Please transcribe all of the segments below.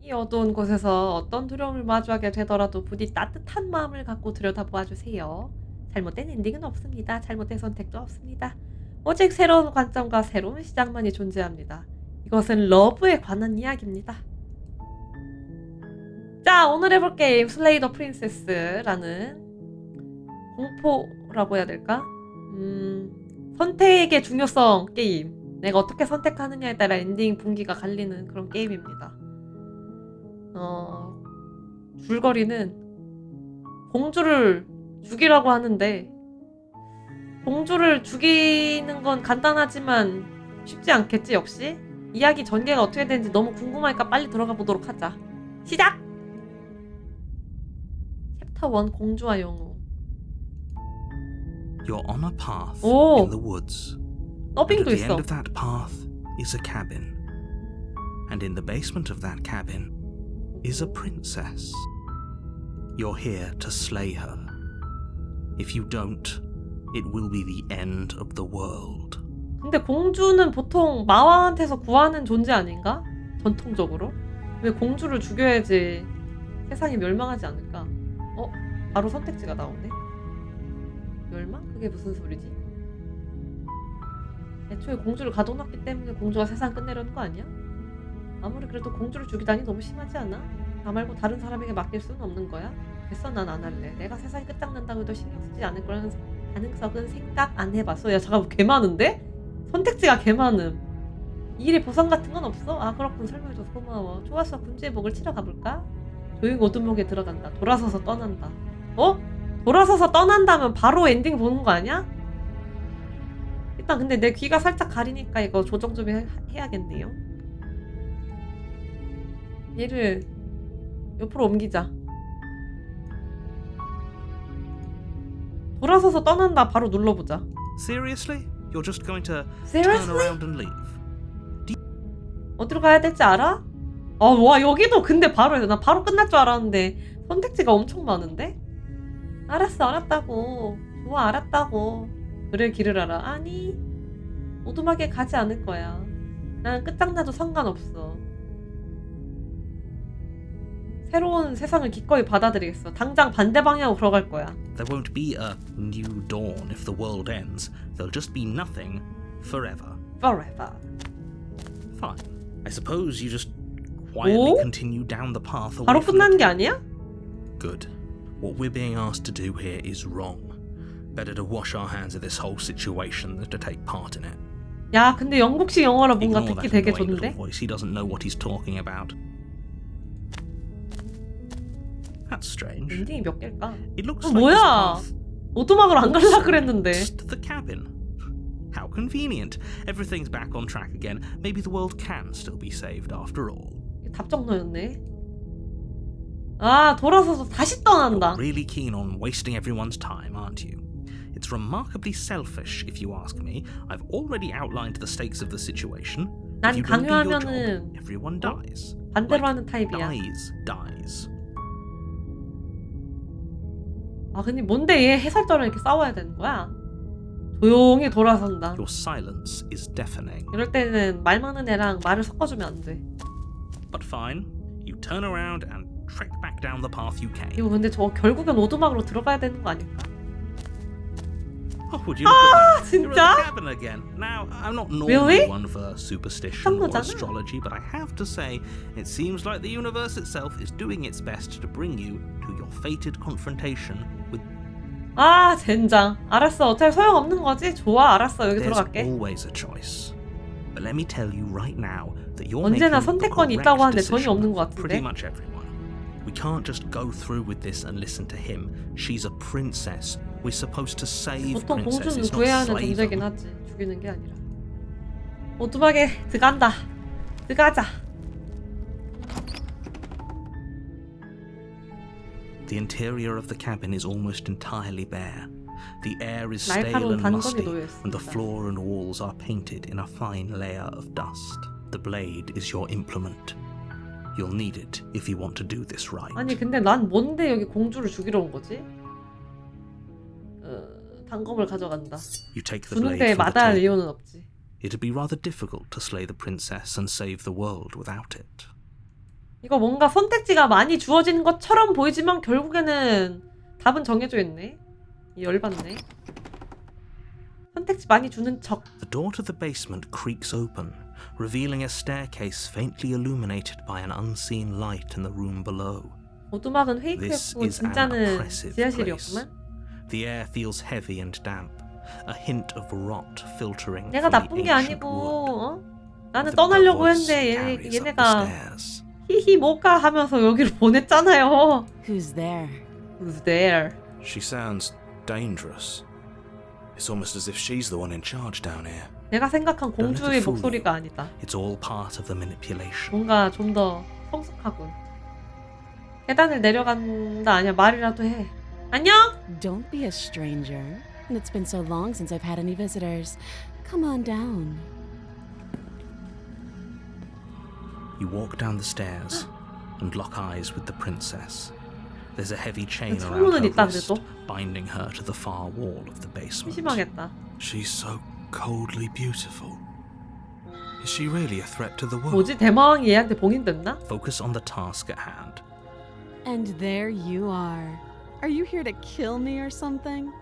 이 어두운 곳에서 어떤 두려움을 마주하게 되더라도 부디 따뜻한 마음을 갖고 들여다보아주세요. 잘못된 엔딩은 없습니다. 잘못된 선택도 없습니다. 오직 새로운 관점과 새로운 시작만이 존재합니다. 이것은 러브에 관한 이야기입니다. 자, 오늘 해볼 게임 슬레이 더 프린세스라는 공포라고 해야 될까? 선택의 중요성 게임. 내가 어떻게 선택하느냐에 따라 엔딩 분기가 갈리는 그런 게임입니다. 줄거리는 공주를 죽이라고 하는데, 공주를 죽이는 건 간단하지만 쉽지 않겠지. 역시 이야기 전개가 어떻게 되는지 너무 궁금하니까 빨리 들어가 보도록 하자. 시작! 챕터 1 공주와 영웅. You're on a path 오! in the woods. 더빙도 At the 있어. end of that path is a cabin. And in the basement of that cabin is a princess. You're here to slay her. If you don't, it will be the end of the world. 근데 공주는 보통 마왕한테서 구하는 존재 아닌가? 전통적으로? 왜 공주를 죽여야지 세상이 멸망하지 않을까? 바로 선택지가 나오네. 멸망? 그게 무슨 소리지? 애초에 공주를 가둬놨기 때문에 공주가 세상 끝내려는 거 아니야? 아무리 그래도 공주를 죽이다니 너무 심하지 않아? 나 말고 다른 사람에게 맡길 수는 없는 거야? 됐어, 난 안 할래. 내가 세상이 끝장난다고 해도 신경 쓰지 않을 거라는 가능성은 생각 안 해봤어. 야, 잠깐만, 개 많은데? 선택지가 개 많음. 이 일에 보상 같은 건 없어? 아, 그렇군. 설명해줘서 고마워. 좋았어. 군주의 목을 치러 가볼까? 조용히 오두막에 들어간다. 돌아서서 떠난다. 돌아서서 떠난다면 바로 엔딩 보는 거 아니야? 일단 근데 내 귀가 살짝 가리니까 이거 조정 좀 해야겠네요. 얘를 옆으로 옮기자. 돌아서서 떠난다. 바로 눌러보자. Seriously? You're just going to Seriously? turn around and leave? 어디로 가야 될지 알아? 와, 여기도 근데 바로 해서 나 바로 끝날 줄 알았는데 선택지가 엄청 많은데? 알았어, 알았다고. 좋아, 알았다고. 그래, 길을 알아. 아니, 오두막에 가지 않을 거야. 난 끝장나도 상관없어. 새로운 세상을 기꺼이 받아들이겠어. 당장 반대 방향으로 걸어갈 거야. There won't be a new dawn if the world ends. There'll just be nothing forever. Forever. Fine. I suppose you just quietly 오? continue down the path away 바로 from 끝나는 게 아니야? Good. What we're being asked to do here is wrong. Better to wash our hands of this whole situation than to take part in it. 야, 근데 영국식 영어라 뭔가 Ignore 듣기 that 되게 annoying 좋은데? little voice. He doesn't know what he's talking about. That's strange. 엔딩이 몇 개일까? It looks like 뭐야? this path 오두막으로 안 갈라 also 그랬는데. leads to the cabin. How convenient. Everything's back on track again. Maybe the world can still be saved after all. 답정너였네. 아, 돌아서서 다시 떠난다. You're really keen on wasting everyone's time, aren't you? It's remarkably selfish, if you ask me. I've already outlined the stakes of the situation. 난 If you don't do your 강요하면은 job, everyone dies. 반대로 Like, 하는 타입이야. dies. 아, 근데 뭔데 얘 해설자랑 이렇게 싸워야 되는 거야? 조용히 돌아선다. Your silence is deafening. 이럴 때는 말 많은 애랑 말을 섞어주면 안 돼. But fine, you turn around and trek back down the path you came. 이거 근데 저 결국엔 오두막으로 들어가야 되는 거 아닐까? Oh, would you look at that? You're 진짜? at the cabin again. Now, I'm not normally Really? one for superstition or 거잖아. astrology, but I have to say, it seems like the universe itself is doing its best to bring you to your fated confrontation with. 아, 젠장. 알았어. 어차피 소용없는 거지? 좋아, 알았어. 여기 There's 들어갈게. always a choice. But let me tell you right now that you're 언제나 making the 선택권이 correct 있다고 하는데 전혀 decision 없는 것 for pretty 같은데? much everyone. We can't just go through with this and listen to him. She's a princess. We're supposed to save 보통 공주는 princesses, not 구해야 하는 slay 존재긴 them. 하지. 죽이는 게 아니라. 오두막에 들어간다. 들어가자. The interior of the cabin is almost entirely bare. The air is stale 날카로운 and 단검이 musty, 놓여있습니다. and the floor and walls are painted in a fine layer of dust. The blade is your implement. You'll need it if you want to do this right. 아니 근데 난 뭔데 여기 공주를 죽이러 온 거지? 단검을 가져간다. You take the blade 주는데 from the 마다할 table. 이유는 없지. It'd be rather difficult to slay the princess and save the world without it. 이거 뭔가 선택지가 많이 주어진 것처럼 보이지만 결국에는 답은 정해져 있네. 열받네. 선택지 많이 주는 척. The door to the basement creaks open, revealing a staircase faintly illuminated by an unseen light in the room below. 오두막은 This 페이크였고 is an 진짜는 oppressive place. 지하실이었구만. The air feels heavy and damp, a hint of rot filtering 내가 from 나쁜 the 게 ancient 아니고 wood. 나는 The 떠나려고 voice 했는데 carries up the 얘네가 stairs. 히히 못 가 하면서 여기로 보냈잖아요. Who's there? Who's there? She sounds dangerous. It's almost as if she's the one in charge down here. 내가 생각한 Don't let 공주의 it fool 목소리가 아니다. It's all part of the manipulation. 뭔가 좀 더 성숙하군. 계단을 내려간다 아니야 말이라도 해. 안녕? Don't be a stranger. It's been so long since I've had any visitors. Come on down. You walk down the stairs and lock eyes with the princess. There's a heavy chain around 창문은 her 있다 wrist, 그래도. binding her to the far wall of the basement. 심심하겠다. She's so coldly beautiful. Is she really a threat to the world? 뭐지? 대마왕이 얘한테 봉인됐나? Focus on the task at hand. And there you are. Are you here to kill me or something?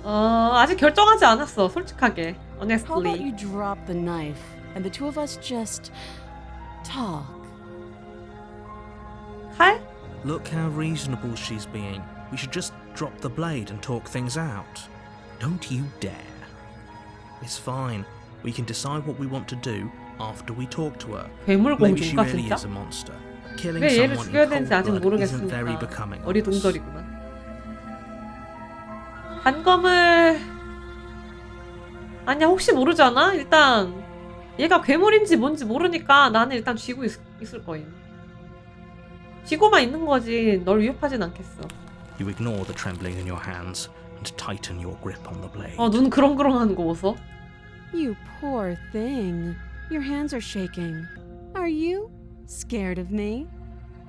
아직 결정하지 않았어. 솔직하게. How about Honestly. you drop the knife and the two of us just talk? 칼? Look how reasonable she's being. We should just drop the blade and talk things out. Don't you dare. It's fine. We can decide what we want to do after we talk to her. 괴물 Maybe she 공주인가 really 진짜? is a monster. Killing 왜 얘를 someone 죽여야 in 되는지 cold 아직 blood isn't very 모르겠으니까 becoming of us. 어리둥절이구만. 단검을 아니야 혹시 모르잖아. 일단 얘가 괴물인지 뭔지 모르니까 나는 일단 쥐고 있을 거임. 쥐고만 있는 거지 널 위협하진 않겠어. You ignore the trembling in your hands and tighten your grip on the blade. 눈 그렁그렁하는 거 보소. You poor thing. Your hands are shaking. Are you scared of me?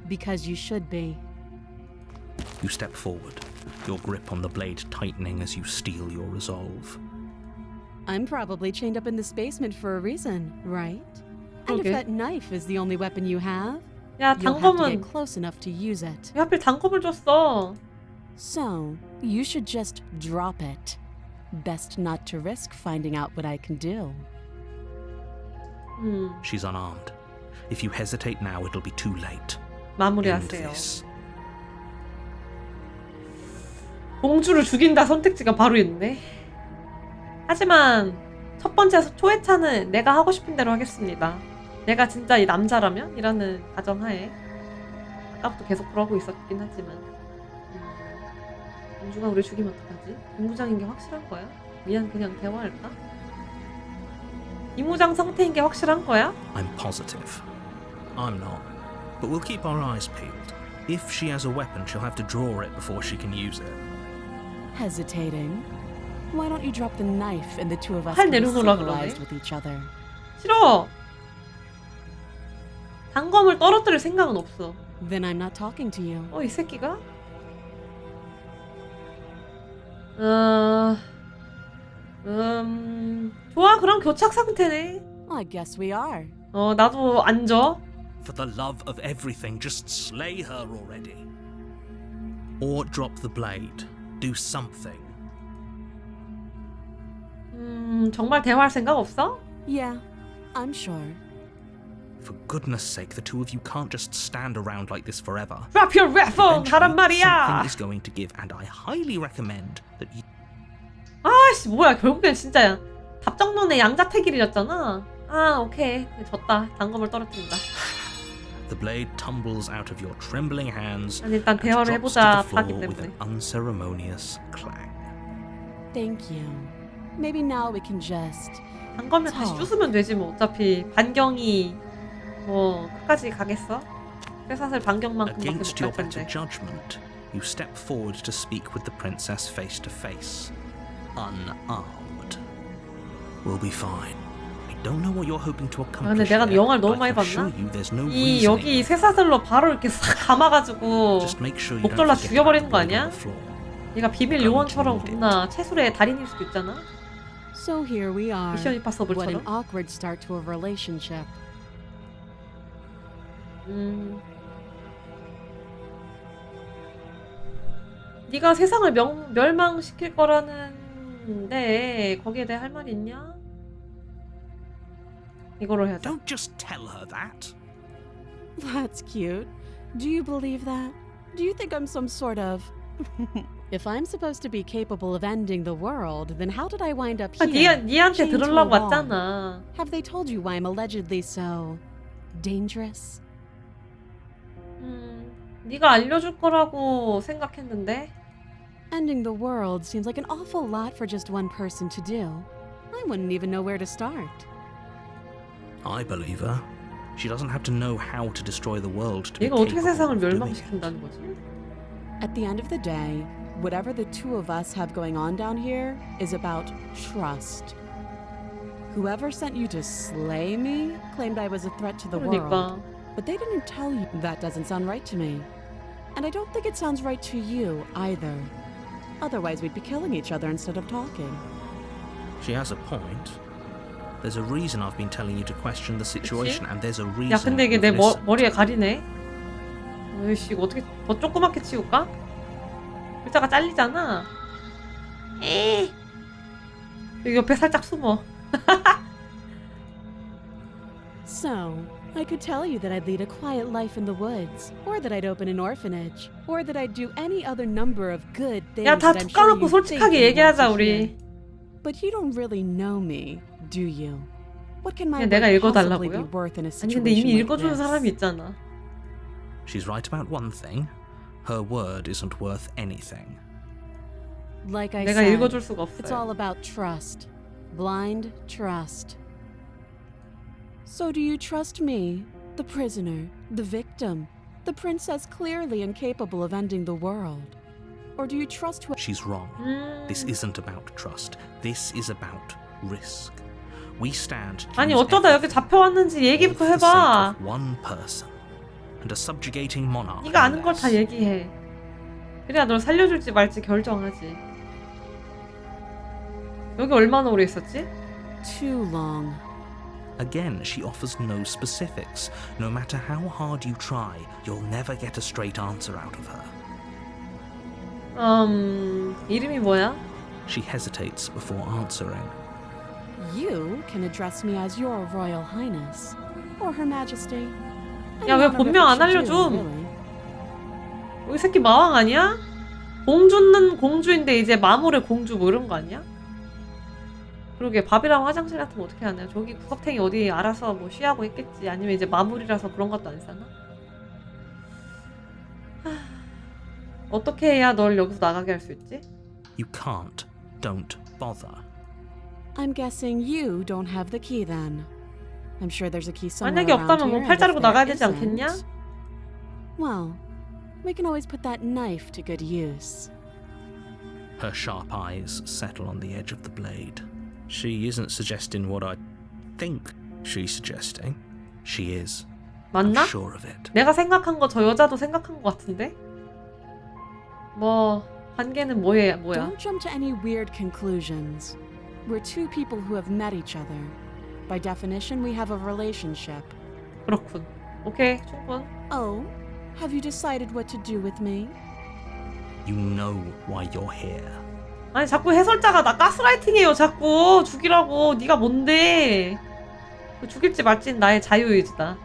Because you should be. You step forward, your grip on the blade tightening as you steel your resolve. I'm probably chained up in this basement for a reason, right? And if Okay. that knife is the only weapon you have, 야 you'll have to 단검은 get close enough to use it. 왜 하필 단검을 줬어? So, you should just drop it. Best not to risk finding out what I can do. She's unarmed. If you hesitate now, it'll be too late. End 마무리하세요. this. 공주를 죽인다 선택지가 바로 있네. 하지만 첫 번째 초회차는 내가 하고 싶은 대로 하겠습니다. 내가 진짜 이 남자라면? 이라는 가정하에 아까부터 계속 그러고 있었긴 하지만 공주가 우리 죽이면 어떡하지? 이무장인 게 확실한 거야? 미안 그냥 대화할까? 이무장 상태인 게 확실한 거야? I'm positive. I'm not. But we'll keep our eyes peeled. If she has a weapon, she'll have to draw it before she can use it. Hesitating? Why don't you drop the knife and the two of us 팔 can be 내려놓으라 civilized 그러네. with each other? 싫어! 단검을 떨어뜨릴 생각은 없어. Then I'm not talking to you. 이 새끼가? 좋아. 그럼 교착 상태네. I guess we are. 나도 앉아. For the love of everything, just slay her already. Or drop the blade. Do something. 정말 대화할 생각 없어? Yeah, I'm sure. For goodness sake, the two of you can't just stand around like this forever. Drop your weapon! 하란 Eventually, 말이야! something is going to give, and I highly recommend that you... 아씨 뭐야 결국엔 진짜 답정론의 양자택일이었잖아. 오케이 졌다. 단검을 떨어뜨린다. The blade tumbles out of your trembling hands 아니 일단 and 대화를 drops to 해보자 the floor 하기 with 때문에. an unceremonious clang. Thank you. Maybe now we can just... 단검을 다시 주스면 되지 뭐. 어차피 반경이 뭐 끝까지 가겠어? 쇠사슬 반경만큼밖에 Against 못 your 갈 better 텐데. judgment, you step forward to speak with the princess face to face, unarmed. We'll be fine. I don't know what you're hoping to accomplish. 근데 내가 here, 영화를 너무 but I 많이 can assure 봤나? you there's no 이 reasoning 여기 here. 쇠사슬로 바로 이렇게 싹 감아가지고 Just make sure you don't 목졸라 forget 죽여버리는 about 거 the blade 아니야? on the floor. 얘가 비밀 요원처럼 겁나 채술의 달인일 수도 있잖아. So here we are. 미션 What an 임파서블처럼. awkward start to a relationship. 네가 세상을 멸망시킬 거라는데 거기에 대해 할 말 있냐? 이거로 해야죠. Don't just tell her that. That's cute. Do you believe that? Do you think I'm some sort of... If I'm supposed to be capable of ending the world, then how did I wind up 아, here? 니한테 chained to a 들으려고 wall? 왔잖아. Have they told you why I'm allegedly so... dangerous? 네가 알려줄 거라고 생각했는데. Ending the world seems like an awful lot for just one person to do. I wouldn't even know where to start. I believe her. She doesn't have to know how to destroy the world to be 얘가 어떻게 capable 세상을 of doing it. 멸망시킨다는 거지? At the end of the day, whatever the two of us have going on down here is about trust. Whoever sent you to slay me claimed I was a threat to the world. 그러니까. But they didn't tell you. That doesn't sound right to me. And I don't think it sounds right to you either. Otherwise, we'd be killing each other instead of talking. She has a point. There's a reason I've been telling you to question the situation, and there's a reason. 야 근데 이게 내 you've listened. 머리에 가리네. 으이씨 이거 어떻게 더 조그맣게 치울까? 글자가 잘리잖아. 에이. 여기 옆에 살짝 숨어. So, I could tell you that I'd lead a quiet life in the woods, or that I'd open an orphanage, or that I'd do any other number of good things 야 다 that I'm 툭 sure 까놓고 you 솔직하게 think you want 얘기하자 to 우리. hear. But you don't really know me, do you? What can my 그냥 내가 word possibly be 읽어달라고요? worth in a 아니 근데 이미 situation like 읽어주는 this? 사람이 있잖아. She's right about one thing. Her word isn't worth anything. Like I 내가 said, 읽어줄 수가 it's all 없어요. about trust. Blind trust. So do you trust me, the prisoner, the victim, the princess clearly incapable of ending the world? Or do you trust who... She's wrong. This isn't about trust. This is about risk. We stand to 아니 use 어쩌다 여기 everything 잡혀왔는지 all 얘기부터 for the sake 해봐. of one person and a subjugating monarch. 네가 아는 걸 less. 다 얘기해. 그래야 널 살려줄지 말지 결정하지. 여기 얼마나 오래 있었지? Too long. Again, she offers no specifics. No matter how hard you try, you'll never get a straight answer out of her. 이름이 뭐야? She hesitates before answering. You can address me as your Royal Highness, or Her Majesty. 야, 왜 본명 안 알려줌? 이 새끼 마왕 아니야? 공주는 공주인데 이제 마물의 공주 뭐 이런 거 아니야? 그러게 밥이랑 화장실 같은 거 어떻게 하냐? 저기 구석탱이 어디 알아서 뭐 쉬하고 했겠지. 아니면 이제 마물이라서 그런 것도 안 사나? 어떻게 해야 널 여기서 나가게 할 수 있지? You can't. Don't bother. I'm guessing you don't have the key then. I'm sure there's a key somewhere 만약에 around 없다면 here. 뭐 and 팔 if 자르고 there 나가야 되지 않겠냐? isn't, well, we can always put that knife to good use. Her sharp eyes settle on the edge of the blade. She isn't suggesting what I think she's suggesting. She is. 맞나? I'm sure of it. 내가 생각한 거 저 여자도 생각한 거 같은데? 뭐 관계는 뭐야? Don't jump to any weird conclusions. We're two people who have met each other. By definition, we have a relationship. 그렇군. 오케이, 충분. Oh, have you decided what to do with me? You know why you're here. 아니 자꾸 해설자가 나 가스라이팅해요. 자꾸 죽이라고. 네가 뭔데? 죽일지 말지는 나의 자유의지다.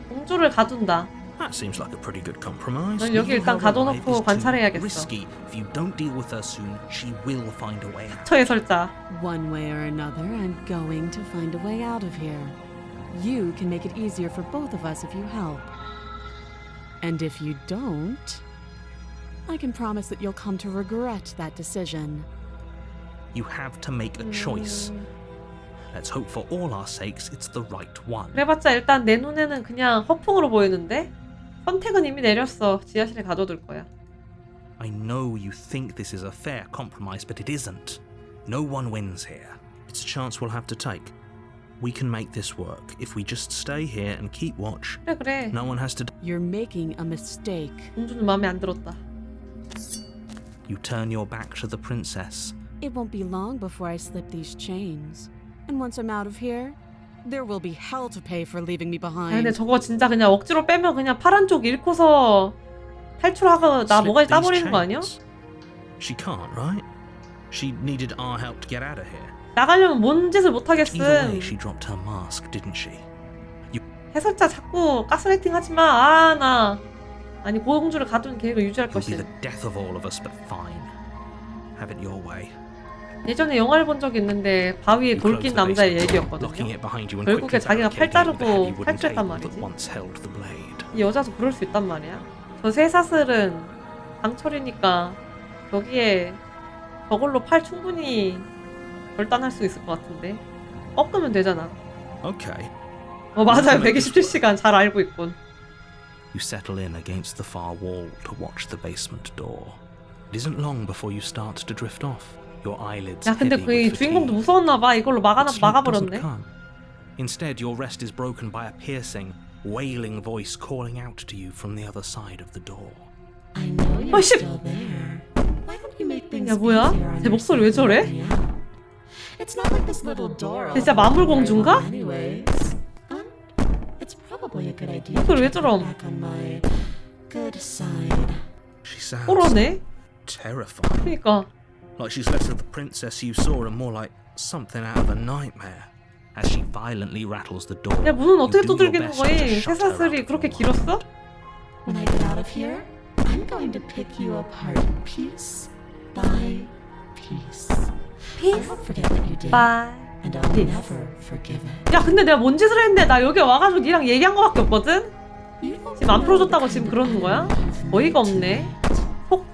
공주를 가둔다. That seems like a pretty good compromise. 넌 여기 Leaving 일단 her alive 가둬놓고 is too 관찰해야겠어. risky. If you don't deal with her soon, she will find a way out. 저 해설자. One way or another, I'm going to find a way out of here. You can make it easier for both of us if you help. And if you don't, I can promise that you'll come to regret that decision. You have to make a choice. Let's hope for all our sakes it's the right one. 그래봤자 일단 내 눈에는 그냥 허풍으로 보이는데? 선택은 이미 내렸어. 지하실에 가둬둘 거야. I know you think this is a fair compromise, but it isn't. No one wins here. It's a chance we'll have to take. We can make this work if we just stay here and keep watch. 그래. No one has to. You're making a mistake. 공주는 마음에 안 들었다. You turn your back to the princess, It won't be long before I slip these chains. And once I'm out of here, there will be hell to pay for leaving me 야, 근데 behind. 저거 진짜 그냥 억지로 빼면 그냥 파란 쪽 잃고서 탈출하고 나 Slip 모가지 these 따버리는 거 아니야? chains? She can't, right? She needed our help to get out of here. 나가려면 뭔 짓을 Either way, 못하겠음. she dropped her mask, didn't she? 해설자 자꾸 가스라이팅 하지마. 나 아니 공주를 가둔 계획을 유지할 You'll be 것이. the death of all of us, but fine. Have it your way. 예전에 영화를 본 적이 있는데 바위에 You 돌 close 낀 the 남자의 basement door, locking 얘기였거든요. it behind you and 결국에 quickly 자기가 팔 barricading it with the heavy 자르고 wooden 탈출했단 table 말이지. that once held the blade. 이 여자도 그럴 수 있단 말이야. 저 쇠사슬은 강철이니까 저기에 저걸로 팔 충분히 결단할 수 있을 것 같은데 꺾으면 되잖아. Okay. 맞아요. 127시간 잘 알고 있군. You settle in against the far wall to watch the basement door. It isn't long before you start to drift off. Your eyelids 야 근데 heavy 그 with 주인공도 fatigue. 무서웠나봐. 이걸로 But sleep doesn't 막아버렸네. come. Instead, your rest is broken by a piercing, wailing voice calling out to you from the other side of the door. I know you're 씨. still there. Why don't you make things 야 뭐야? easier on 제 목소리 왜 yourself 저래? by letting me out? It's not like this little door. 진짜 마물공주인가? Anyways, it's probably a good idea. 목소리 왜 to 저럼? get back on my good side. She sounds 호러네. terrifying. 그러니까 Like she's less of the princess you saw and more like something out of a nightmare. As she violently rattles the door. 야 문은 어떻게 you do your 두들기는 best 거임? to shut her out 쇠사슬이 of 그렇게 the 길었어? world. When I get out of here, I'm going to pick you apart piece by piece. I won't forget what you did, 바이. and I'll piece. never forgive it. 야 근데 내가 뭔 짓을 했는데 나 여기 와가지고 니랑 얘기한 거밖에 없거든? 지금 안 풀어줬다고 지금 그러는 거야? 어이가 없네.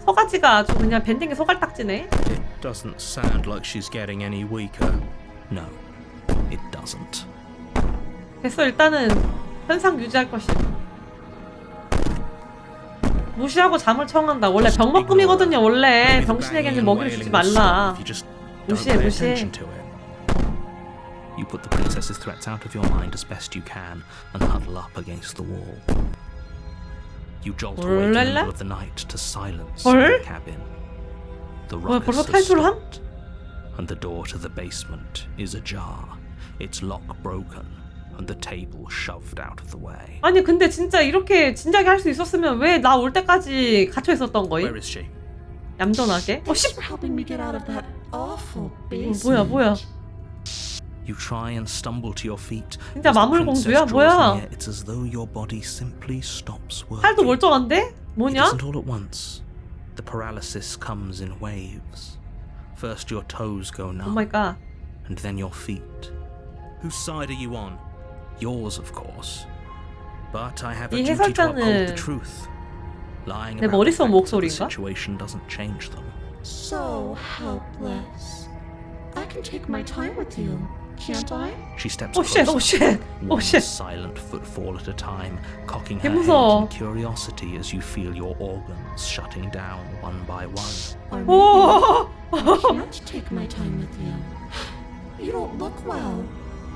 소가지가 아주 그냥 밴딩의 소갈딱지네. It doesn't sound like she's getting any weaker. No, it doesn't. 됐어 일단은 현상 유지할 것이. 무시하고 잠을 청한다. 원래 병먹금이거든요. 원래 병신에게는 먹이를 주지 말라. 무시해 무시해. You put the princess's threats out of your mind as best you can and huddle up against the wall. You jolt awake in the middle of the night to silence the cabin. The 뭐야 벌써 ruckus has 탈출함? stopped, and the door to the basement is ajar, its lock broken, and the table shoved out of the way. 아니 근데 진짜 이렇게 진작에 할 수 있었으면 왜 나 올 때까지 갇혀 있었던 거임? Where is she? 얌전하게? 씨. For helping me get out of that awful basement. 뭐야? You try and stumble to your feet. 진짜 As the 마물공주야? princess draws 뭐야? near, it's as though your body simply stops 팔도 working. 멀쩡한데? It 뭐냐? isn't all at once. The paralysis comes in waves. First your toes go 오 numb, 마이 갓. and then your feet. Whose side are you on? Yours, of course. But I have a 이 duty to uphold 해설자는 the truth. Lying 내 about the 머릿속 facts of the 목소리인가? situation doesn't change them. So helpless. I can take my time with you, can't I? She steps 오 쉣, 오 closer, 쉣, 오 one 쉣. silent footfall at a time, cocking her 개 head 무서워. in curiosity as you feel your organs shutting down one by one. Or maybe 오! I can't take my time with you. You don't look well.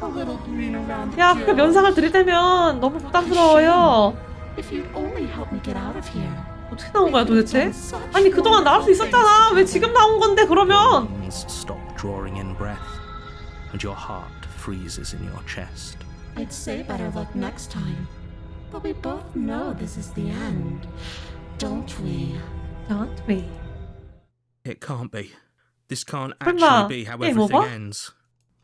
A little green around the 야, 그 면상을 들이대면 너무 부담스러워요. If you'd only help me get out of here. 어떻게 나온 거야 도대체? 아니 그동안 나올 수 있었잖아. 왜 지금 나온 건데 그러면? Lungs stop drawing in breath, and your heart freezes in your chest. I'd say better luck next time. But we both know this is the end, don't we? Don't we? It can't be. This can't 설마 actually be how 게임 everything 오버? ends.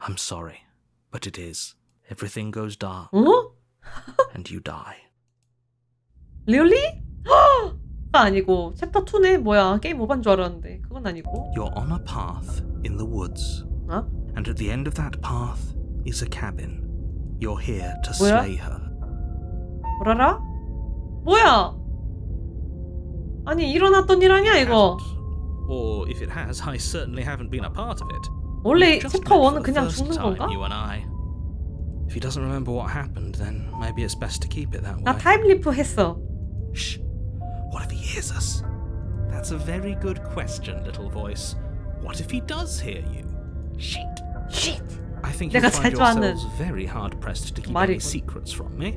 I'm sorry, but it is. Everything goes dark, 어? and you die. 리얼리? 가 아니고 챕터 2네. 뭐야 게임 오버인 줄 알았는데 그건 아니고. You're on a path in the woods, 어? and at the end of that path is a cabin. You're here to 뭐야? slay her. 뭐라라? 뭐야? 아니 일어났던 일 아니야 이거? Or if it has, I certainly haven't been a part of it. 원래 We've just 챕터 met for 1은 the 그냥 first 죽는 time, 건가? you and I. If he doesn't remember what happened, then maybe it's best to keep it that way. 나 타임리프 했어. Shh. What if he hears us? That's a very good question, little voice. What if he does hear you? Shit. Shit. I think you 내가 find 잘 좋아하는 yourselves very hard pressed to keep 말이군. any secrets from me.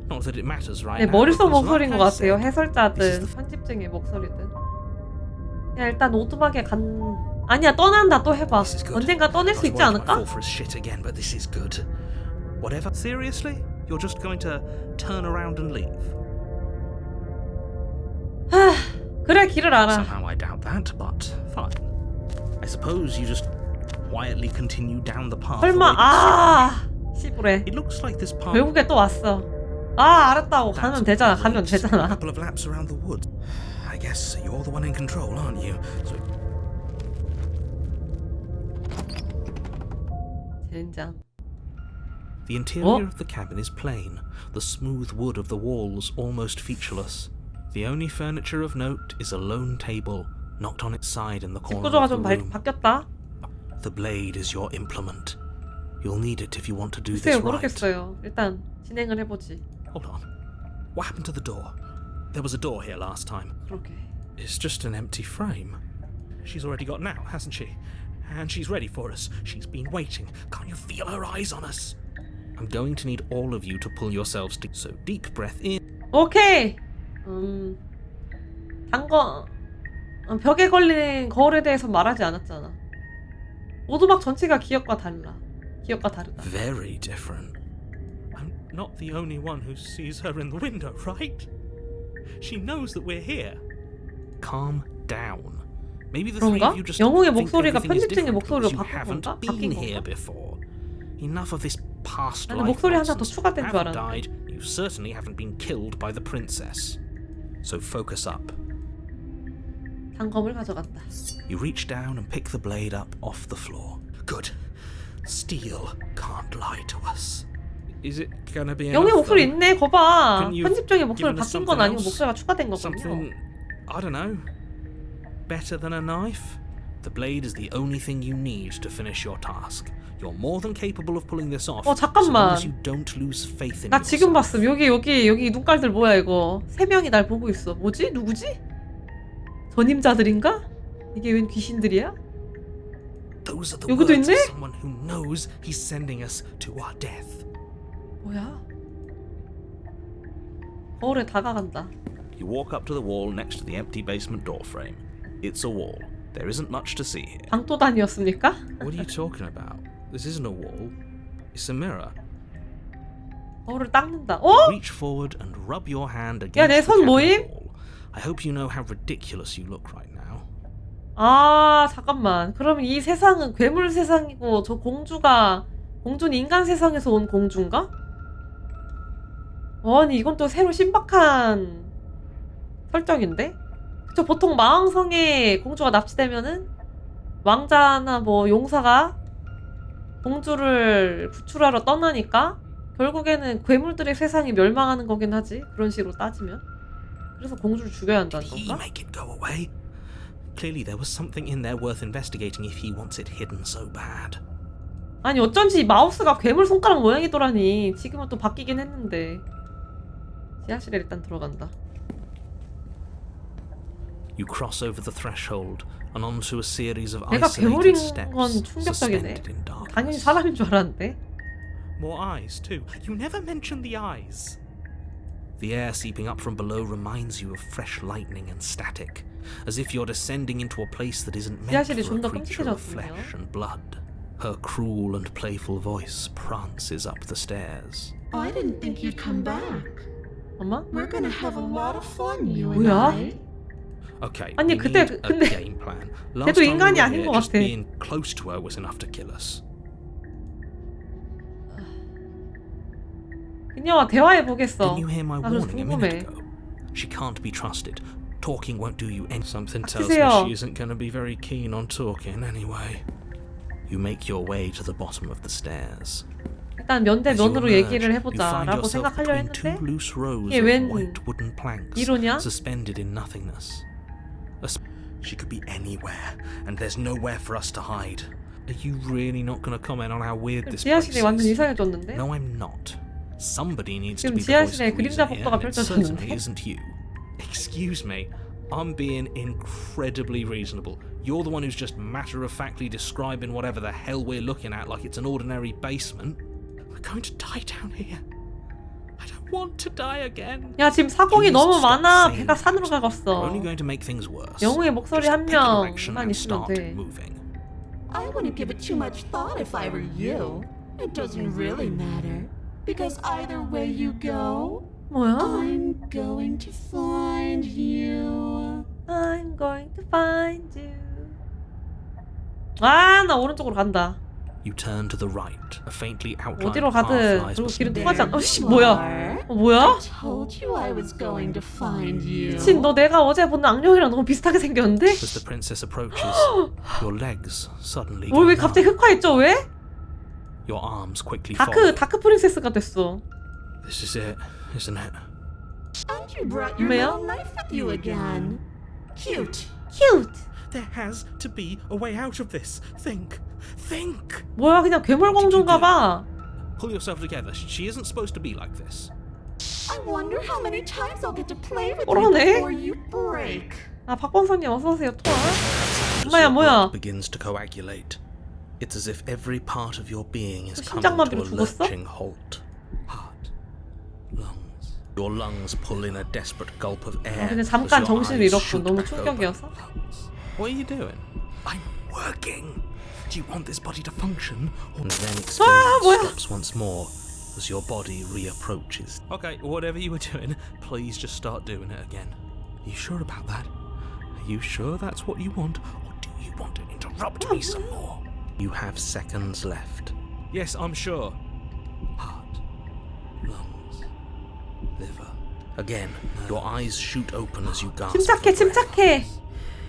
Not that it matters right 내 now. 머릿속 because 목소리인 like 것 I 같아요. said, 해설자든 this is 편집증의 목소리든. 야 일단 오두막에 간 아니야, 떠난다. 또 해봐. This is good. 언젠가 떠낼 수 I was 있지 worried I might 않을까? fall for his shit again, but this is good. Whatever. Seriously? You're just going to turn around and leave? 그래, 길을 알아. Somehow I doubt that, but fine. I suppose you just quietly continue down the path. 설마, 아, 씨부래. It looks like this path. 결국에 또 왔어. 아, 알았다고. 가면 되잖아. 가면 A 되잖아. couple of laps around the woods. I guess you're the one in control, aren't you? So 젠장. the interior of the cabin is plain, the smooth wood of the walls almost featureless. The only furniture of note is a lone table, knocked on its side in the 집 corner 구조가 of the 좀 room. 바뀌었다. The blade is your implement. You'll need it if you want to do 글쎄요, this right. 모르겠어요. 일단 진행을 해보지. Hold on. What happened to the door? There was a door here last time. 그러게. It's just an empty frame. She's already got out, hasn't she? And she's ready for us. She's been waiting. Can't you feel her eyes on us? I'm going to need all of you to pull yourselves together. So deep breath in. 오케이. 벽에 걸린 거울에 대해서 말하지 않았잖아. 오두막 전체가 기억과 달라. 기억과 다르다. Very different. I'm not the only one who sees her in the window, right? She knows that we're here. Calm down. Maybe the three 그런가? of you just 영웅의 think 목소리가 everything is 편집증의 different 목소리로 because you 바뀐 haven't 건가? been 바뀐 here 건가? before. Enough of this past 나는 life 목소리 하나 더 nonsense. 추가된 줄 Haven't 알았는데. died. You certainly haven't been killed by the princess. So focus up. 단검을 가져갔다. You reach down and pick the blade up off the floor. Good. Steel can't lie to us. Is it gonna be 영웅의 enough? 목소리 though? 있네. 거봐. Couldn't you 편집증의 목소리 given us 바뀐 건 something 아니고 else? 목소리가 추가된 거군요. Something, I don't know, better than a knife? The blade is the only thing you need to finish your task. You're more than capable of pulling this off. 잠깐만. So long as you don't lose faith in 나 지금 yourself. 봤음. 여기 눈깔들 뭐야 이거. 세 명이 날 보고 있어. 뭐지? 누구지? 전임자들인가? 이게 웬 귀신들이야? Those are the 여기도 words of 있네? someone who knows he's sending us to our death. 뭐야? 거울에 다가간다. You walk up to the wall next to the empty basement door frame. It's a wall. There isn't much to see here. 방토단이었습니까? What are you talking about? This isn't a wall. It's a mirror. 거울을 닦는다. 어? Reach forward and rub your hand 야, against 내 the 손 cabinet 모임? wall. I hope you know how ridiculous you look right now. 아, 잠깐만. 그럼 이 세상은 괴물 세상이고 저 공주는 인간 세상에서 온 공주인가? 아니, 이건 또 새로 신박한 설정인데? 그쵸, 보통 마왕성에 공주가 납치되면은 왕자나 뭐 용사가 공주를 구출하러 떠나니까 결국에는 괴물들의 세상이 멸망하는 거긴 하지. 그런 식으로 따지면. 그래서 공주를 죽여야 한다는 Did he 건가? make it go away? Clearly there was something in there worth investigating if he wants it hidden so bad. 아니, 어쩐지 마우스가 괴물 손가락 모양이더라니. 지금은 또 바뀌긴 했는데. 지하실에 일단 들어간다. You cross over the threshold and onto a series of 내가 isolated 괴물인 steps 건 충격적이네. suspended in darkness. 당연히 사람인 줄 알았는데. More eyes too. You never mentioned the eyes. The air seeping up from below reminds you of fresh lightning and static, as if you're descending into a place that isn't meant 지하실이 for 좀 a 더 creature of 끔찍해졌군요. flesh and blood. Her cruel and playful voice prances up the stairs. I didn't think you'd come back. 엄마? We're gonna have a lot of fun, you and 뭐야? I. Okay, 아니, we 그때- need a 근데 game plan. 걔도 Last time we 인간이 were 아닌 here, 것 just 같아. being close to her was enough to kill us. 그녀와 대화해보겠어. Didn't you hear my 나 그래서 warning a minute 궁금해. ago? She can't be trusted. Talking won't do you any. Something tells 박히세요. me she isn't going to be very keen on talking anyway. You make your way to the bottom of the stairs. 일단 면대 As you 면으로 emerge, 얘기를 you 해보자 find 라고 yourself 생각하려 between two 했는데 loose rows 이게 of 웬 white wooden planks 이론이야? suspended in nothingness. She could be anywhere, and there's nowhere for us to hide. Are you really not going to comment on how weird this place 지하실이 완전 is? 이상해졌는데? No, I'm not. Somebody needs to 지금 be the voice 지하실에 of 그림자 reason here, 복도가 and it certainly 펼쳐졌는데? isn't you. Excuse me, I'm being incredibly reasonable. You're the one who's just matter-of-factly describing whatever the hell we're looking at like it's an ordinary basement. We're going to die down here. I don't want to die again. 야 지금 사공이 Please 너무 stop 많아. saying 배가 산으로 that. We're 가갔어. only going to make things worse. 영웅의 목소리 Just 한 pick a direction 명만 and 있으면 start 돼. moving. I wouldn't give it too much thought if I were you. It doesn't really matter. Because either way you go, 뭐야? I'm going to find you. I'm going to find you. 아, 나 오른쪽으로 간다. You turn to the right. A faintly outlined 어디로 path 가든 lies 그리고 길은 between 통하지 않. There 어씨 you 뭐야? are. 뭐야? I told you I was going to find you. 미친 너 내가 어제 본 악령이랑 너무 비슷하게 생겼는데? As the princess approaches, your legs suddenly 뭘 왜 go 갑자기 numb. 흑화했죠? 왜? Your arms quickly fall. 다크 프린세스가 됐어. This is it, isn't it? And you brought your 뭐야? little knife with you again. Cute. Cute. There has to be a way out of this. Think. 뭐야 그냥 괴물 공주인가 봐. Pull yourself together. She isn't supposed to be like this. I wonder how many times I'll get to play with you 그러네. before you break. 아 박범선님 어서 오세요. 토아. As 엄마야 your 뭐야? blood begins to coagulate, it's as if every part of your being is coming 심장마비로 to a 죽었어? lurching halt. Heart, lungs. Your lungs pull in a desperate gulp of air. 근데 as 잠깐 your 정신을 eyes 잃었고 shoot 너무 back open. 충격이어서. What are you doing? I'm working. Do you want this body to function? And then 뭐야? experience stops once more as your body reapproaches. Okay, whatever you were doing, please just start doing it again. Are you sure about that? Are you sure that's what you want? Or do you want to interrupt me some more? You have seconds left. Yes, I'm sure. Heart, lungs, liver. Again, your eyes shoot open as you gasp. 침착해 for breath. 침착해.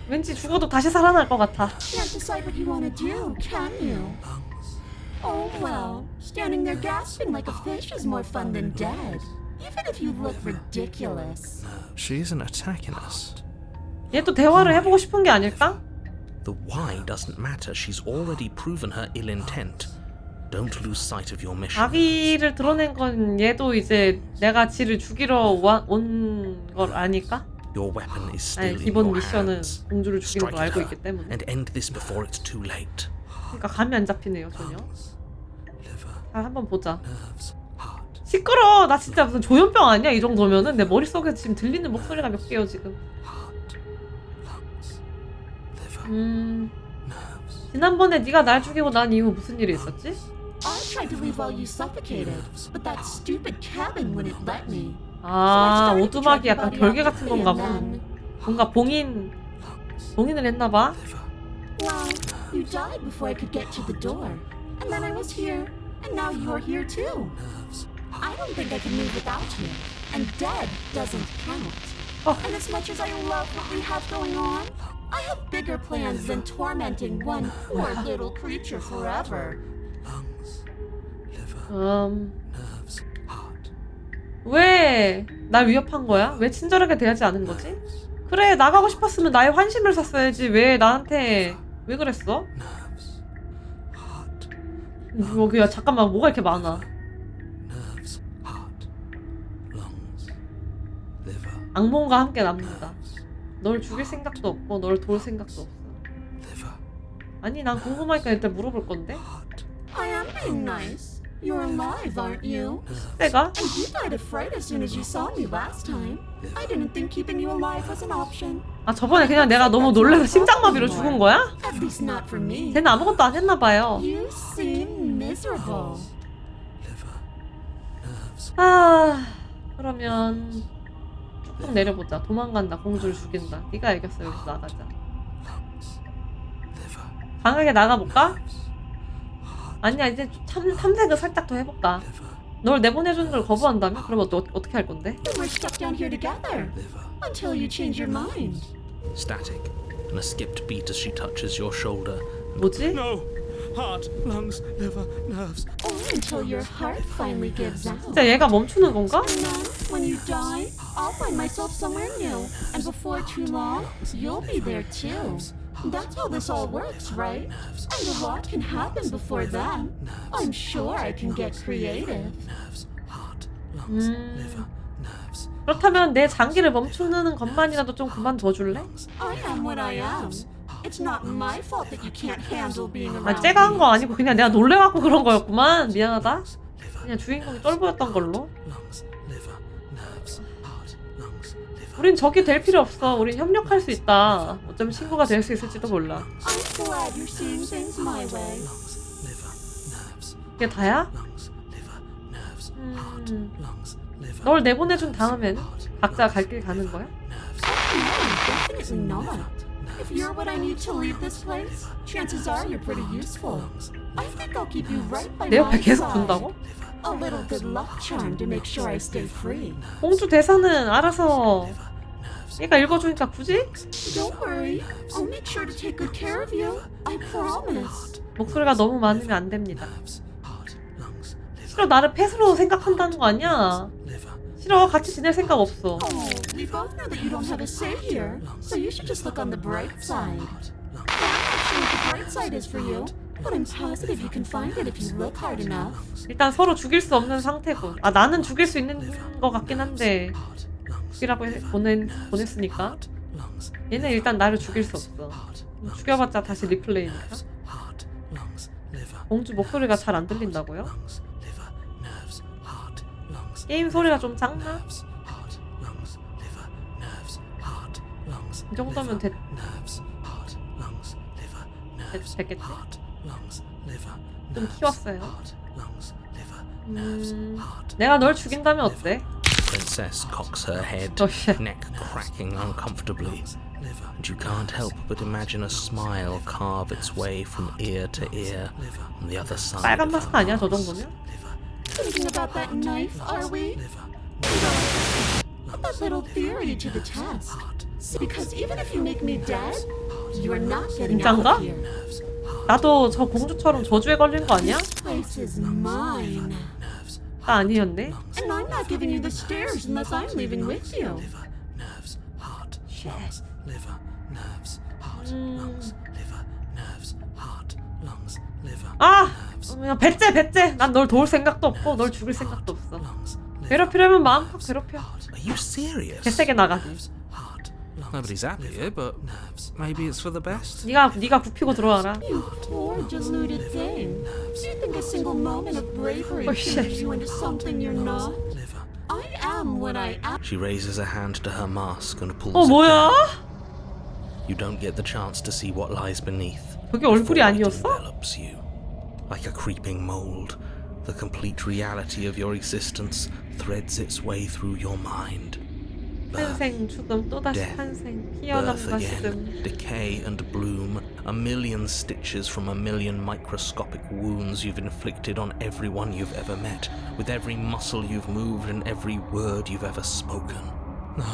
왠지 죽어도 다시 살아날 것 같아. Can't decide what you want to do, can you? Oh well, standing there gasping like a fish is more fun than dead. Even if you look ridiculous. She isn't attacking us. 얘 또 대화를 해보고 싶은 게 아닐까? The why doesn't matter. She's already proven her ill intent. Don't lose sight of your mission. 자기를 드러낸 건 얘도 이제 내가 지를 죽이러 온 걸 아니까? Your weapon is 아니 still in 기본 your 미션은 hands. 공주를 죽이는 Strike 걸 알고 her 있기 때문에. and end this before it's too late. 그러니까 감이 안 잡히네요 전혀. Liver, 자 한번 보자. nerves, heart, 시끄러. 나 진짜 무슨 조현병 아니야 이 정도면은. 내 머릿속에 지금 들리는 목소리가 몇 개요 지금. heart, lungs, liver, nerves. 지난번에 네가 날 죽이고 난 이후 무슨 일이 있었지? I tried to leave while you suffocated, but that stupid cabin wouldn't let me. 아 오두막이 약간 결계 같은 건가 봐. 뭔가 봉인을 했나봐. Well, you died before I could get to the door. And then I was here, and now you're here too. I don't think I can move without you. And dead doesn't count. And as much as I love what we have going on, I have bigger plans than tormenting one poor little creature forever. Lungs, liver, nerves, heart. 왜 날 위협한 거야? 왜 친절하게 대하지 않은 거지? 그래 나가고 싶었으면 나의 환심을 샀어야지. 왜 나한테 왜 그랬어? Nerves, heart, 여기야 잠깐만 뭐가 이렇게 많아. nerves, heart, lungs, liver, 악몽과 함께 남는다. 널 죽일 생각도 없고 널 도울 생각도 없어. liver, 아니 난 궁금하니까 일단 물어볼 건데. heart, I am being nice. You're alive, aren't you? 내가? And you died of fright as soon as you saw me last time. I didn't think keeping you alive was an option. 아 저번에 그냥 내가 너무 놀라서 심장마비로 죽은 거야? At least not for me. 쟤는 아무것도 안 했나 봐요. You seem miserable. liver, nerves, 아 그러면 쭉 내려보자. 도망간다. 공주를 죽인다. 네가 알겠어. 여기서 나가자. lungs, liver, 강하게 나가볼까? 아니야 이제 탐색을 살짝 더 해볼까? liver, 널 내보내주는 걸 거부한다면? 그러면 너 어떻게 할 건데? Then we're stuck down here together liver. until you change your mind. Static, and a skipped beat as she touches your shoulder. 뭐지? No! Heart, lungs, liver, nerves. Or until your heart finally gives out. 진짜 얘가 멈추는 건가? And then, when you die, I'll find myself somewhere new. And before too long, you'll be there too. That's how this all works, right? And a lot can happen before then. I'm sure I can get creative. Nerves, heart, lungs, liver, nerves. 그렇다면 내 장기를 멈추는 것만이라도 좀 그만둬줄래? I am what I am. It's not my fault that you can't handle being 아 around 쟤가 한 거 me. 아니고 그냥 내가 놀래갖고 그런 거였구만. 미안하다. 그냥 주인공이 쫄보였던 걸로. Lungs, liver, 우린 적이 될 필요 없어. 우린 협력할 수 있다. 어쩌면 친구가 될 수 있을지도 몰라. I'm glad you're seeing things my way. 이게 다야? 널 내보내준 다음엔 각자 갈 길 가는 거야? Definitely not. If you're what I need to leave this place, chances are you're pretty useful. I think I'll keep you right by 내 my 옆에 계속 side. 둔다고? A little good luck charm to make sure I stay free. 공주 대사는 알아서 얘가 읽어주니까 굳이? Don't worry. I'll make sure to take good care of you. I promise. 목소리가 너무 많으면 안 됩니다. 싫어, 나를 펫으로 생각한다는 거 아니야? 싫어, 같이 지낼 생각 없어. Oh, we both know that you don't have a say here, so you should just look on the bright side. I'm not sure what the bright side is for you, but I'm positive you can find it if you look hard enough. 일단 서로 죽일 수 없는 상태고, 아 나는 죽일 수 있는 거 같긴 한데 죽이라고 보냈으니까 얘는 일단 나를 죽일 수 없어. 죽여봤자 다시 리플레이니까. 공주 목소리가 잘 안 들린다고요? 게임 소리가 좀 작나? 이 정도면 됐겠지? 좀 키웠어요. 내가 널 죽인다면 어때? Princess cocks her head, Oh, shit. neck cracking uncomfortably, and you can't help but imagine a smile carve its way from ear to ear on the other side 빨간 of her 마스크 아니야, 저 mouth. 정도면? Thinking about that knife, are we? Put that little theory to the test. Because even if you make me dead, you're not getting out 진짠가? of here. 나도 저 공주처럼 저주에 걸린 거 아니야? This place is mine. 나 아니었네. And I'm not giving you the stairs unless I'm leaving with you. 아! 배째! 난 널 도울 생각도 없고 널 죽일 생각도 없어. 괴롭히려면 마음껏 괴롭혀. Are you serious? 개세게 나가기. Nobody's happy here, but maybe it's for the best. 네가 굽히고 들어와라. You poor deluded thing. Do you think a single moment of bravery Oh, changes shit. you into something you're not? I am what I am. She raises a hand to her mask and pulls 어 it 뭐야? down. You don't get the chance to see what lies beneath. 저게 얼굴이 before it 아니었어? envelops you. Like a creeping mold, the complete reality of your existence threads its way through your mind. 탄생, 죽음, 또다시 death, 탄생, birth 피어남과 again, 죽음. decay and bloom, a million stitches from a million microscopic wounds you've inflicted on everyone you've ever met, with every muscle you've moved and every word you've ever spoken. No.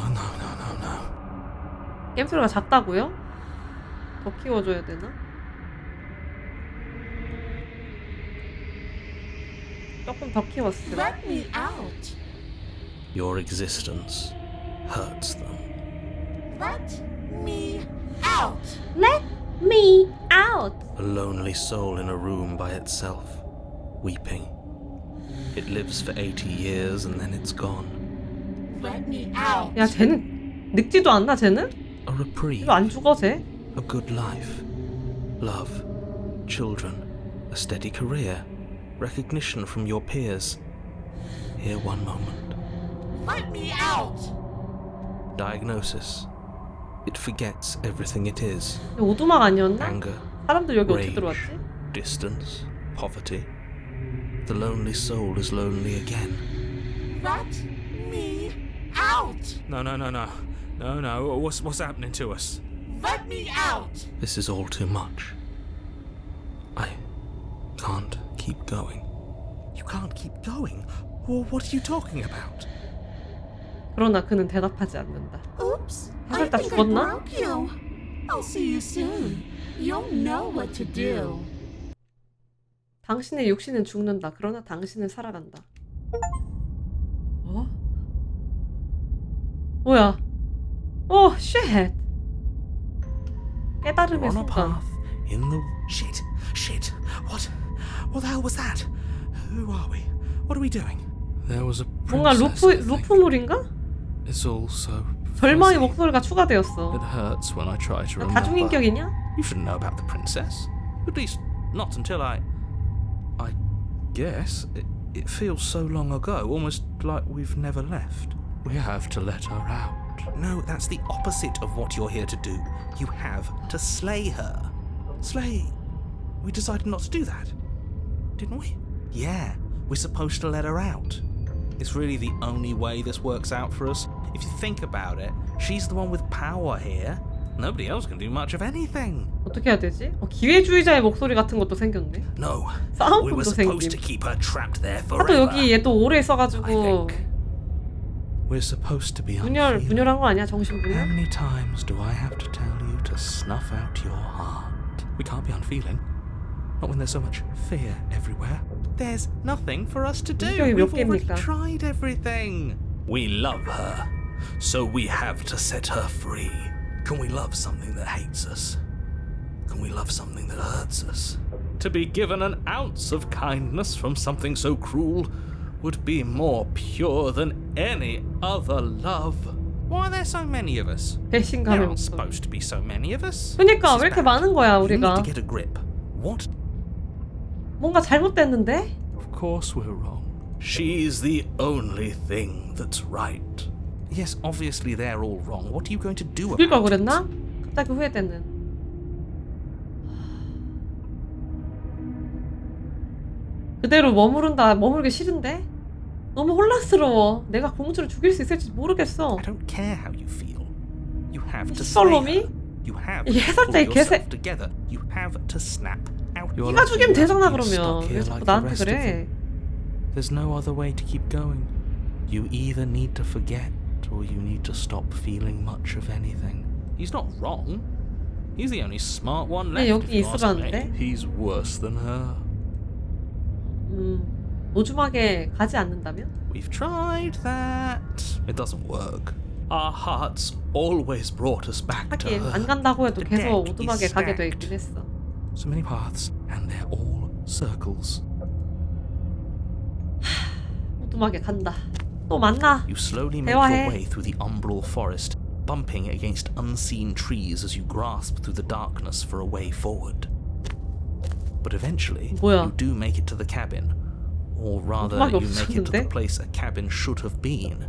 게임 소리가 작다고요? 더 키워줘야 되나? 조금 더 키웠어. Let me out. Your existence hurts them. Let me out. Let me out. A lonely soul in a room by itself, weeping. It lives for 80 years and then it's gone. Let me out. 야, 쟤는 늙지도 않나, 쟤는? A reprieve, 이거 안 죽어, 쟤? a good life, love, children, a steady career, recognition from your peers. Here one moment. Let me out. Diagnosis. It forgets everything it is. 이거 오두막 아니었나? Anger, 사람들 여기 어떻게 rage, 들어왔지? distance, poverty. The lonely soul is lonely again. Let me out. No. What's happening to us? Let me out. This is all too much. I can't keep going. You can't keep going? Well, what are you talking about? 그러나 그는 대답하지 않는다. Oops. I 해설다 think I 죽었나? broke you. I'll see you soon. You'll know what to do. 당신의 육신은 죽는다. 그러나 당신은 살아간다. 어? 뭐야? 오, 쉣! 깨달음의 We're on a 순간. path in the shit. What the hell was that? Who are we? What are we doing? There was a 뭔가 루프물인가? It's all so 절망의 fuzzy. 목소리가 추가되었어. It hurts when I try to remember. 다중인격이냐? You shouldn't know about the princess. At least not until I guess it feels so long ago, almost like we've never left. We have to let her out. No, that's the opposite of what you're here to do. You have to slay her. Slay? We decided not to do that, didn't we? Yeah, we're supposed to let her out. It's really the only way this works out for us. If you think about it, she's the one with power here. Nobody else can do much of anything. 어떻게 해야 되지? 기회주의자의 목소리 같은 것도 생겼네. No, we were 싸움품도 supposed to 생김. keep her trapped there 하도 forever. 여기 얘 또 오래 I 있어가지고 think we're supposed to be unfeeling. 분열한 거 아니야? How 정신분열? many times do I have to tell you to snuff out your heart? We can't be unfeeling. Not when there's so much fear everywhere. There's nothing for us to do. 인격이 몇 We've already 개입니까? tried everything. We love her, so we have to set her free. Can we love something that hates us? Can we love something that hurts us? To be given an ounce of kindness from something so cruel would be more pure than any other love. Why are there so many of us? There 배신감의 aren't 목소리. supposed to be so many of us. 그러니까 This 왜 is 이렇게 bad. 많은 거야 You need 우리가? to get a grip. What? 뭔가 잘못됐는데? Of course we're wrong. She's the only thing that's right. Yes, obviously they're all wrong. What are you going to do 죽일 걸 about it? 그랬나? 갑자기 후회되는. 그대로 머무르기 싫은데? 너무 혼란스러워. 내가 공주를 죽일 수 있을지 모르겠어. I don't care how you feel. You have to slay 썰놈이? her. You have 이 to pull 해설자의 yourself 개새. together. You have to snap out. You're 네가 lucky 죽이면 you 되잖아 haven't been 그러면. stuck 왜 here 자꾸 like the 나한테 rest of 그래? them. There's no other way to keep going. You either need to forget or you need to stop feeling much of anything. He's not wrong. He's the only smart one left. 여기 if you ask me. 있으라는데? He's worse than her. 오줌하게 가지 않는다면? We've tried that. It doesn't work. Our hearts always brought us back to 하긴 her. 안 간다고 해도 The 계속 deck 오두막에 is 가게 돼 stacked. 있긴 했어. So many paths, and they're all circles. 오두막에 간다. 또 만나. You slowly make 대화해. your way through the umbral forest, bumping against unseen trees as you grasp through the darkness for a way forward. But eventually, 뭐야? you do make it to the cabin. Or rather, 오두막이 you make it to the 없었는데? place a cabin should have been.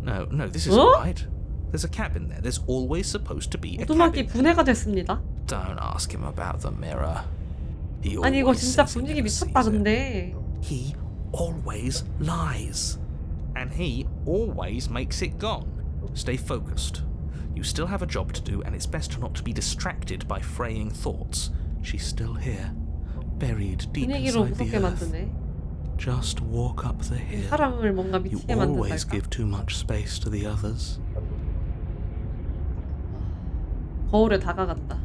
No, this 어? isn't right. There's a cabin there. There's always supposed to be a 오두막이 cabin. 분해가 됐습니다. Don't ask him about the mirror. He 아니 이거 always 진짜 says he 분위기 never 미쳤다 sees it. 근데. He always lies. And he always makes it gone. Stay focused. You still have a job to do, and it's best not to be distracted by fraying thoughts. She's still here, buried deep 분위기로 inside the 무섭게 earth. 만드네. Just walk up the hill. 사람을 뭔가 You 미치게 always 만든달까? give too much space to the others. 거울에 다가갔다.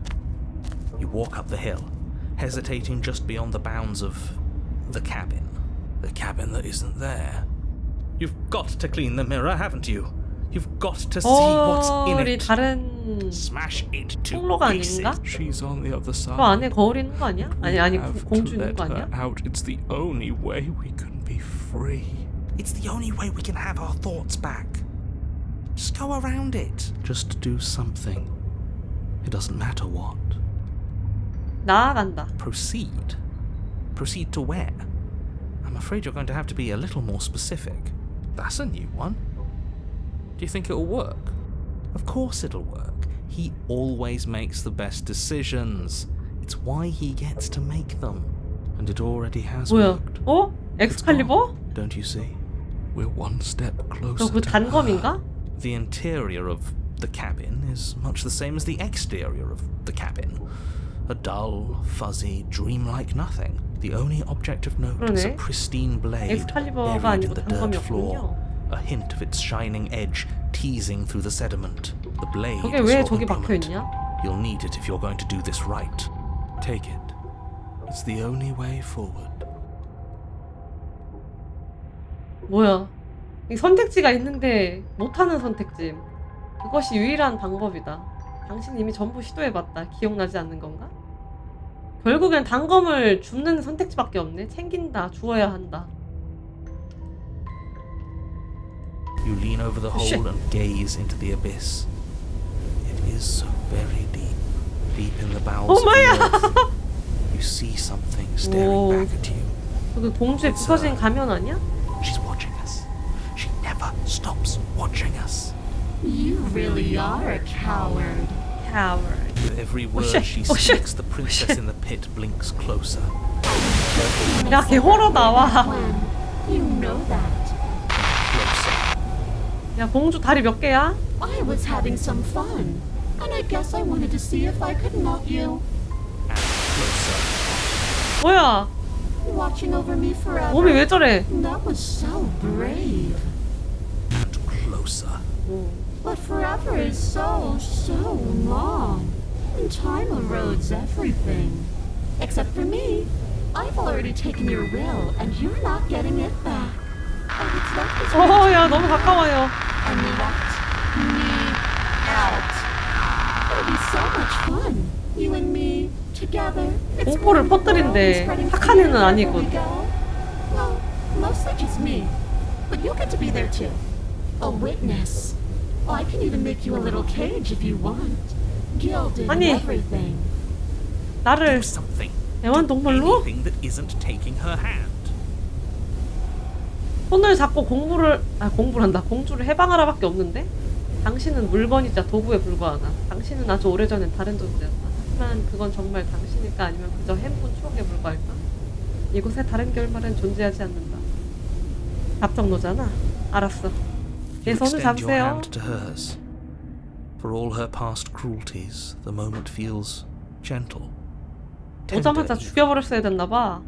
You walk up the hill, hesitating just beyond the bounds of the cabin. The cabin that isn't there. You've got to clean the mirror, haven't you? You've got to see what's in 거울이 it. 다른 Smash it to 통로가 pieces. 아닌가? She's on the other side. 저 안에 거울이 있는 거 아니야? 아니 have 공주 to 있는 let 거 her 아니야? out. It's the only way we can be free. It's the only way we can have our thoughts back. Just go around it. Just do something. It doesn't matter what. 나아간다. Proceed. Proceed to where? I'm afraid you're going to have to be a little more specific. That's a new one. Do you think it'll work? Of course it'll work. He always makes the best decisions. It's why he gets to make them. And it already has 뭐야? worked. 어? It's 엑스칼리버? gone, don't you see? We're one step closer 저 그 to her. 단검인가? The interior of the cabin is much the same as the exterior of the cabin. A dull, fuzzy, dreamlike nothing. The only object of note is a 그러네. pristine blade 엑스칼리버가 buried in 아니고 the dirt floor. 단검이었군요. A hint of its shining edge teasing through the sediment. The blade 저게 is 왜 your 저기 박혀 implement. 있냐? You'll need it if you're going to do this right. Take it. It's the only way forward. 뭐야? 이 선택지가 있는데 못하는 선택지. 그것이 유일한 방법이다. 당신 이미 전부 시도해봤다. 기억나지 않는 건가? 결국엔 단검을 줍는 선택지밖에 없네. 챙긴다. 주어야 한다. You lean over the Shit. hole and gaze into the abyss. It is so very deep, deep in the bowels of the earth. You see something staring 오. back at you. 그 공주의 부서진 가면 아니야? She's watching us. She never stops watching us. You really are a coward. Coward. With every word shit. she Oh, shit. speaks, the princess in the pit blinks closer. 야, 걔 호러 나와. When you know that. Closer. 야, 공주 다리 몇 개야? I was having some fun, and I guess I wanted to see if I could melt you. And closer. 뭐야? Watching over me forever. 몸이 왜 저래? That was so brave. And closer. But forever is so long. And time erodes everything. Except for me. I've already taken your will, and you're not getting it back. And it's like this 야, 너무 가까워요. and locked me out. It'll be so much fun. You and me together. It's 공포를 more than 퍼뜨린대. we're spreading 착한 애는 fear 아니군. wherever we go. Well, mostly just me. But you'll get to be there too. A witness. I can even make you a little cage if you want. Gilded and 아니. everything. 나를 Do something. 애완동물로? Anything that isn't taking her hand. 손을 잡고 공부란다. 공주를 해방하라밖에 없는데? 당신은 물건이자 도구에 불과하다. 당신은 아주 오래전엔 다른 존재였다. 하지만 그건 정말 당신일까 아니면 그저 햄뿐 추억에 불과할까? 이곳에 다른 결말은 존재하지 않는다. 답정너잖아. 알았어. 내 You 손을 extend your 잡으세요. hand to hers. For all her past cruelties, the moment feels gentle. tender 오자마자 even. 죽여버렸어야 됐나봐.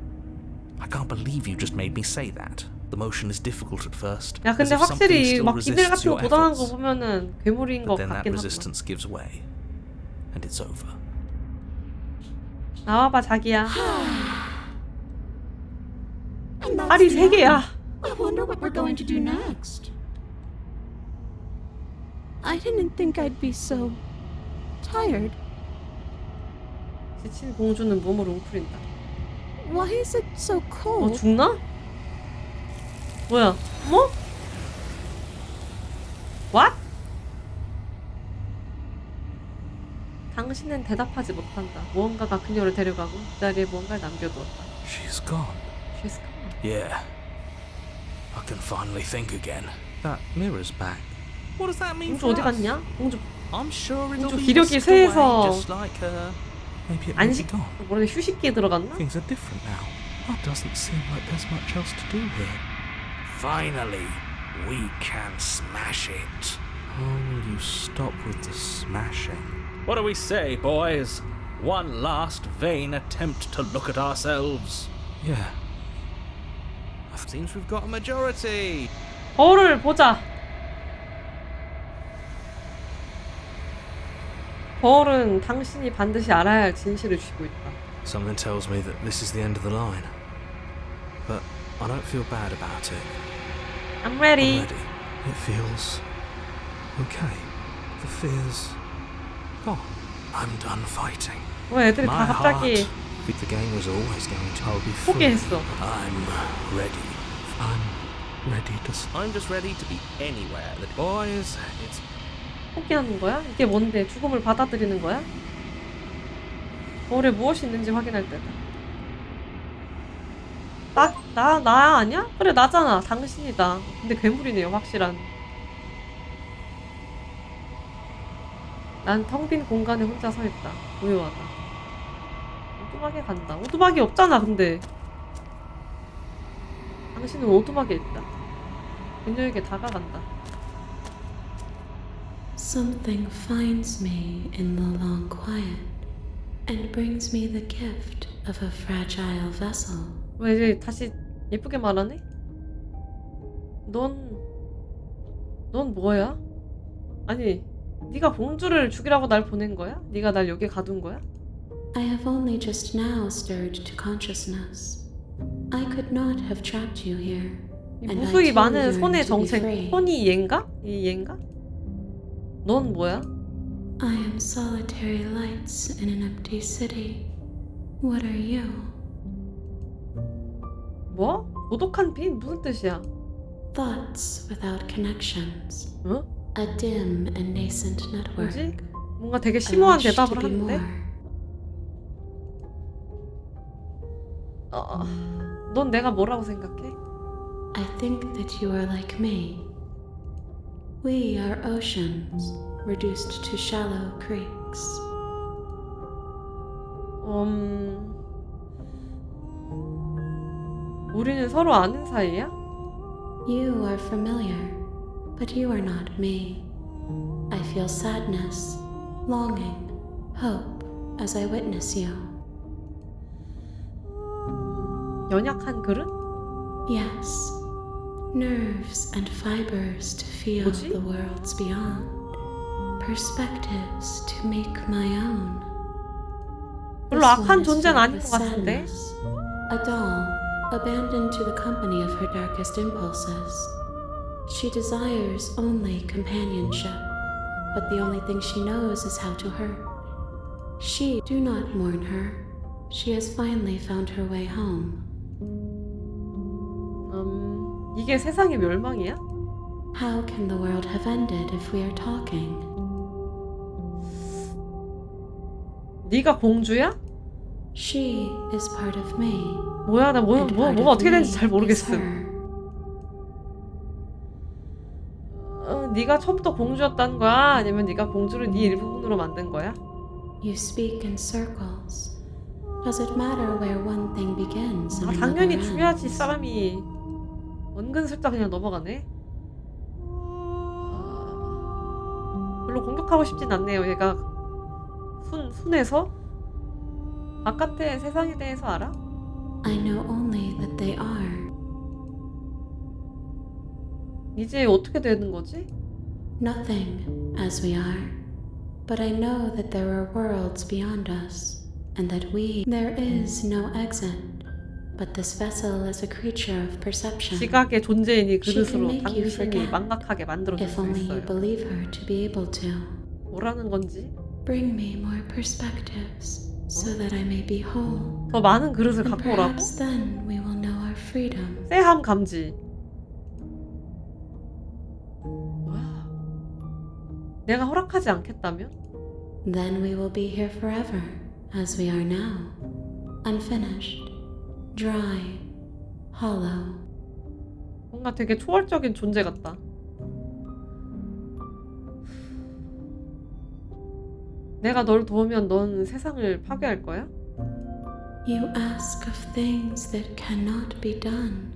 I can't believe you just made me say that. The motion is difficult at first. 야, as 근데 if something 확실히 still 막 기들 resists 같은 거 your 도전한 거 efforts. 보면은 괴물인 것 But then that 같긴 하다. resistance gives way, and it's over. 나와봐, 자기야. And that's 알이 the 세 개야. end. I wonder what we're going to do next. I didn't think I'd be so tired. 지친 공주는 몸을 웅크린다. Why is it so cold? 죽나? 뭐야? 뭐? What? 당신은 대답하지 못한다. 무언가가 그녀를 데려가고 그 자리에 무언가를 남겨두었다. She's gone. She's gone. Yeah. I can finally think again. That mirror's back. What does that mean 공주 for 어디 us? 갔냐? 공주 I'm sure it'll 공주 be 기력이 whisked away, 쇠해서 just like her. Maybe it may be 안식 gone. 뭐래 휴식기에 들어갔나? Things are different now. It doesn't seem like there's much else to do here. Finally, we can smash it. Oh, will you stop with the smashing? What do we say, boys? One last vain attempt to look at ourselves. Yeah. Seems we've got a majority. 거울을 보자. 거울은 당신이 반드시 알아야 할 진실을 쥐고 있다. Something tells me that this is the end of the line. But I don't feel bad about it. I'm ready. Already, it feels okay. The fear's gone. I'm done fighting. 왜 애들이 다 My 갑자기 heart, the game was always going to. I'll be free. 포기했어. I'm ready. I'm ready to. I'm just ready to be anywhere. The boys, it's 포기하는 거야? 이게 뭔데? 죽음을 받아들이는 거야? 거울에 무엇이 있는지 확인할 때다. 나 아니야? 그래, 나잖아. 당신이다. 근데 괴물이네요, 확실한. 난 텅 빈 공간에 혼자 서 있다. 고요하다. 오두막에 간다. 오두막이 없잖아, 근데. 당신은 오두막에 있다. 그녀에게 다가간다. Something finds me in the long quiet and brings me the gift of a fragile vessel. 왜 이제 다시 예쁘게 말하네? 넌 뭐야? 아니, 네가 공주를 죽이라고 날 보낸 거야? 네가 날 여기에 가둔 거야? I have only just now stirred to consciousness. I could not have trapped you here. 이 And I 무수히 too 많은 yearn 손의 to be 정체. free. 손이 얘인가? 이 얘인가? 넌 뭐야? I am solitary lights in an empty city. What are you? 뭐? 고독한 빛? 무슨 뜻이야? Thoughts without connections. 응? A dim and nascent network. 뭐지? 뭔가 되게 I 심오한 wish 대답을 to be 하는데? more. 넌 내가 뭐라고 생각해? I think that you are like me. We are oceans, reduced to shallow creeks. 우리는 서로 아는 사이야? You are familiar, but you are not me. I feel sadness, longing, hope as I witness you. 연약한 그릇? Yes, nerves and fibers to feel 뭐지? the worlds beyond, perspectives to make my own. 별로 This 악한 one is 존재는 filled 아닌 with 것 같은데? sadness. A doll, abandoned to the company of her darkest impulses. She desires only companionship, but the only thing she knows is how to hurt. Do not mourn her. She has finally found her way home. 이게 세상의 멸망이야? How can the world have ended if we are talking? 네가 공주야? She is part of me. 뭐야, 나 and part 뭐가 of 어떻게 되는지 me 잘 is 모르겠음. her. 네가 처음부터 공주였다는 거야? 아니면 네가 공주를 네 일부분으로 만든 거야? You speak in circles. Does it matter where one thing begins and another 당연히 ends? 중요하지. 사람이 은근슬쩍 그냥 넘어가네. 별로 공격하고 싶진 않네요. 얘가 순해서? 바깥의 세상에 대해서 알아? I know only that they are. 이제 어떻게 되는 거지? Nothing as we are. But I know that there are worlds beyond us, and that there is no exit. But this vessel is a creature of perception. 지각의 존재인 이 She can 그릇으로 make you 당신이 forget. 망각하게 만들어줄 If 수 only you 있어요. believe her to be able to. 뭐라는 건지? Bring me more perspectives, so that I may be whole. 더 많은 그릇을 And 갖고 오라고? perhaps then we will know our freedom. 쎄함 감지. 뭐야? 내가 허락하지 않겠다면? Then we will be here forever, as we are now. Unfinished, dry, hollow. 뭔가 되게 초월적인 존재 같다. 내가 널 도우면 넌 세상을 파괴할 거야? You ask of things that cannot be done.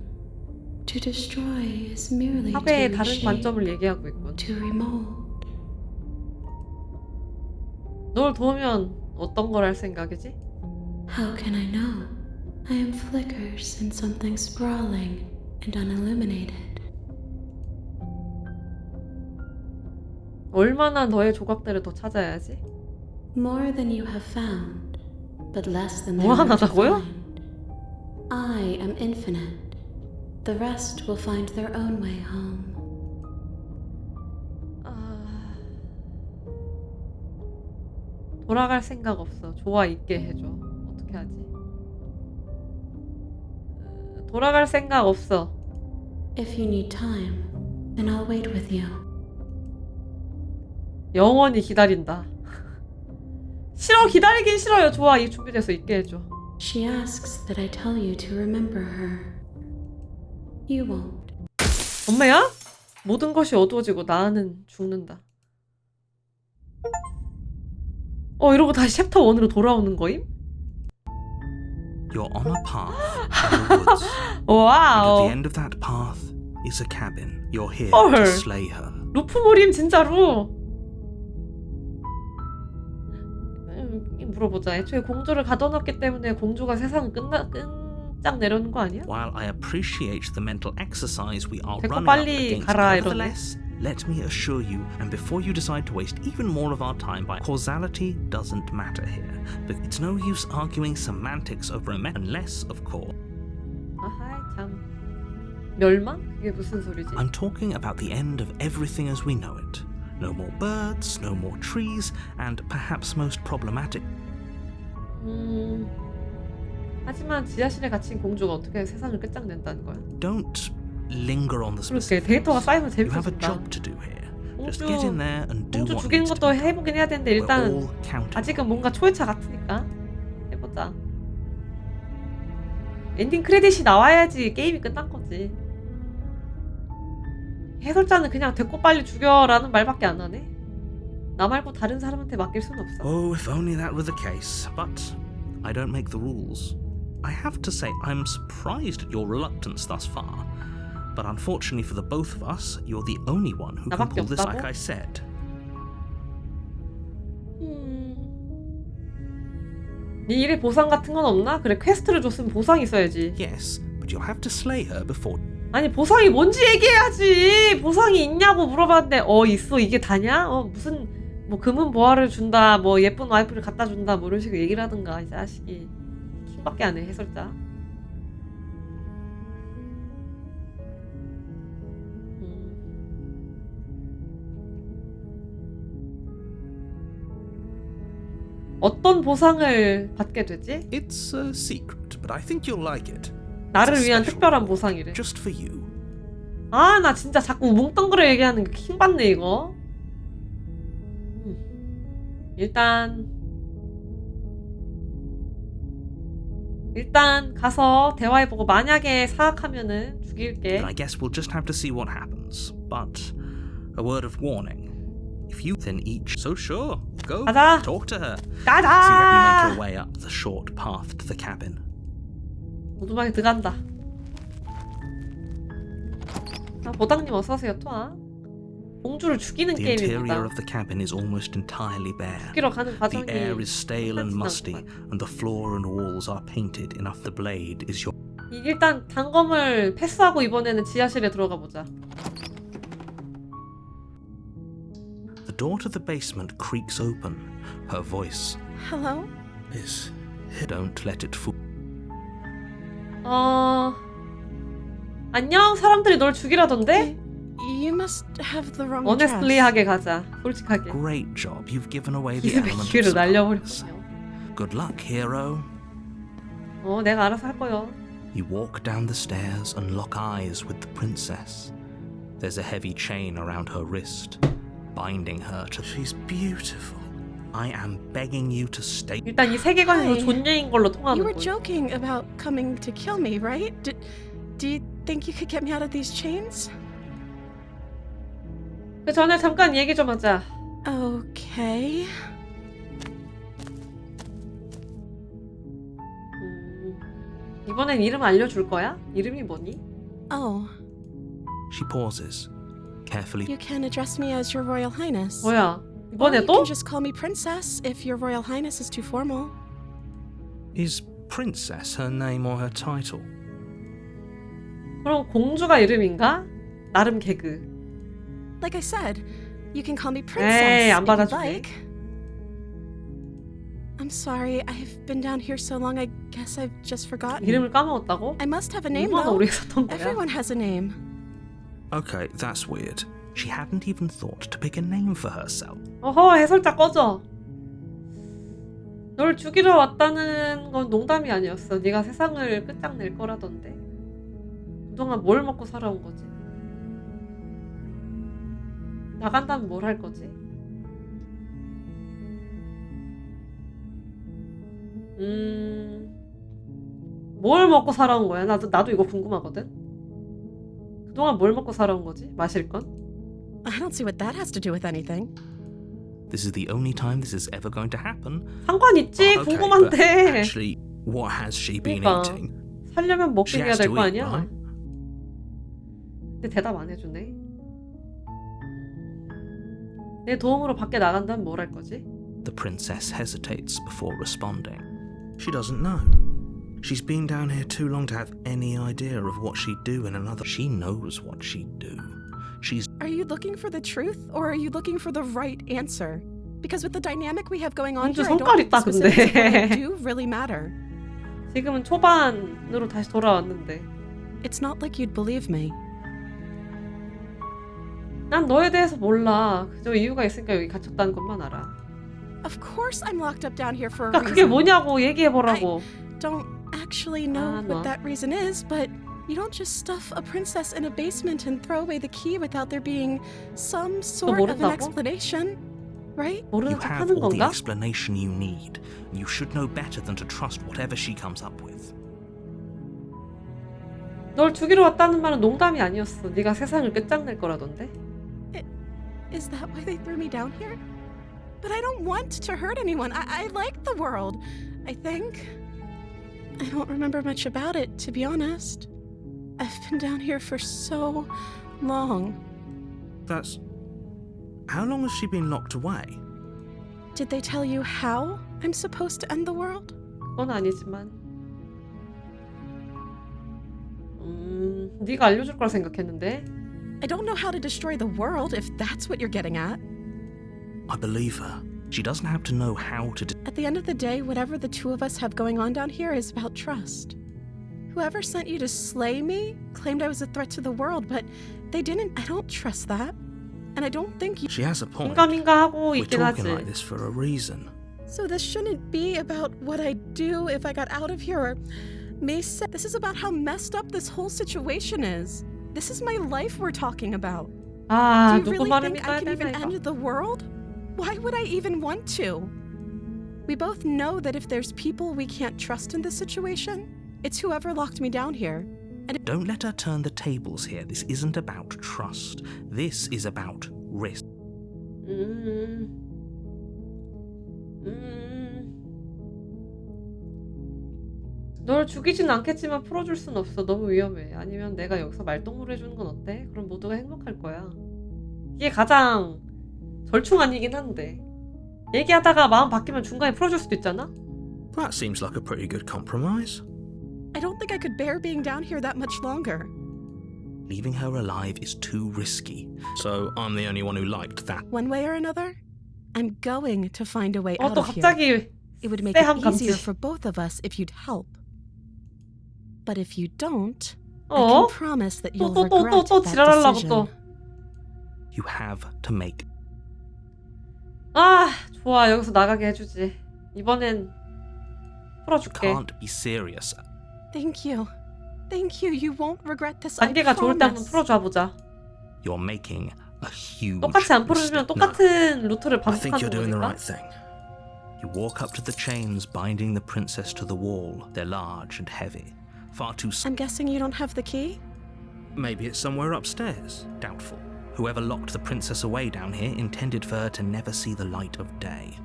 To destroy is merely to 파괴의 다른 reshape, 관점을 얘기하고 있군. to remold. 널 도우면 어떤 걸 할 생각이지? How can I know? I am flickers in something sprawling and unilluminated. 얼마나 너의 조각들을 더 찾아야지? More than you have found, but less than there are to 무한하다고요? find. I am infinite. The rest will find their own way home. 돌아갈 생각 없어. 좋아 있게 해줘. 어떻게 하지? 돌아갈 생각 없어. If you need time, then I'll wait with you. 영원히 기다린다. 싫어, 기다리긴 싫어요. 좋아, 이 준비돼서 있게 해줘. She asks that I tell you to remember her. You won't. 엄마야? 모든 것이 어두워지고 나는 죽는다. 이러고 다시 챕터 1으로 돌아오는 거임? You're on a path in the woods. And at the 와우. end of that path is a cabin. You're here 헐. to slay her. 루프모림 진짜로. 물어보자. 애초에 공주를 가둬놨기 때문에 공주가 세상을 끈짝 내려는 거 아니야? While I appreciate the mental exercise we are 됐고, running up 빨리 against, 가라, 이러네. nevertheless, let me assure you, and before you decide to waste even more of our time by causality doesn't matter here. But it's no use arguing semantics over a unless, of course. 아하이 참. 멸망? 그게 무슨 소리지? I'm talking about the end of everything as we know it. No more birds, no more trees, and perhaps most problematic. 하지만 지하실에 갇힌 공주가 어떻게 세상을 끝장낸다는 거야? Don't linger on the 그렇게 specifics. 데이터가 쌓이면 You have a 재밌어진다. job to do here. Just get in there and do 공주 what 죽이는 needs to 것도 be done. 해보긴 해야 되는데 We're 일단 all counting. 아직은 뭔가 초회차 같으니까 해보자. 엔딩 크레딧이 나와야지 게임이 끝난 거지. 해설자는 그냥 됐고 빨리 죽여라는 말밖에 안 하네. 나 말고 다른 사람한테 맡길 순 없어. Oh, if only that were the case. But I don't make the rules. I have to say, I'm surprised at your reluctance thus far. But unfortunately for the both of us, you're the only one who can 나밖에 pull this 없다고? like I said. 네 일에 보상 같은 건 없나? 그래, 퀘스트를 줬으면 보상이 있어야지. Yes, but you'll have to slay her before... 아니, 보상이 뭔지 얘기해야지. 보상이 있냐고 물어봤는데 있어, 이게 다냐? 무슨 뭐 금은 보화를 준다, 뭐 예쁜 와이프를 갖다 준다, 뭐 이런 식으로 얘기를 하든가. 이 자식이 킹밖에 안 해, 해설자. 어떤 보상을 받게 되지? It's a secret, but I think you'll like it. 나를 위한 특별한 보상이래. Just for you. 아, 나 진짜 자꾸 뭉뚱그려 얘기하는 게 킹받네, 이거. 일단 가서 대화해보고 만약에 사악하면은 죽일게. I guess we'll just have to see what happens. But a word of warning. If you then each... So sure, go 가자. talk to her. 가자! See that you make your way up the short path to the cabin. 오두막에 들어간다. 보당님 어서오세요, 토아. 공주를 죽이는 The interior 게임입니다. of the cabin is almost entirely bare. 죽이러 가는 The 과정이 air is stale and 흔하진 musty, 않구만. and the floor and walls are painted enough the blade is your... 일단 단검을 패스하고 이번에는 지하실에 들어가 보자. The door to the basement creaks open. Her voice Hello? is... Don't let it fool... 안녕? 사람들이 널 죽이라던데? You must have the wrong address. 어네스틀리하게 가자. 솔직하게. Great job. You've given away the 기습의 element 기회를 of surprise. 날려버렸군요. Good luck, hero. 내가 알아서 할 거요. You walk down the stairs and lock eyes with the princess. There's a heavy chain around her wrist, binding her to... She's beautiful. I am begging you to stay... 일단 이 세계관에서 Hi. 존예인 걸로 You were 통하는 거. joking about coming to kill me, right? Do you think you could get me out of these chains? 그 전에 잠깐 얘기 좀 하자. Okay. 이번엔 이름 알려줄 거야? 이름이 뭐니? Oh, She pauses, carefully... you can address me as Your Royal Highness. 뭐야? Or you 이번에도? can just call me Princess if Your Royal Highness is too formal. Is princess her name or her title? 그럼 공주가 이름인가? 나름 개그. Like I said, you can call me 에이, Princess 안 if you'd 받아주네. like. I'm sorry, I've been down here so long, I guess I've just forgotten. 이름을 까먹었다고? I must have a name 얼마나 though. 오래 있었던 거야? Everyone has a name. Okay, that's weird. She hadn't even thought to pick a name for herself. 어허, 해설자 꺼져. 널 죽이러 왔다는 건 농담이 아니었어. 네가 세상을 끝장낼 거라던데. 그동안 뭘 먹고 살아온 거지? 나간다면 뭘 할 거지? 뭘 먹고 살아온 거야? 나도 이거 궁금하거든? 그동안 뭘 먹고 살아온 거지? 마실 건? I don't see what that has to do with anything. This is the only time this is ever going to happen. 상관 있지? Okay, but 궁금한데. actually, what has she been 그러니까. eating? 살려면 먹게 She 해야 has 될 to 거 eat, 아니야? right? 근데 대답 안 해주네. 내 도움으로 밖에 나간다면 뭘 할 거지? The princess hesitates before responding. She doesn't know. She's been down here too long to have any idea of what she'd do in another. She knows what she'd do. She's... Are you looking for the truth or are you looking for the right answer? Because with the dynamic we have going on 공주 here, I don't 성깔 think the 있다, specifics of what I 근데. do really matter. 지금은 초반으로 다시 돌아왔는데. It's not like you'd believe me. 난 너에 대해서 몰라. 그저 이유가 있으니까 여기 갇혔다는 것만 알아. Of course I'm locked up down here for a 그러니까 그게 reason. 뭐냐고 얘기해보라고. Don't actually know 너. what that reason is, but you don't just stuff a princess in a basement and throw away the key without there being some sort of an 모른다고? explanation, right? You 모르는 척 have 하는 all the 건가? explanation you need. You should know better than to trust whatever she comes up with. 널 죽이러 왔다는 말은 농담이 아니었어. 네가 세상을 끝장낼 거라던데. Is that why they threw me down here? But I don't want to hurt anyone. I like the world, I think. I don't remember much about it, to be honest. I've been down here for so long. That's... How long has she been locked away? Did they tell you how I'm supposed to end the world? 그건 아니지만. 네가 알려줄 거라 생각했는데. I don't know how to destroy the world, if that's what you're getting at. I believe her. She doesn't have to know how to... At the end of the day, whatever the two of us have going on down here is about trust. Whoever sent you to slay me claimed I was a threat to the world, but they didn't. I don't trust that. And I don't think you... She has a point. 민감하고 We're 있긴 talking 하지. like this for a reason. So this shouldn't be about what I'd do if I got out of here, or me say. This is about how messed up this whole situation is. This is my life we're talking about. 아, Do you 누구 really 말을 think 믿어야 I can even 되나 end 이거. the world? Why would I even want to? We both know that if there's people we can't trust in this situation, it's whoever locked me down here. Don't let her turn the tables here. This isn't about trust. This is about risk. 널 죽이진 않겠지만 풀어줄 순 없어. 너무 위험해. 아니면 내가 여기서 말동무를 해주는 건 어때? 그럼 모두가 행복할 거야. 이게 가장 절충안이긴 한데 얘기하다가 마음 바뀌면 중간에 풀어줄 수도 있잖아? That seems like a pretty good compromise. I don't think I could bear being down here that much longer. Leaving her alive is too risky. So I'm the only one who liked that. One way or another, I'm going to find a way out 또 of here. 갑자기 It would make 쎄함 it easier 감지. for both of us if you'd help. But if you don't, I 어? can promise that you'll 또 regret that 지랄하려고 decision. 또. You have to make... 아, 좋아. 여기서 나가게 해주지. 이번엔 풀어줄게. Can't be serious. Thank you. Thank you. You won't regret this. I 관계가 좋을 때 한번 promise. 풀어줘 보자. You're making a huge 똑같이 안 풀어주면 mistake. 똑같은 루트를 I think 반복하는 you're doing the 거니까. right thing. You walk up to the chains binding the princess to the wall. They're large and heavy. Far too... I'm guessing you don't have the key? Maybe it's somewhere upstairs. Doubtful. Whoever locked the princess away down here intended for her to never see the light of day.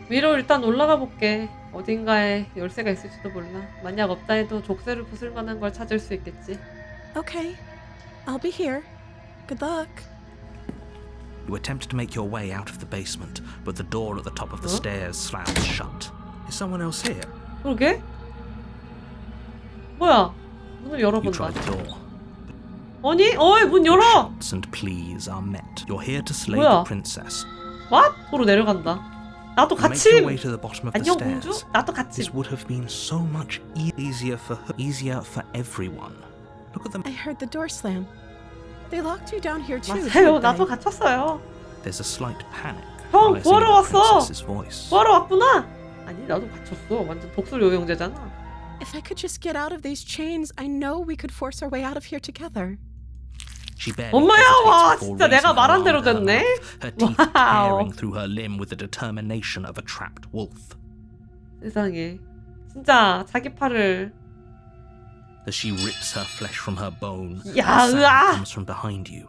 위로 일단 올라가 볼게. 어딘가에 열쇠가 있을지도 몰라. 만약 없다 해도 족쇄를 부술 만한 걸 찾을 수 있겠지. Okay. I'll be here. Good luck. You attempt to make your way out of the basement, but the door at the top of the stairs slams shut. Is someone else here? 그러게? 뭐야? 문을 You 열어본다. try the door. 아니? 어이, 문 열어! Shouts and pleas are met. You're here to slay 뭐야? the princess. What? 도로 내려간다. 나도 You make 같이! your way to the bottom of the 안녕 공주? stairs. 나도 같이. This would have been so much easier for her, easier for everyone. Look at them. I heard the door slam. They locked you down here too. 맞아요. didn't 나도 they? 갇혔어요. There's a slight panic. 형, rising 구하러 in the 왔어! princess's voice. 구하러 왔구나! 아니, 나도 갇혔어. 완전 독설 요용제잖아. If I could just get out of these chains, I know we could force our way out of here together. She barely 엄마야, hesitates 와, before 진짜 내가 raising her 말한 arm 대로 to her 됐네? mouth, her teeth 와우. tearing through her limb with the determination of a trapped wolf. 세상에. 진짜 자기 팔을. As she rips her flesh from her bone, 야, a sound 으아! comes from behind you.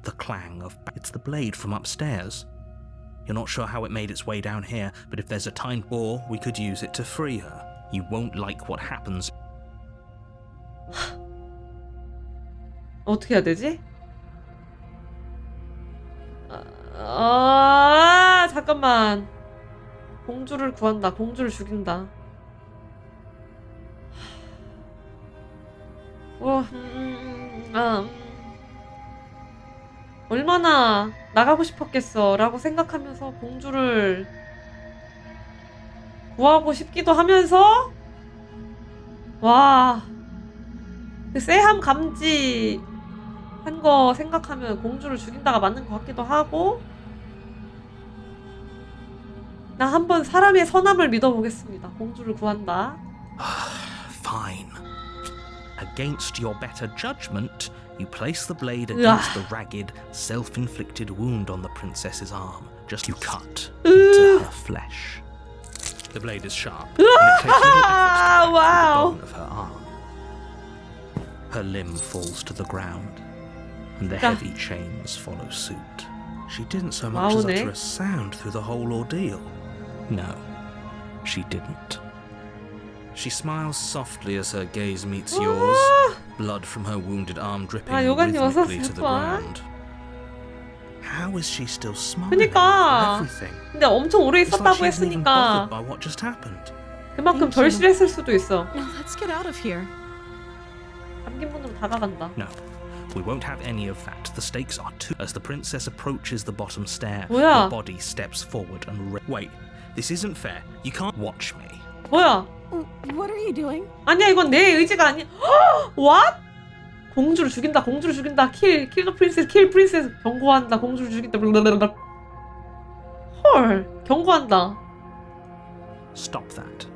The clang of... It's the blade from upstairs. You're not sure how it made its way down here, but if there's a time or we could use it to free her. You won't like what happens. 어떻게 해야 되지? 잠깐만. 공주를 구한다. 공주를 죽인다. 얼마나 나가고 싶었겠어 라고 생각하면서 공주를 구하고 싶기도 하면서 와, 그 쎄함 감지 한 거 생각하면 공주를 죽인다가 맞는 것 같기도 하고 나 한번 사람의 선함을 믿어보겠습니다. 공주를 구한다. Fine. Against your better judgment, you place the blade against the ragged, self-inflicted wound on the princess's arm. Just you cut into her flesh. The blade is sharp, and it takes little effort to Wow. the bone of her arm. Her limb falls to the ground, and the Yeah. heavy chains follow suit. She didn't so much as 와우네. utter a sound through the whole ordeal. No, she didn't. She smiles softly as her gaze meets yours, blood from her wounded arm dripping 요가님 어서 rhythmically to the 와봐. ground. How is she still smiling 그니까. for everything? 근데 엄청 오래 It's like 있었다고 she isn't even 했으니까 bothered by what just happened. 그만큼 절실했을 수도 있어. Now let's get out of here. 감긴 분으로 다가간다. No, we won't have any of that. The stakes are too. As the princess approaches the bottom stair, 뭐야? her body steps forward and wait. This isn't fair. You can't watch me. 뭐야? What are you doing? 아니야 이건 내 의지가 아니. What? 공주를 죽인다. 공주를 죽인다. 킬 더 프린세스. 킬 프린세스. 경고한다. 공주를 죽인다. 블라블라블라. 헐. 경고한다. Stop that.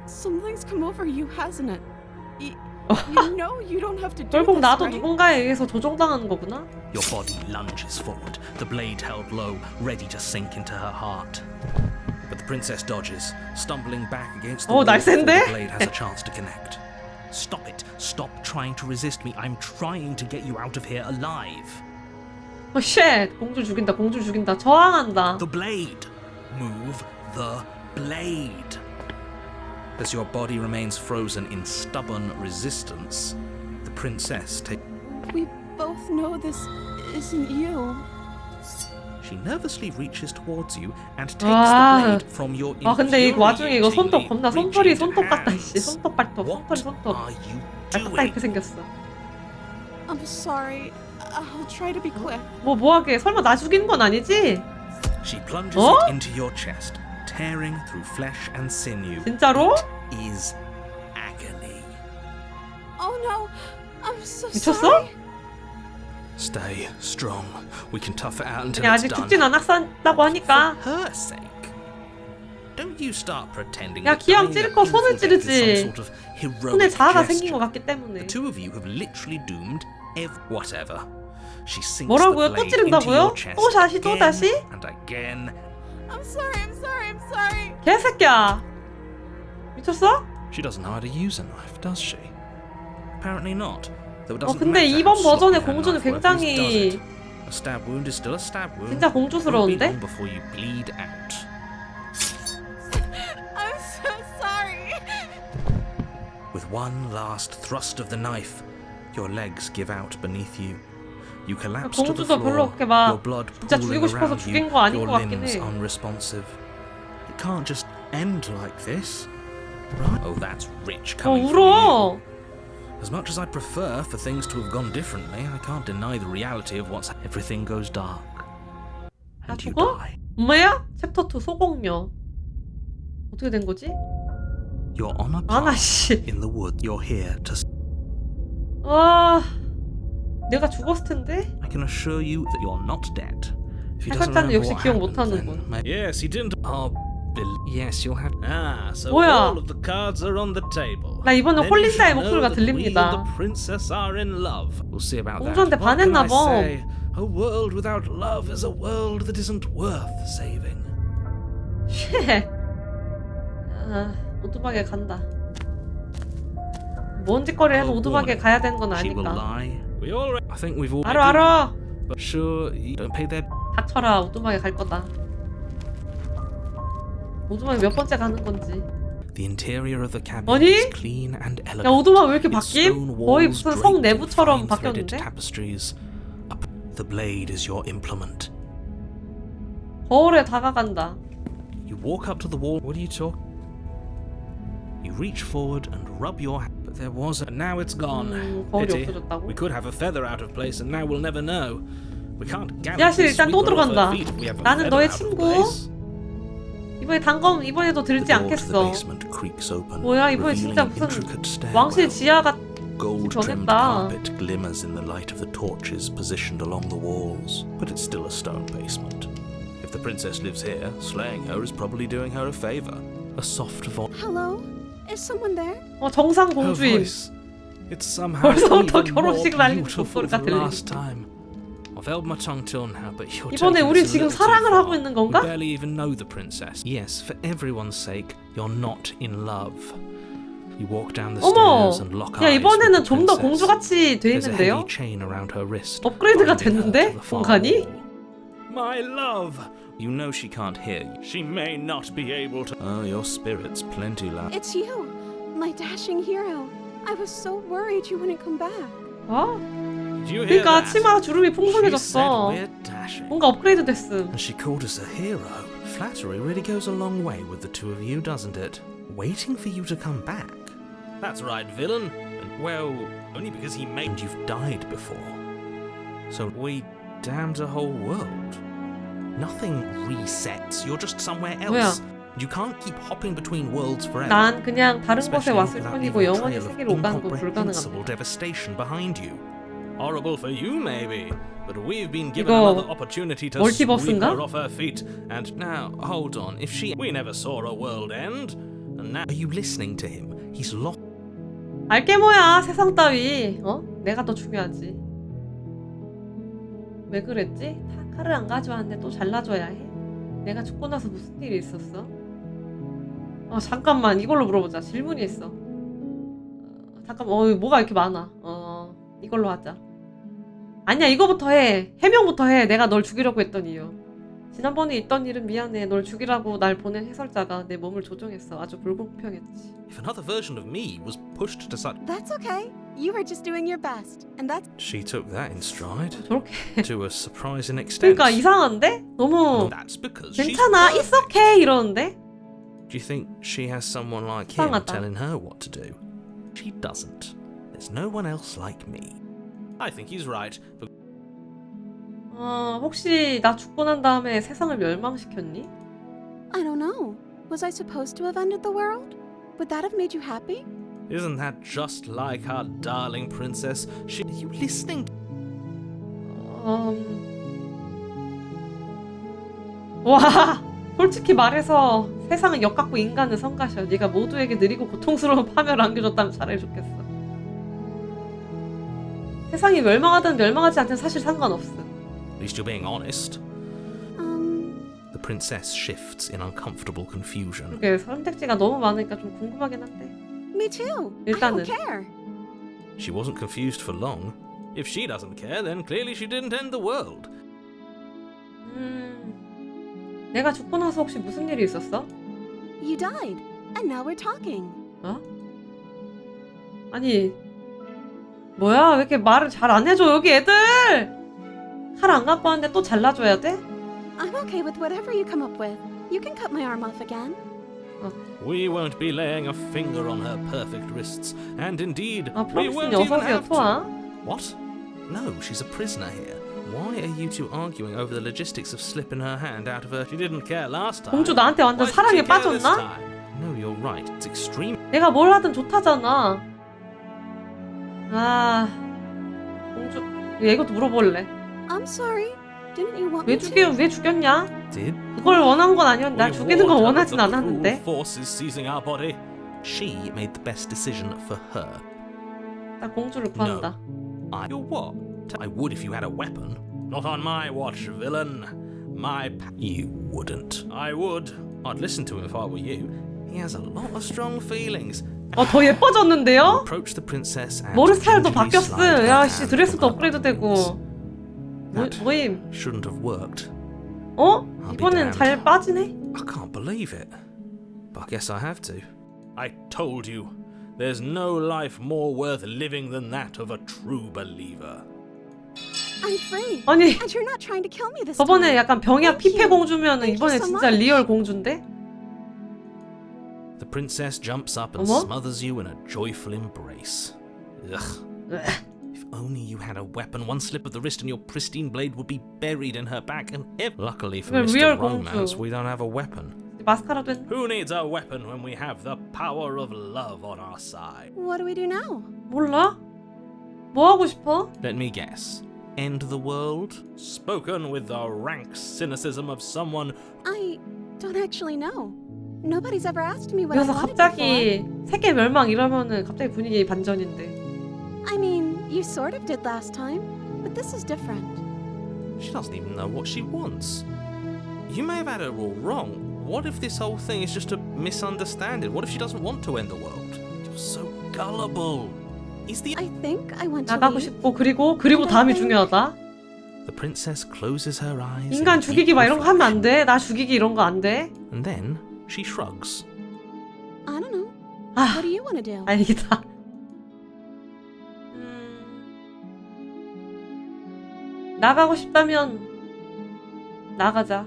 Something's come over you, hasn't it? You know you don't have to do 결국 this, 나도 right? 누군가에 의해서 조종당하는 거구나. Your body lunges forward, the blade held low, ready to sink into her heart. But the princess dodges, stumbling back against the wall before 날쌘데? the blade has a chance to connect. Stop it. Stop trying to resist me. I'm trying to get you out of here alive. 쉣. 공주 죽인다. 공주 죽인다. 저항한다. The blade. Move the blade. As your body remains frozen in stubborn resistance, the princess takes. We both know this isn't you. She nervously reaches towards you and takes 와. the blade from your 아 근데 이 와중에 이거 손톱 겁나 손털이 infuriatingly 손톱 같다. rigid 씨. 손톱 발톱. hands. 손털이 손톱. What are you 딱 doing? 이렇게 생겼어. I'm sorry. I'll try to be quick. 뭐하게? 설마 나 죽이는 건 아니지? She plunges 어? it into your chest, tearing through flesh and sinew. 진짜로? It is agony. Oh no. I'm so 미쳤어? sorry. Stay strong. We can tough it out until 아니 it's 아직 done. 죽진 않았다고 하니까. For her sake. Don't you start pretending 야, that 기왕 dying 찌를 a 거 손을 painful death is 찌르지. some sort of heroic 손에 자아가 생긴 것 gesture. 같기 때문에. The two of you have literally doomed whatever. She sinks 뭐라고요? the 또 blade into 찌른다고요? your chest 또 다시 또 again 다시? and again. I'm sorry. I'm sorry. I'm sorry. 개새끼야. 미쳤어? She doesn't know how to use a knife, does she? Apparently not. Though it doesn't 근데 matter 이번 how 버전의 sloppy her 공주는 knife work is, does 굉장히 it? A stab wound is still a stab wound. 진짜 공주스러운데? Won't be long before you bleed out. I'm so sorry. With one last thrust of the knife, your legs give out beneath you. You collapse to the 공주도 별로 floor, 그렇게 막 your blood 진짜 pooling 죽이고 싶어서 around 죽인 you, 거 아닌 your 것 같긴 limbs 해. unresponsive. It can't just end like this, right? Oh, that's rich coming from you. 울어. As much as I'd prefer for things to have gone differently, I can't deny the reality of what's everything goes dark. 나 And you 죽어? die. 엄마야? 챕터 2 소공녀. 어떻게 된 거지? You're on a 아나 path 씨. in the wood. You're here to. 아, 내가 죽었을 텐데. I can assure you that you're not dead. If he doesn't 해설자는 remember 역시 what 기억 happened, 못하는군. then Yes, he didn't. yes, you'll have. Ah, so 뭐야? all of the cards are on the table. 나 이번에 Then you 홀린다의 should know 목소리가 that we and 들립니다. the princess are in love. We'll see about that. 공주한테 What can 반했나 I 봐. say? A world without love is a world that isn't worth saving. 쉣. 아, 오두막에 간다. 뭔 짓거리 해도 오두막에 가야 되는 건 She will 아니까. lie. We all. I think we've all. 알아. But sure, you don't pay their. 닥쳐라. 오두막에 갈 거다. 오두막에 몇 번째 가는 건지. The interior of the cabin 아니? is clean and 야, elegant. 오두막 왜 이렇게 Its 바뀜? stone 거의 walls 무슨 draped 성 in 내부처럼 fine-threaded 바뀌었는데? tapestries. The blade is your implement. 거울에 다가간다. You walk up to the wall. What are you talking? You reach forward and rub your hand. But there was a. Now it's gone. 거울이 Pity. 없어졌다고? We could have a feather out of place, and now we'll never know. We can't 지하실 guarantee 일단 또 sweep her off 들어간다. her feet if we have a 나는 feather 너의 out of 친구. place. 이번에 단검 이번에도 The 들지 door to the 않겠어. basement creaks open, 뭐야 이번에 revealing 진짜 an 무슨 intricate stairwell. 왕실 지하가 Gold-trimmed 변했다. carpet glimmers in the light of the torches positioned along the walls, but it's still a stone basement. If the princess lives here, slaying her is probably doing her a favor. A soft voice. Hello? Is someone there? 정상 Her 공주임. voice. It's somehow 벌써부터 even more 결혼식 날리는 beautiful 목소리가 than last 들린다. time. I've held my tongue till now, but you're 이번에 taking 우리 this a 지금 little too 사랑을 far. 하고 있는 We 건가? barely even know the princess. Yes, for everyone's sake, you're not in love. You walk down the 어머! stairs and lock 야 eyes with 이번에는 the 좀 더 princess. 공주같이 돼 There's a heavy 있는데요? chain around her wrist. 업그레이드가 binding her 됐는데? to the far 공간이? wall. My love! You know she can't hear you. She may not be able to. Oh, your spirit's plenty loud. It's you, my dashing hero. I was so worried you wouldn't come back. 어? Did you hear 그러니까 that? 치마 주름이 She said 풍성해졌어. we're dashing. 뭔가 업그레이드 됐음. And she called us a hero. Flattery really goes a long way with the two of you, doesn't it? Waiting for you to come back. That's right, villain. And, well, only because he made you've died before. So we damned a whole world. Nothing resets. You're just somewhere else. You can't keep hopping between worlds forever. 난 그냥 다른 곳에 Especially 왔을 without 뿐이고 leaving a 영원히 trail of 세계로 오가는 건 incomprehensible 불가능합니다. devastation behind you. Horrible for you, maybe, but we've been given 이거 another opportunity to sweep 멀티버스인가? her off her feet. And now, hold on. If we never saw a world end, and now are you listening to him? He's lost. 알게 뭐야 세상 따위. 어? 내가 더 중요하지. 왜 그랬지? 칼을 안 가져왔는데 또 잘라줘야 해? 내가 죽고 나서 무슨 일이 있었어? 잠깐만 이걸로 물어보자. 질문이 있어. 잠깐만 뭐가 이렇게 많아. 이걸로 하자. 아니야 이거부터 해. 해명부터 해. 내가 널 죽이려고 했던 이유. 지난번에 있던 일은 미안해. 널 죽이라고 날 보낸 해설자가 내 몸을 조종했어. 아주 불공평했지. If another version of me was pushed to such, That's okay. You were just doing your best, and that's she took that in stride 저렇게 to a surprising extent. 그러니까 이상한데? 너무 That's because she's 괜찮아. perfect. It's okay 이러는데? Do you think she has someone like him 이상하다. telling her what to do? She doesn't. There's no one else like me. I think he's right. But 혹시 나 죽고 난 다음에 세상을 멸망시켰니? I don't know. Was I supposed to have ended the world? Would that have made you happy? isn't that just like our darling princess? Are you listening? 와 솔직히 말해서 세상은 역같고 인간은 성가셔. 네가 모두에게 느리고 고통스러운 파멸을 안겨줬다면 차라리 좋겠어. 세상이 멸망하든 멸망하지 않든 사실 상관없어. At least you're being honest. The princess shifts in uncomfortable confusion. 그게 선택지가 너무 많으니까 좀 궁금하긴 한데. Me too. 일단은. I don't care. She wasn't confused for long. If she doesn't care, then clearly she didn't end the world. 내가 죽고 나서 혹시 무슨 일이 있었어? You died, and now we're talking. 어? 아니 뭐야 왜 이렇게 말을 잘 안 해줘 여기 애들. 칼 안 갖고 왔는데 또 잘라줘야 돼? I'm okay with whatever you come up with. You can cut my arm off again. We won't be laying a finger on her perfect wrists, and indeed, we 프롬스님 won't even 어서오세요 have to. 토아. What? No, she's a prisoner here. Why are you two arguing over the logistics of slipping her hand out of her? She didn't care last time. 공주 나한테 완전 Why should 사랑에 she care this 빠졌나? time? No, you're right. It's extreme. 내가 뭘 하든 좋다잖아. 공주 얘 이것도 물어볼래. I'm sorry. Didn't you want me 왜 죽였냐? Did 그걸 원한 건 아니었는데 나 we 죽이는 건 warned her 원하진 of the 않았는데. cruel forces seizing our body? She made the best decision for her. 나 공주를 구한다. You're what? I would if you had a weapon. Not on my watch, villain. You wouldn't. I would. I'd listen to him if I were you. He has a lot of strong feelings. 더 예뻐졌는데요? Approach the princess and 머리 스타일도 gingerly 바뀌었어. slide her 야씨 hand 드레스도 over her 업그레이드 knuckles. 되고. That 모임. shouldn't have worked. 이번엔 잘 빠지네. I can't believe it. But I guess I have to. I told you. There's no life more worth living than that of a true believer. I'm free. 아니 And you're not trying to kill me this 저번에 time. 약간 병약 Thank 피폐 you. 공주면은 Thank you 이번에 so 진짜 much. 리얼 공주인데? The princess jumps up and 어머? smothers you in a joyful embrace. Ugh. If only you had a weapon, one slip of the wrist and your pristine blade would be buried in her back. And luckily for 이건 Mr. 리얼 Romance, 공주. we don't have a weapon. 마스카라도 했... Who needs a weapon when we have the power of love on our side? What do we do now? 몰라? 뭐 하고 싶어? Let me guess. End the world? Spoken with the rank cynicism of someone. I don't actually know. Nobody's ever asked me what I 그래서 wanted 갑자기 before. 세계 멸망 이러면은 갑자기 분위기 반전인데. I mean, you sort of did last time, but this is different. She doesn't even know what she wants. You may have had her all wrong. What if this whole thing is just a misunderstanding? What if she doesn't want to end the world? You're so gullible. Is the I think I want to 나가고 leave. 싶고 그리고 다음이 중요하다. The princess closes her eyes. 인간 in 죽이기 deep 막 이런 거 하면 안 돼. reflection. 나 죽이기 이런 거 안 돼. And then she shrugs. I don't know. 아, What do you want to do? 아니다. 나가고 싶다면 나가자.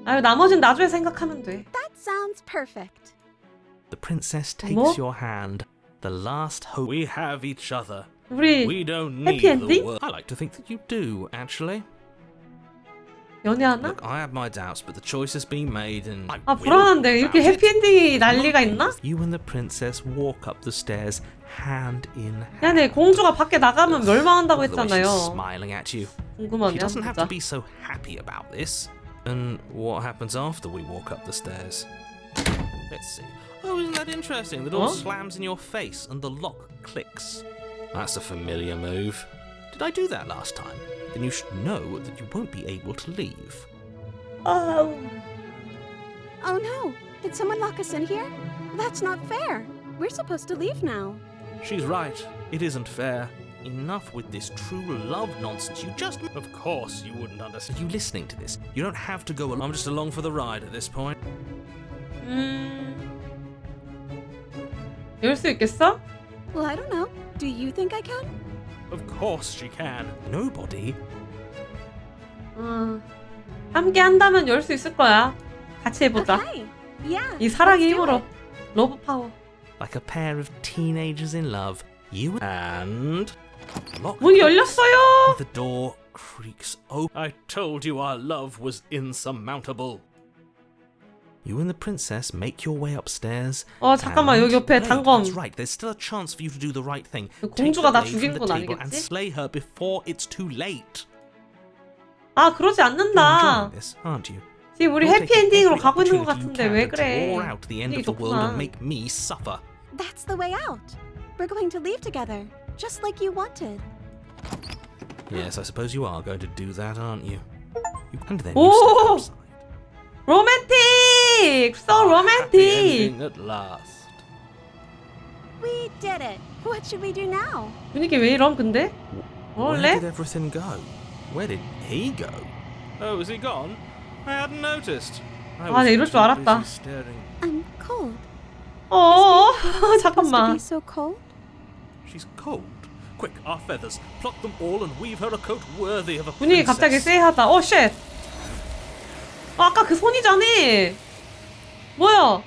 아유, 나머진 나중에 생각하면 돼. That sounds perfect. The princess takes 뭐? your hand. The last hope. We have each other. 우리 We don't need 해피 the 엔딩? world. I like to think that you do, actually. 연애하나? Look, I have my doubts, but the choice has been made, and I 아, will 불안한데. 이렇게 about it. 해피엔딩이 난리가 있나? You and the princess walk up the stairs, hand in hand. 야, 네, 공주가 밖에 나가면 멸망한다고 Look at the way 했잖아요. she's smiling at you. She 궁금하네요, doesn't have to 진짜. be so happy about this. And what happens after we walk up the stairs? Let's see. Oh, isn't that interesting? The door Huh? slams in your face and the lock clicks. That's a familiar move. Did I do that last time? Then you should know that you won't be able to leave. 아우. Oh no! Did someone lock us in here? That's not fair. We're supposed to leave now. She's right. It isn't fair. Enough with this true love nonsense. You just... Of course you wouldn't understand. Are you listening to this? You don't have to go along. I'm just along for the ride at this point. 열 수 있겠어? Well, I don't know. Do you think I can? Of course she can. Nobody. 함께 한다면 열 수 있을 거야. 같이 해보자. Okay. Yeah. 이 사랑의 let's do 힘으로. it. 러브 파워. Like a pair of teenagers in love. You and... Lock. 문이 열렸어요. The door creaks open. I told you our love was insurmountable. You and the princess make your way upstairs. 잠깐만, and- 여기 옆에 Wait, 단검. That's right. There's still a chance for you to do the right thing. 공주가 나 Take the 죽이는 blade 건 from the table and 아니겠지? slay her before it's too late. 아, 그러지 You're 않는다. enjoying this, aren't you? 지금 우리 You're taking 해피엔딩으로 every 가고 있는 것 opportunity 같은데 you 왜 can to 그래? draw out the end 분위기 of the world and 좋구나. make me suffer. That's the way out. We're going to leave together, just like you wanted. Yes, I suppose you are going to do that, aren't you? And then Oh! you step outside. 로맨틱! So Happy romantic! ending at last. We did it. What should we do now? 분위기 왜 이럼 근데? Where 원래? did everything go? Where did he go? Oh, is he gone? I hadn't noticed. I 아, 나 이럴 줄 too 알았다. busy staring. I'm cold. supposed to Supposed to be 잠깐만. so cold? She's cold. Quick, our feathers. Pluck them all and weave her a coat worthy of a 분위기 갑자기 princess. 쎄하다. 쉣! 아까 그 손이잖아! 뭐야?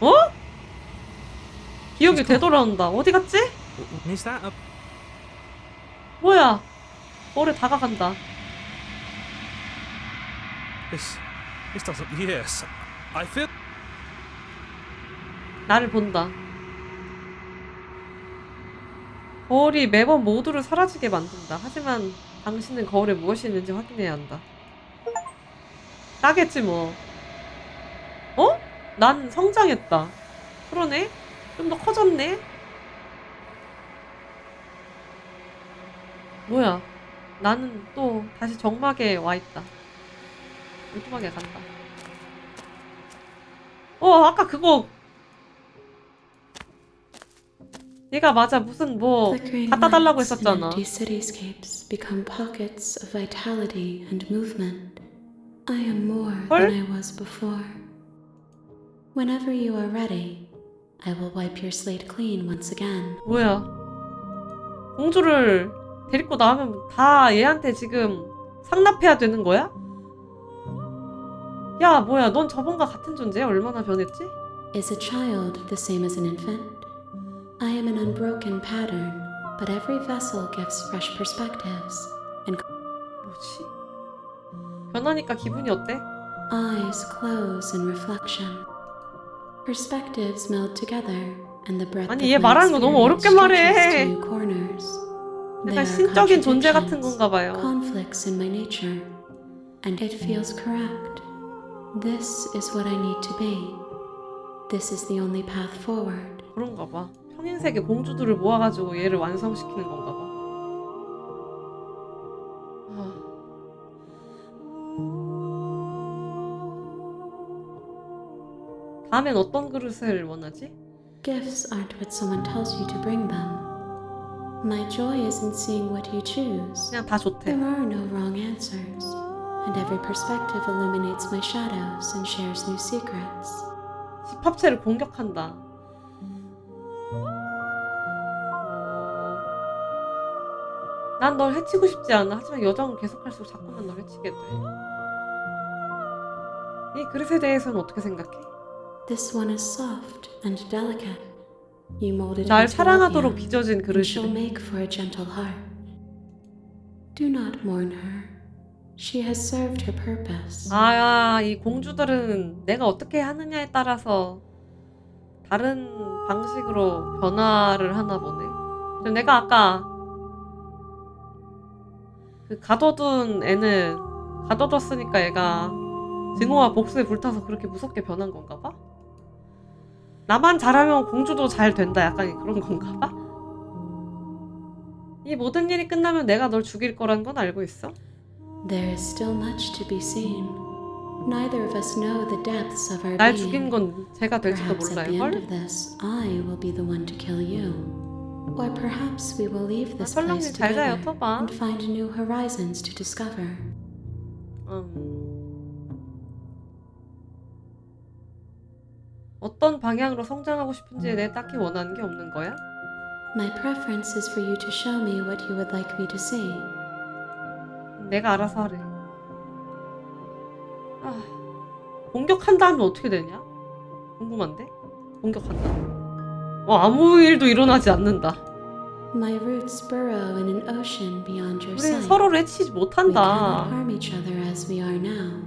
어? 기억이 되돌아온다. 어디 갔지? Is that a... 뭐야? 볼에 다가간다. This doesn't... Yes. I feel... 나를 본다. 거울이 매번 모두를 사라지게 만든다. 하지만 당신은 거울에 무엇이 있는지 확인해야 한다. 따겠지 뭐. 어? 난 성장했다. 그러네? 좀 더 커졌네? 뭐야? 나는 또 다시 정막에 와있다. 오두막에 간다. 아까 그거 얘가 맞아. 무슨 뭐 Flickering 갖다 달라고 lights and 했었잖아. empty cityscapes become pockets of vitality and movement. I am more 헐? than I was before. Whenever you are ready, I will wipe your slate clean once again. 뭐야? 공주를 데리고 나오면 다 얘한테 지금 상납해야 되는 거야? 야, 뭐야? 넌 저번과 같은 존재야? 얼마나 변했지? Is a child the same as an infant? I am an unbroken pattern, but every vessel gives fresh perspectives. And 뭐지? 변하니까 기분이 어때? eyes close in reflection. Perspectives meld together, and the breadth 아니, of 얘 my 말하는 거 너무 experience 어렵게 말해. stretches to new corners. There 약간 are 신적인 존재 같은 contradictions, 건가 봐요. conflicts in my nature, and it feels correct. This is what I need to be. This is the only path forward. 그런가 봐. 평행세계 공주들을 모아가지고 얘를 완성시키는 건가 봐. 다음엔 어떤 그릇을 원하지? Gifts aren't what someone tells you to bring them. My joy isn't seeing what you choose. 그냥 다 좋대. There are no wrong answers, and every perspective illuminates my shadows and shares new secrets. 집합체를 공격한다. 난 널 해치고 싶지 않아. 하지만 여정을 계속할수록 자꾸만 널 해치게 돼. 이 그릇에 대해서는 어떻게 생각해? This one is soft and delicate. You molded 날 her to 사랑하도록 love you, 빚어진 and she'll 그릇이래. make for a gentle heart. Do not mourn her. She has served her purpose. 이 공주들은 내가 어떻게 하느냐에 따라서 다른 방식으로 변화를 하나 보네. 그럼 내가 아까 그 가둬둔 애는 가둬뒀으니까 얘가 증오와 복수에 불타서 그렇게 무섭게 변한 건가 봐? 나만 잘하면 공주도 잘 된다. 약간 그런 건가 봐? 이 모든 일이 끝나면 내가 널 죽일 거라는 건 알고 있어? There is still much to be seen. Neither of us know the depths of our 날 being. 죽인 건 제가 될지도 Perhaps at the end 몰라요. of this, I will be the one to kill you. Or perhaps we will leave this 설렁님 place 잘 자요, together 토바. and find new horizons to discover. 어떤 방향으로 성장하고 싶은지에 대해 딱히 원하는 게 없는 거야? My preference is for you to show me what you would like me to see. 내가 알아서 하래. 공격한다 하면 어떻게 되냐? 궁금한데? 공격한다. 아무 일도 일어나지 않는다. My roots burrow in an ocean beyond your 우리 sight. 서로를 해치지 We cannot 못한다. harm each other as we are now.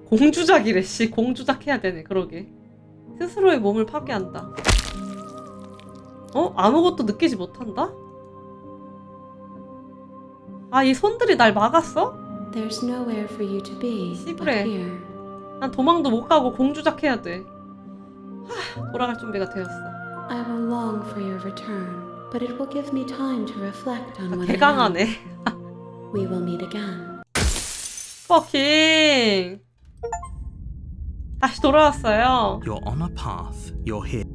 공주작이래. 씨, 공주작 해야 되네. 그러게. 스스로의 몸을 파괴한다. 아무것도 느끼지 못한다? 이 손들이 날 막았어? There's nowhere for you to be but 씨부레. here. 난 도망도 못 가고 공주작 해야 돼. 돌아갈 준비가 되었어. I will long for your return, but it will give me time to reflect on what I 개강하네. know. We will meet again. 퍼킹. 다시 돌아왔어요. You're on a path. You're here.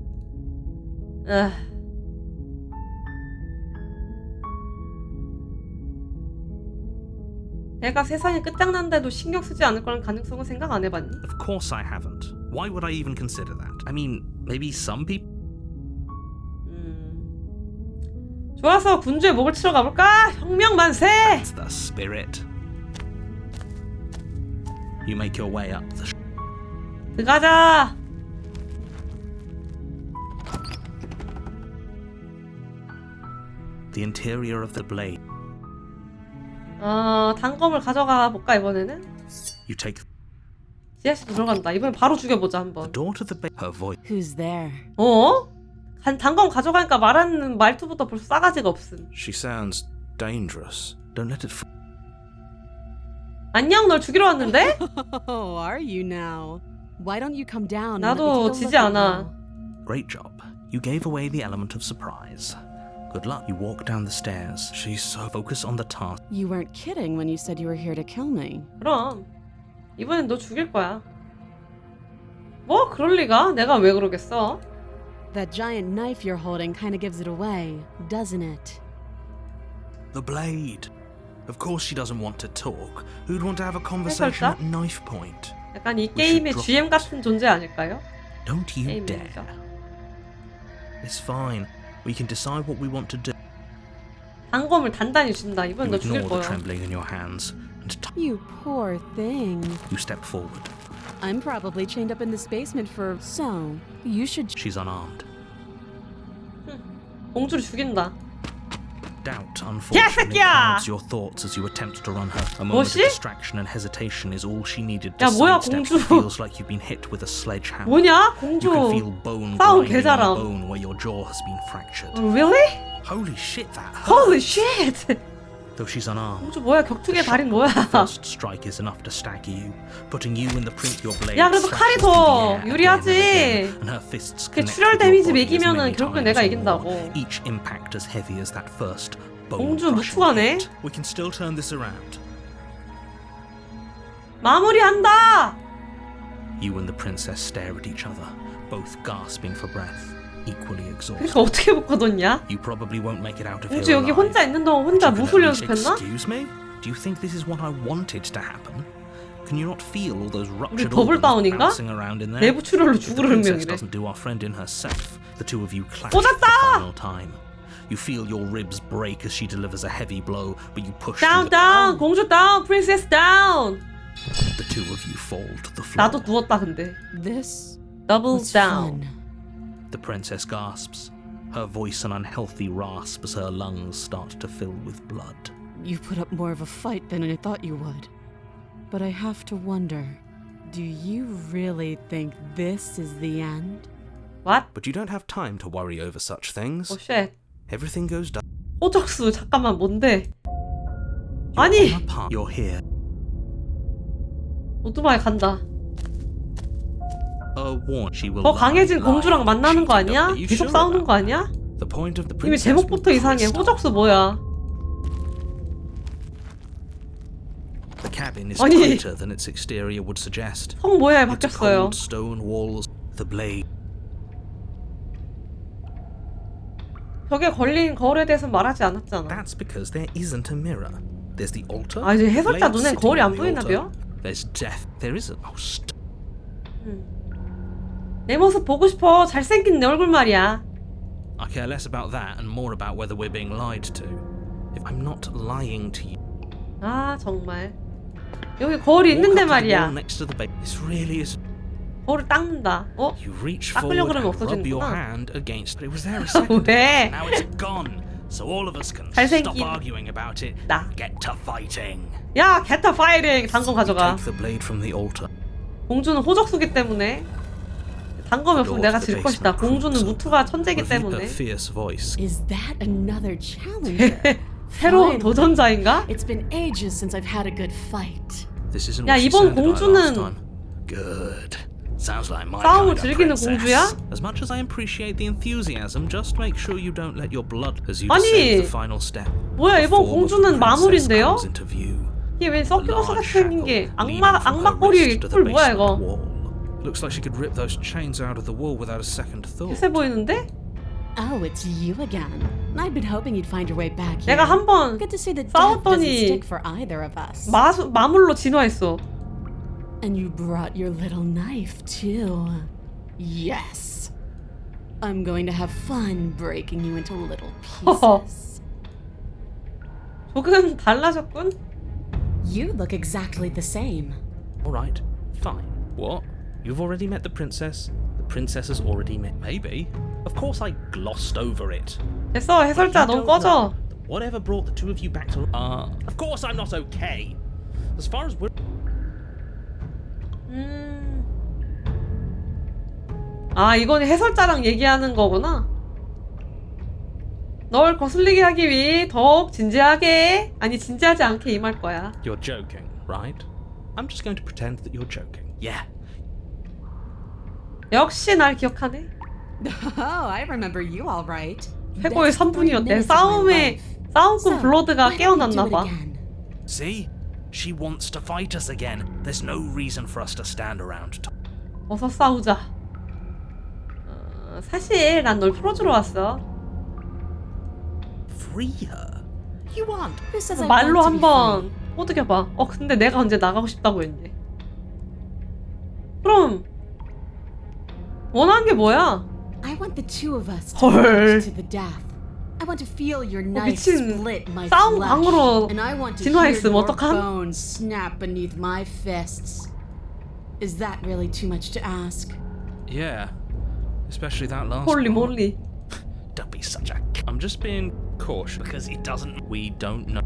내가 세상이 끝장난데도 신경 쓰지 않을 거란 가능성은 생각 안 해봤니? Of course I haven't. Why would I even consider that? I mean, maybe some people. 좋아서 군주의 목을 치러 가볼까? 혁명 만세! That's the spirit. You make your way up the. 들어가자. The interior of the blade. 단검을 가져가 볼까 이번에는? You take 지하실 들어간다. 이번엔 바로 죽여보자 the 한번. door to the bed. Her voice. Who's there? 단검 가져가니까 말하는 말투부터 벌써 싸가지가 없음. She sounds dangerous. Don't let it. 안녕, 널 죽이러 왔는데? Oh, are you now? Why don't you come down and let me 나도 take a 지지 look at 않아. you? Great job. You gave away the element of surprise. Good luck. You walk down the stairs. She's so focused on the task. You weren't kidding when you said you were here to kill me. 그럼 이번엔 너 죽일 거야. 뭐 그럴 리가? 내가 왜 그러겠어? That giant knife you're holding kind of gives it away, doesn't it? The blade. Of course she doesn't want to talk. Who'd want to have a conversation at knife point? 약간 이 게임의 GM 같은 존재 아닐까요? Don't you 게임이니까. dare. It's fine. We can decide what we want to do. 단검을 단단히 준다. 이번엔 You 너 죽일 ignore the 거야. trembling in your hands and You poor thing. you step forward. I'm probably chained up in this basement for... So, you should... She's unarmed. 공주를 죽인다. Doubt, unfortunately, 새끼야! clouds your thoughts as you attempt to run her. A moment of 뭐지? distraction and hesitation is all she needed to 야, 뭐야, sidestep. 공주. Feels like you've been hit with a sledgehammer. 뭐냐? You 공주. can feel bone 싸움 grinding on 개잘함. bone where your jaw has been fractured. Really? Holy shit, that hurt. Holy shit! Though she's unarmed. 공주 뭐야? 격투기의 달인 뭐야? First strike is enough to stagger you, putting you in the print your blade. 야, 그래도 칼이 slashes through 더 the air 유리하지. again and again, and her fists 그 connect 출혈 with your 데미지 body as 매기면은 many 결국엔 times 내가 or 이긴다고. more, each impact as heavy as that first bone 공주 crushing 무투하네. hit. We can still turn this around. 마무리한다. You and the princess stare at each other, both gasping for breath, equally exhausted. 그러니까 어떻게 묶어뒀냐? You probably won't make it out of 공주 here 여기 alive. 혼자 있는 동안 혼자 You can 무술 at least 연습했나? Excuse me? Do you think this is what I wanted to happen? Can you not feel all those ruptured 더블 organs 다운인가? bouncing around in there? 내부 출혈로 If the 죽을 princess 운명이래. doesn't do our friend in herself, the two of you clash for 꽂았다! the final time. You feel your ribs break as she delivers a heavy blow, but you push 다운 through the 다운 공주 다운 프린세스 다운. The two of you fall to the floor. 나도 누웠다 근데. This 더블 was 다운. fun. The princess gasps, her voice an unhealthy rasp as her lungs start to fill with blood. You put up more of a fight than I thought you would. But I have to wonder, do you really think this is the end? What? But you don't have time to worry over such things. 오 쉣. Everything goes down. 호적수 잠깐만 뭔데? 아니 You're here. 오토바이 간다. She will 더 강해진 lie, 공주랑 만나는 거 아니야? Are you 계속 sure 싸우는 about 거 아니야? The point of the 이미 princess 제목부터 will 이상해. crystal. 호적수 뭐야? The cabin is 아니. tighter than its exterior would suggest. 성 모양이 Its 바뀌었어요. cold stone walls, the blade. 벽에 걸린 거울에 대해서 말하지 않았잖아. That's because there isn't a mirror. There's the altar. 아 이제 the 해설자 blade 눈엔 sitting 거울이 on 안 the 보이나 altar. 봐요? There's death. There is a 내 모습 보고 싶어. 잘생긴 내 얼굴 말이야. I care less about that and more about whether we're being lied to. If I'm not lying to you. 아 정말. 여기 거울이 있는데 Walk up to the wall 말이야. next to the bed. This really is. 거울을 닦는다. 어? You reach 닦으려고 forward 그러면 and rub your 없어지는구나. hand against. It was there a second. 왜? Now it's gone. So all of us can 잘생긴 stop arguing about it 나. and get to fighting. 야 게타 파이링 단검 가져가. Take the blade from the altar. 공주는 호적수기 때문에 단검이 없으면 내가 질 것이다. 공주는 무투가 천재기 Reveal 때문에. her fierce voice. Is that another challenger? 새로운 Fine. 도전자인가? It's been ages since I've had a good fight. This isn't 야, what she 이번 sounded like last 공주는 time. Good. Sounds like my 싸움을 kind of 즐기는 princess. 공주야? As much as I appreciate the enthusiasm, just make sure you don't let your blood as you 아니, descend the final step. 뭐야 이번 The form of the 공주는 princess 마물인데요? comes into view. 이게 왜 A 서큐러스 large 같이 생긴 shackle 게 leading 악마 from her 꼬리 wrist to the 뿔 뭐야 basement 이거? wall. Looks like she could rip those chains out of the wall without a second thought. 세 보이는데? Oh, it's you again. I've been hoping you'd find your way back here. 내가 한번 Good to see that death doesn't 싸웠더니 stick for either of us. 마물로 진화했어. And you brought your little knife too. Yes. I'm going to have fun breaking you into little pieces. 조금 달라졌군. You look exactly the same. All right, fine. What? You've already met the princess? The princess has already met. Maybe. Of course I glossed over it. 됐어 해설자 넌 꺼져. Whatever brought the two of you back to... Of course I'm not okay. As far as we're... 아 이건 해설자랑 얘기하는 거구나. 널 거슬리게 하기 위해 더욱 진지하게 아니 진지하지 않게 임할 거야. You're joking, right? I'm just going to pretend that you're joking. Yeah. 역시 날 기억하네. Oh, I remember you all right. 최고의 3분이었대. 싸움에 싸움꾼 블러드가 깨어났나 봐. See? She wants to fight us again. There's no reason for us to stand around. 어서 싸우자. 사실 난 널 풀어주러 왔어. Free her? You want? Who says I 말로 want to be 한번 꼬드겨봐. 근데 내가 언제 나가고 싶다고 했니? 그럼 원하는 게 뭐야? I want the two of us to 헐. fight to the death. I want to feel your knife 미친 split my 싸움 flesh, 방으로 and I want to hear 진화했음 your 어떡함? bones snap beneath my fists. Is that really too much to ask? Yeah. Especially that last 홀리 part. 몰리. Don't be such a... I'm just being cautious because it doesn't... We don't know.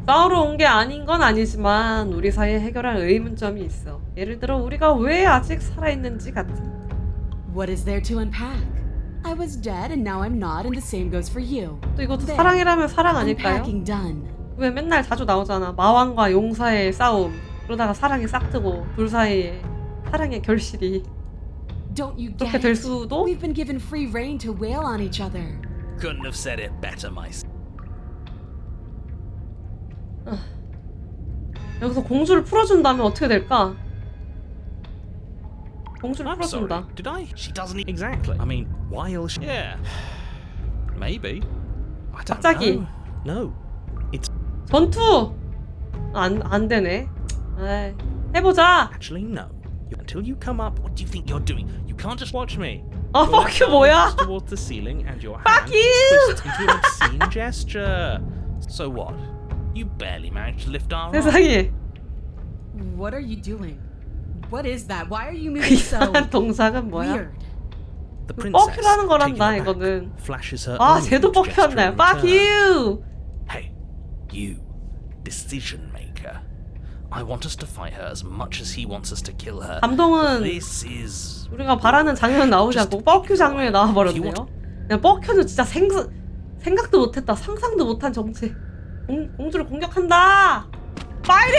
싸우러 온 게 아닌 건 아니지만 우리 사이에 해결할 의문점이 있어. 예를 들어 우리가 왜 아직 살아있는지 같은. What is there to unpack? I was dead and now I'm not, and the same goes for you. 또 이것도 There. 사랑이라면 사랑 아닐까요? Unpacking done. 왜 맨날 자주 나오잖아. 마왕과 용사의 싸움. 그러다가 사랑이 싹트고 둘 사이에 사랑의 결실이 Don't you 그렇게 get 될 it? 수도? We've been given free rein to wail on each other. Couldn't have said it better myself. 여기서 공주를 풀어준 다음에 어떻게 될까? 공주를 I'm sorry. 풀어준다. Did I? She doesn't exactly. I mean, while she. Yeah. Maybe. I don't 갑자기. know. No. It's 전투! 안 되네. 에이, 해보자. actually no. Until you come up, what do you think you're doing? You can't just watch me. 아, Your fuck you, thumb 뭐야? is towards the ceiling and your Fuck hand you! twists into an obscene gesture. So what? You barely managed to lift our arm. 세상에. What are you doing? What is that? Why are you 그 moving so 이상한 동작은 뭐야? weird? The princess, 뻑큐라는 taking 거란다 aback, 이거는. flashes her 아, own 쟤도 huge gesture 뻑큐였네. in Fuck return. you! Hey, you, decision maker. I want us to fight her as much as he wants us to kill her. 감동은 This is 우리가 바라는 장면 나오지 않고 뻑큐 장면이 나와버렸네요. 그냥 뻑큐는 진짜 생각도 못했다. 상상도 못한 정체. 공주를 공격한다. 파이팅!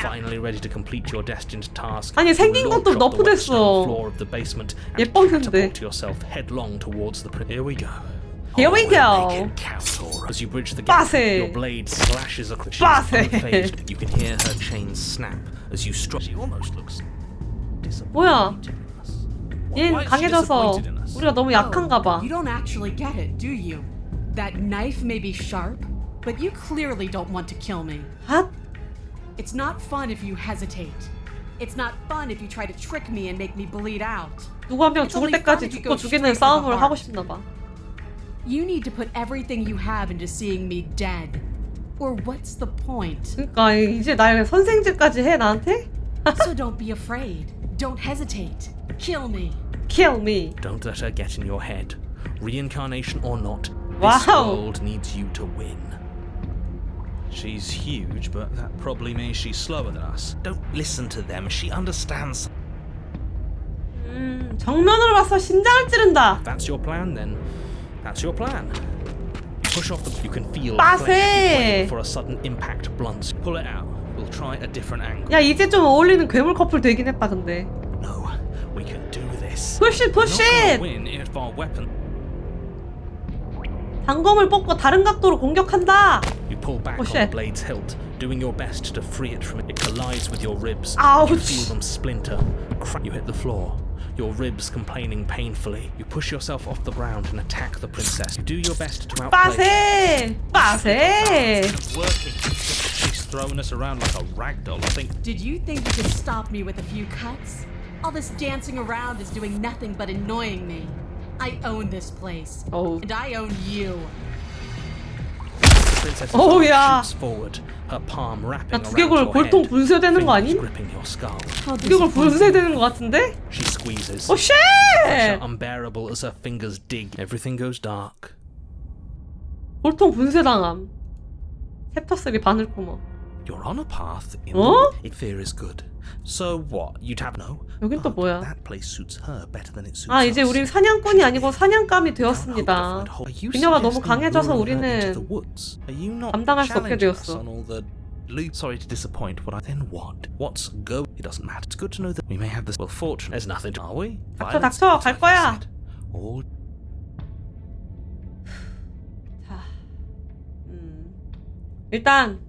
finally ready to complete your destined task. 아니, 생긴 You 것도 launch off the wet 너프됐어. stone floor of the basement and 예뻤는데. catapult yourself headlong towards the Here we go. Here we We'll go. make it count, Aura. As you bridge the gap, 빠세. your blade slashes across. 빠세. Unfazed. You can hear her chains snap as you strike. She almost looks 뭐야? disappointed in us. 얘는 Why is she 강해져서 disappointed in us? 우리가 너무 약한가 봐. You don't actually get it, do you? That knife may be sharp, but you clearly don't want to kill me. 핫? It's not fun if you hesitate. It's not fun if you try to trick me and make me bleed out. 누구 한 명 죽을 때까지 죽고 죽이는 싸움을 하고 싶나 봐. You need to put everything you have into seeing me dead. Or what's the point? 그러니까 이제 날 선생질까지 해 나한테? So don't be afraid. Don't hesitate. Kill me. Kill me. Don't let her get in your head. Reincarnation or not, this Wow. world needs you to win. She's huge, but that probably means she's slower than us. Don't listen to them. She understands. 정면으로 와서 심장을 찌른다. That's your plan, then. That's your plan. You push off the. You can feel 빠세. flesh waiting for a sudden impact blunt. Pull it out. We'll try a different angle. 야, 이제 좀 어울리는 괴물 커플 되긴 했다 근데. No, we can do this. Push it, push We're not it. gonna win if our weapon. 단검을 뽑고 다른 각도로 공격한다. You pull back on shit. the blade's hilt, doing your best to free it from it. It collides with your ribs. You Ouch. feel them splinter. You hit the floor. Your ribs complaining painfully. You push yourself off the ground and attack the princess. You do your best to outplay. 빠세. 빠세. It's working. She's throwing us around like a ragdoll. I think. Did you think you could stop me with a few cuts? All this dancing around is doing nothing but annoying me. I own this place. Oh. And I own you. The princess's Oh, arm yeah. shoots forward, her palm wrapping 야, around 두개골 your 골통 head. 분쇄되는 거 Fingers 아님? gripping your skull. How 두개골 disappointing. 분쇄되는 거 같은데? She squeezes. 오, 쉣! Pressure unbearable as her fingers dig. Everything goes dark. 골통 분쇄당함. 챕터 3 바늘 구멍. You're on a path in 어? the fear is good. So what? You'd have no. 여긴 또 But 뭐야? That place suits her better than it suits 아, us. 이제 우린 사냥꾼이 아니고 사냥감이 Can't hope to 되었습니다. find hope. Are you 그녀가 너무 suggesting 강해져서 luring her into the 우리는 woods? Are you not 감당할 수 없게 challenging us 되었어. on all the loot? Sorry to disappoint. What I then what? What's go? It doesn't matter. It's good to know that we may have this. Well, fortune. There's nothing. Are we? 닥쳐, Violence? 닥쳐, It's 갈 like I 거야. said. All 자, 일단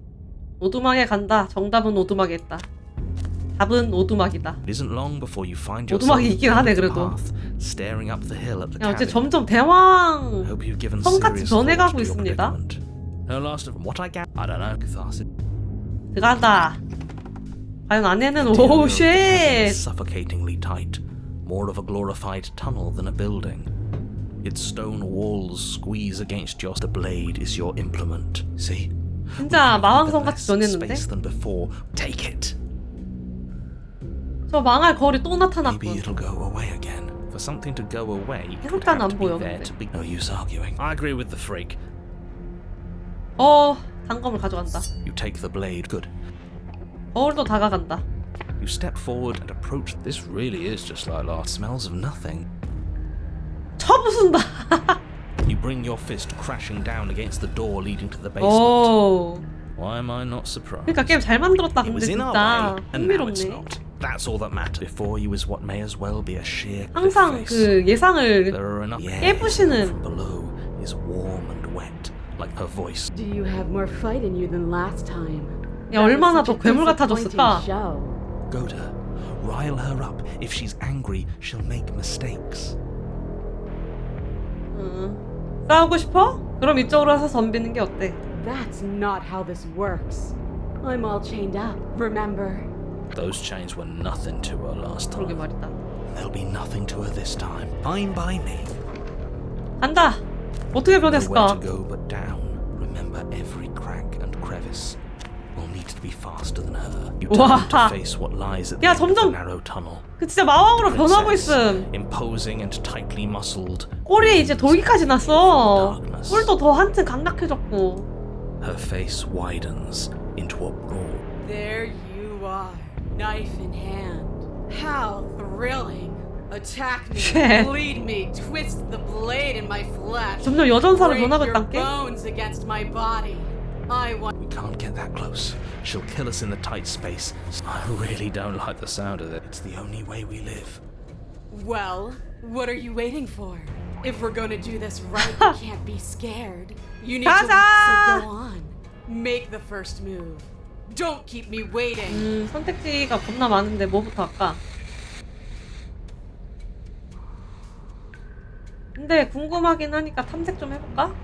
오두막에 간다. 정답은 오두막에 있다. 답은 오두막이다. It isn't long before you find 오두막이 yourself 있긴 하네, on the 그래도. path, staring up the hill at the 야, 어째 cabin. 점점 대왕 Hope you've given 성같이 serious thought 변해가고 to your 있습니다. predicament. No last of what I gather. I don't know. Catharsis. 들어간다. 과연 안에는 Interior 오우 of the cabin 쉣. is suffocatingly tight, more of a glorified tunnel than a building. Its stone walls squeeze against your. The blade is your implement. See? 진짜 마왕성같이 Less 변했는데? space than before. Take it. 저 망할 거리 또 Maybe 나타났군. it'll go away again. For something to go away, it would 해석자는 have 안 to be 보여, there 근데. to be. No use arguing. I agree with the freak. 단검을 가져간다. You take the blade. Good. 거울도 다가간다. You step forward and approach. This really is just like last. Smells of nothing. 쳐부순다. You bring your fist crashing down against the door leading to the basement. 오. Why am I not surprised? 그러니까 게임 잘 만들었다. It 근데 was in our 진짜 way, and now it's 흥미롭네. not. That's all that matters. Before you is what may as well be a sheer cliff 항상 face. 그 예상을 There are enough. Yeah, 깨부시는. from below is warm and wet, like her voice. Do you have more fight in you than last time? 야, 얼마나 더 괴물 같아졌을까? Go to her. Rile her up. If she's angry, she'll make mistakes. 싸우고 싶어? 그럼 이쪽으로 와서 덤비는 게 어때? That's not how this works. I'm all chained up, remember? Those chains were nothing to her last 그러게 time. 말이다. There'll be nothing to her this time. Fine by me. 간다! 어떻게 Nowhere 변했을까? to go but down. Remember every crack and crevice. We'll need to be faster than her. You Wow. turn to face what lies at the 야, end of the 점점- narrow tunnel. 그 진짜 마왕으로 변하고 Princess, 있음. imposing and tightly muscled. 꼬리에 이제 돌기까지 났어. 뿔도 더 한층 강력해졌고. Her face widens into a broad. There you are, knife in hand. How thrilling. Attack me, Shit. bleed me, twist the blade in my flesh. 점점 여전사로 Break 변하고 your 있단 게? bones against my body. I want. We can't get that close. She'll kill us in the tight space. I really don't like the sound of it. It's the only way we live. Well, what are you waiting for? If we're gonna do this right, you can't be scared. You need to 가자! so go on. Make the first move. Don't keep me waiting. 선택지가 겁나 많은데 뭐부터 할까? 근데 궁금하긴 하니까 탐색 좀 해볼까?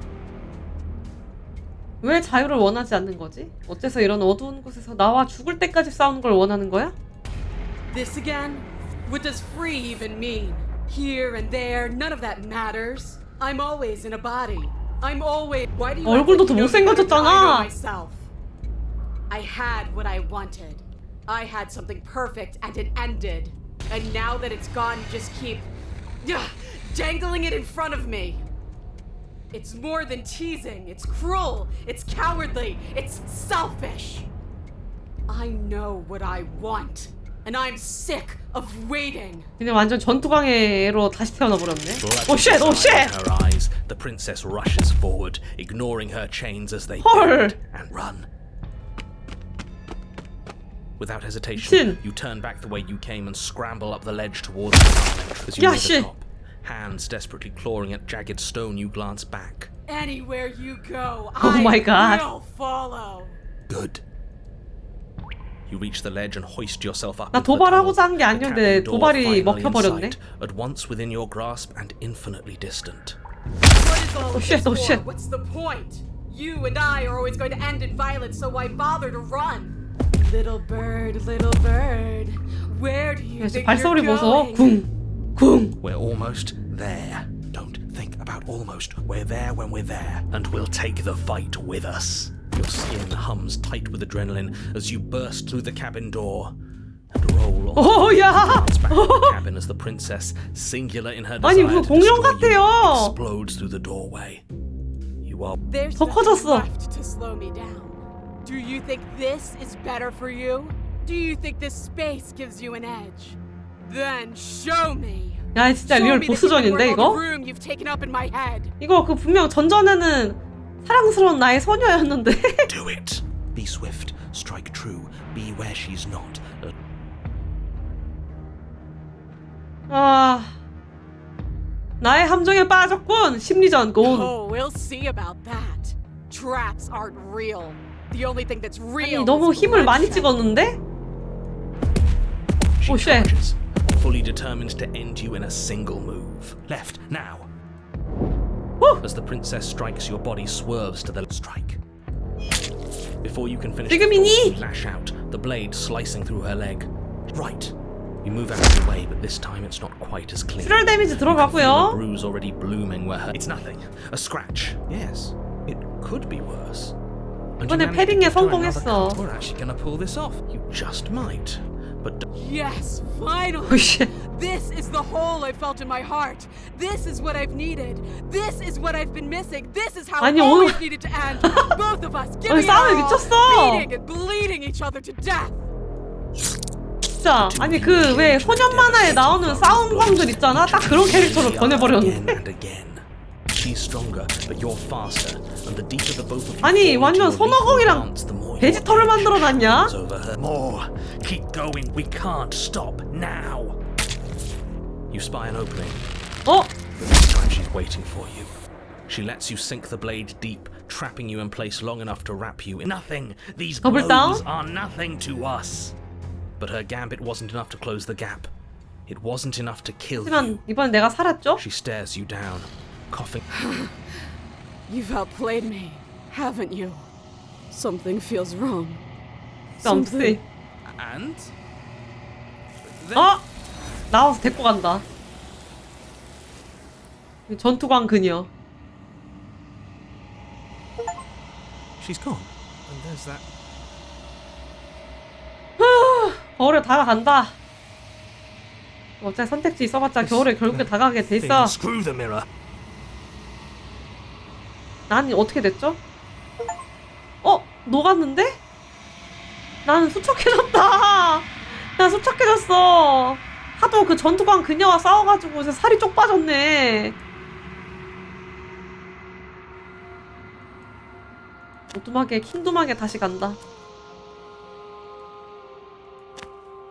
왜 자유를 원하지 않는 거지? 어째서 이런 어두운 곳에서 나와 죽을 때까지 싸우는 걸 원하는 거야? This again? What does free even mean? Here and there, none of that matters. I'm always in a body. I'm always. Why do you 얼굴도 더 think you know me better than I know 못생겨졌잖아. myself? I had what I wanted. I had something perfect and it ended. And now that it's gone, you just keep dangling it in front of me. It's more than teasing. It's cruel. It's cowardly. It's selfish. I know what I want. And I'm sick of waiting. 그냥 완전 전투광해로 다시 태어나 버렸네. Blood 오 쉣! 오 in 쉣! her eyes, the princess rushes forward, ignoring her chains as they 헐! bend and run. Without hesitation, 미친! you turn back the way you came and scramble up the ledge towards the tunnel entrance. As you 야, near 씨! the top, hands desperately clawing at jagged stone, you glance back. Anywhere you go, Oh my God. I will follow. Good. You reach the ledge and hoist yourself up. 나 into the 도발하고자 tunnel. 한 게 The 아니었는데 cabin door 도발이 finally in 먹혀버렸네. sight, at once within your grasp and infinitely distant. What is all Oh of shit, this oh for? shit. What's the point? You and I are always going to end in violence, so why bother to run? Little bird, where do you 야, think 발소리 you're 보소. going? 쿵! We're almost there. Don't think about almost. We're there when we're there. And we'll take the fight with us. Your skin hums tight with adrenaline as you burst through the cabin door and roll off. 오, 야! Glance back at the cabin as the princess, singular in her 아니, desire 무슨 to 공룡 destroy you, 같아요. explodes through the doorway. You are There's 더 nothing 커졌어. left to slow me down. Do you think this is better for you? Do you think this space gives you an edge? Then show me. 야, 진짜 Show 리얼 me that you can 보스전인데 work all 이거? the room you've taken up in my head. 이거 그 분명 전전에는 사랑스러운 나의 소녀였는데. do it. Be swift. Strike true. Be where she's not. 아, 나의 함정에 빠졌군. 심리전 고. Oh, we'll see about that. Traps aren't real. The only thing that's real 아니, 너무 is 힘을 많이 bloodshed. 찍었는데? She Oh, shit. charges, fully determined to end you in a single move. Left, now. Woo! As the princess strikes, your body swerves to the strike. Before you can finish the 지금이니? thought, you lash out, the blade slicing through her leg. Right. You move out of the way, but this time it's not quite as clean. 출혈 데미지 You can feel the 들어가고요. bruise already blooming where her. It's nothing. A scratch. Yes, it could be worse. And you 이번에 managed to 패딩에 give her another 성공했어. cut. We're actually gonna pull this off. You just might. But Yes, finally. 오, 씨. This is the hole I felt in my heart. This is what I've needed. This is what I've been missing. This is how 아니, it always 오늘- needed to end. Both of us 아니, giving it 싸움이 our all, 미쳤어. beating and bleeding each other to death. 진짜 아니 그 왜 소년 만화에 나오는 싸움광들 있잖아. 딱 그런 캐릭터로 변해버렸는데. and again. She's stronger, but you're faster. And the deeper the both of you 아니, fall into 완전 your 손오공이랑 lethal dance, the more 베지터를 your 만들어놨냐? tension over her. More. Keep going. We can't stop now. You spy an opening. 어? But this time she's waiting for you. She lets you sink the blade deep, trapping you in place long enough to wrap you in nothing. These Double blows down? are nothing to us. But her gambit wasn't enough to close the gap. It wasn't enough to kill you. 하지만 이번엔 내가 살았죠? She stares you down, coughing. You've outplayed me, haven't you? Something feels wrong. 썸스. And? 나와서 데리고 간다. 전투광 그녀. She's gone. And there's that. 겨울에 다가간다. 어차피 선택지 써봤자 겨울에 결국에 다가가게 돼 있어. Screw the mirror. 난 어떻게 됐죠? 녹았는데? 나는 수척해졌다. 나 수척해졌어. 하도 그 전투광 그녀와 싸워가지고 이제 살이 쪽 빠졌네. 오두막에 킹두막에 다시 간다.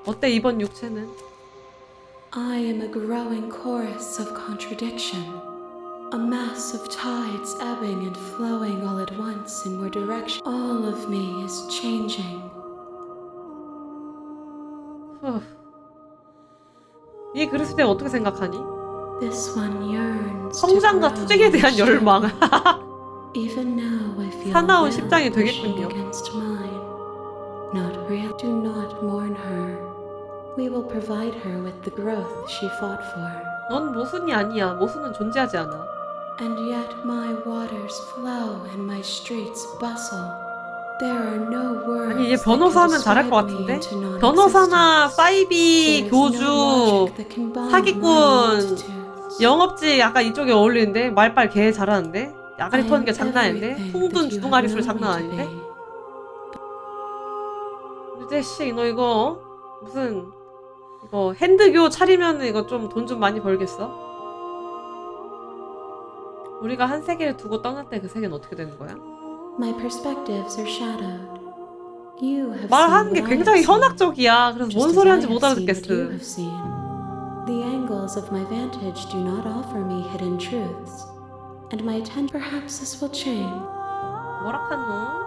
어때 이번 육체는? I am a growing chorus of contradiction, a mass of tides ebbing and flowing all at once in your direction. All of me is changing. 이 그릇에 대해 어떻게 생각하니? This one yearns to 성장과 grow 투쟁에 대한 and 열망. Even now I feel 사나운 a 심장이 will pushing 되겠군요. against mine. Not real. Do not mourn her. We will provide her with the growth she fought for. 넌 모순이 아니야. 모순은 존재하지 않아. And yet my waters flow and my streets bustle. There are no words. 아니 얘 변호사 하면 잘할 것 같은데? 변호사나 사이비 교주 사기꾼 영업직 약간 이쪽에 어울리는데 말빨 개 잘하는데 야가리 터는 게 장난 아닌데 풍분 주둥아리 소리 장난 아닌데 유재씨 너 이거 무슨 이거 핸드교 차리면 이거 좀 돈 좀 많이 벌겠어? 우리가 한 세계를 두고 떠날 때 그 세계는 어떻게 되는 거야? My perspectives are shadowed. You have 말하는 게 seen what I 굉장히 have seen, 현학적이야. 그래서 just 뭔 as 소리 I 하는지 have 못 seen what 알아듣겠어. you have seen. The angles of my vantage do not offer me hidden truths, and my attention. Perhaps this will change. 뭐라카노?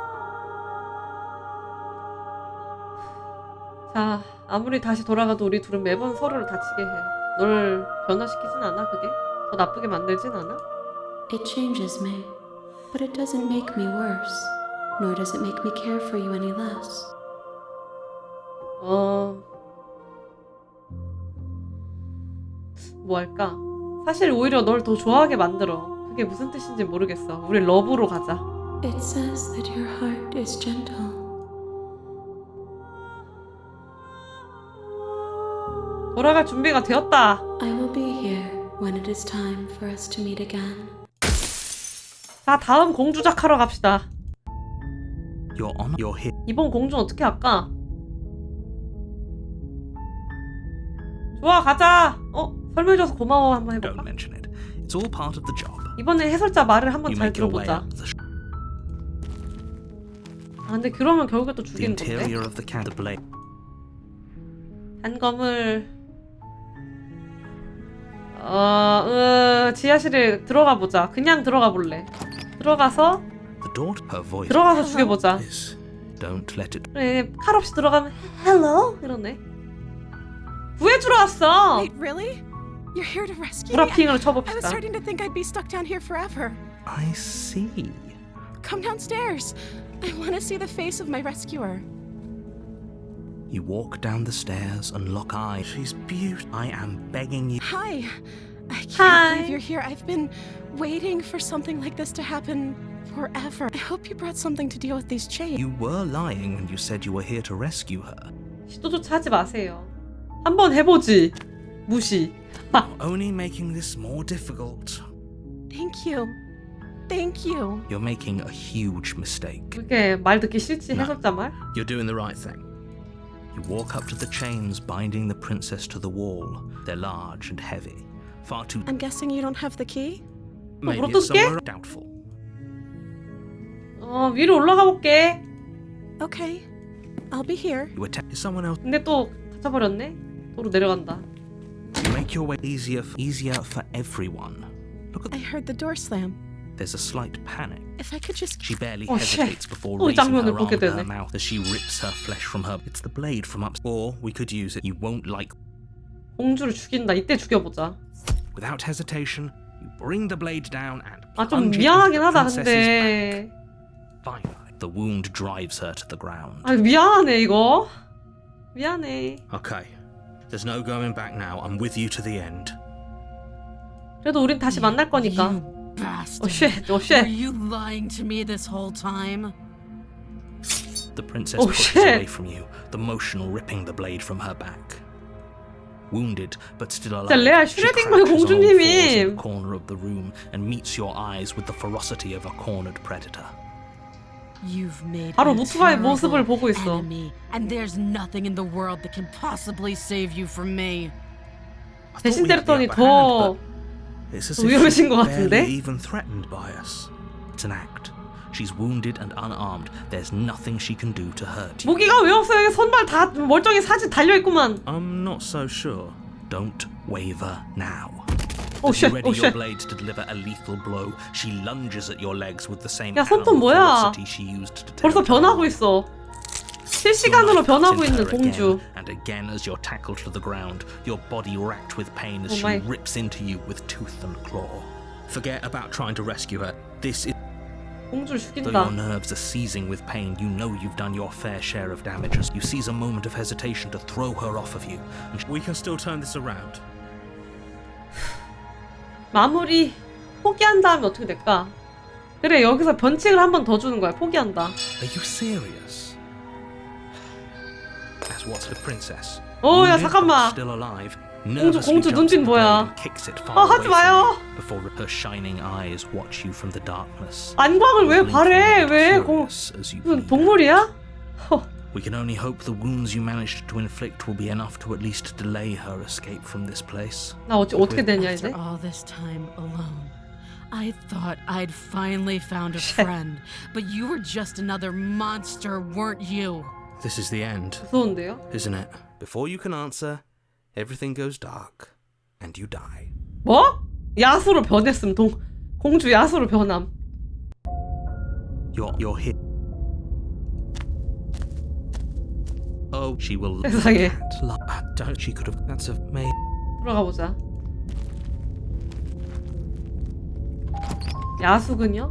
자, 아무리 다시 돌아가도 우리 둘은 매번 서로를 다치게 해. 널 변화시키진 않아, 그게? 더 나쁘게 만들진 않아? It changes me, but it doesn't make me worse, nor does it make me care for you any less. 뭐 할까? 사실 오히려 널 더 좋아하게 만들어. 그게 무슨 뜻인지 모르겠어. 우리 러브로 가자. It says that your heart is gentle. 돌아갈 준비가 되었다. I will be here when it is time for us to meet again. 자, 다음 공주작 하러 갑시다. You're here. 이번 공주는 어떻게 할까? 좋아, 가자. 설명해줘서 고마워. 한번 Don't 해볼까? mention it. It's all part of the job. 이번에 해설자 말을 한번 You 잘 make your way 들어보자. up the 아, 근데 그러면 결국에 또 The 죽이는 건데? interior of the cat, the blade. 단검을 지하실에 들어가 보자. 그냥 들어가 볼래. 들어가서 The daughter, her voice. 들어가서 죽여보자. Is, don't let it. 그래, 칼 없이 들어가면 헬로 이러네. 구해주러 왔어. Wait, really? You're here to rescue me? 브라핑으로 I was 쳐봅시다. starting to think I'd be stuck down here forever. I see. Come downstairs. I want to see the face of my rescuer. You walk down the stairs and lock eyes. She's beautiful. I am begging you. Hi. I can't Hi. believe you're here. I've been waiting for something like this to happen forever. I hope you brought something to deal with these chains. You were lying when you said you were here to rescue her. 시도조차 하지 마세요. 한번 해보지. 무시. Only making this more difficult. Thank you. Thank you. You're making a huge mistake. 그렇게 말 듣기 싫지 No. 해설자 말? You're doing the right thing. You walk up to the chains binding the princess to the wall. They're large and heavy. Far too. I'm guessing you don't have the key? Maybe 어떻게? it's somewhere doubtful. 위로 올라가 볼게. Okay. I'll be here. You attack someone else. 근데 또 갇혀버렸네. 도로 내려간다. You make your way easier for everyone. Look at. I heard the door slam. There's a slight panic. If I could just... She barely Oh, shit. hesitates before 또 이 raising 장면을 her 보게 arm to her 되네. mouth as she rips her flesh from her. It's the blade from up. Or we could use it. You won't like. 공주를 죽인다. 이때 죽여보자. Without hesitation, you bring the blade down and 아, 좀 plunge it into 미안하긴 the 하다, princess's 근데. back. Finally, the wound drives her to the ground. 아, 미안하네, 이거. 미안해. Okay, there's no going back now. I'm with you to the end. 그래도 우린 다시 만날 거니까. You bastard. 오, 쉣, 오, Were 쉣. you lying to me this whole time? The princess Oh, pushes shit. away from you, the motion ripping the blade from her back. Wounded, but still alive, 진짜 레알 she 슈레딩거의 crouches on all fours in 공주님이. the corner of the room and meets your eyes with the ferocity of a cornered predator. You've made 바로 a 무투가의 terrible 모습을 보고 있어. enemy, and there's nothing in the world that can possibly save you from me. I thought 대신 we had the 때렸더니 upper 더 hand, but it's as 더 if 위험해진 she's 것 같은데? barely even threatened by us. It's an act. She's wounded and unarmed. There's nothing she can do to hurt you. 무기가 왜 없어요? 손발 다 멀쩡히 사진 달려있구만. I'm not so sure. Don't waver now. 오, As you 쉣, ready 오, your 쉣. blade to deliver a lethal blow, she lunges at your legs with the same 야, 손톱 animal 뭐야? ferocity she used to tear 벌써 apart. 변하고 있어. 실시간으로 변하고 있는 공주. And again as you're tackled to the ground, your body racked with pain as Oh my. she rips into you with tooth and claw. Forget about trying to rescue her. This is 공주를 though your 죽인다. nerves are seizing with pain, you know you've done your fair share of damage as you seize a moment of hesitation to throw her off of you. And we can still turn this around. 마무리 포기한 다음에 어떻게 될까? 그래, 여기서 변칙을 한 번 더 주는 거야. 포기한다. Are you serious? As what's the princess? 오, 야, Wounded, but 잠깐만. Still alive. 공주 Nervously 눈빛 jumps at the 뭐야? blade and kicks it far 아, away 하지 마요. from you before her shining eyes watch you from the darkness. 안광을 왜 blinking 바래? and 왜? curious as you 무슨 bleed 동물이야? We can only hope the wounds you managed to inflict will be enough to at least delay her escape from this place. 나 어떻게 되냐 After 이제? all this time alone, I thought I'd finally found a Shit. friend, but you were just another monster, weren't you? This is the end, 무서운데요? isn't it? Before you can answer, everything goes dark and you die. 뭐? 야수로 변했음. 공주 야수로 변함. You're here. Oh, she will. 세상에. Don't. She could have. That's a mate. 들어가 보자. 야수군요?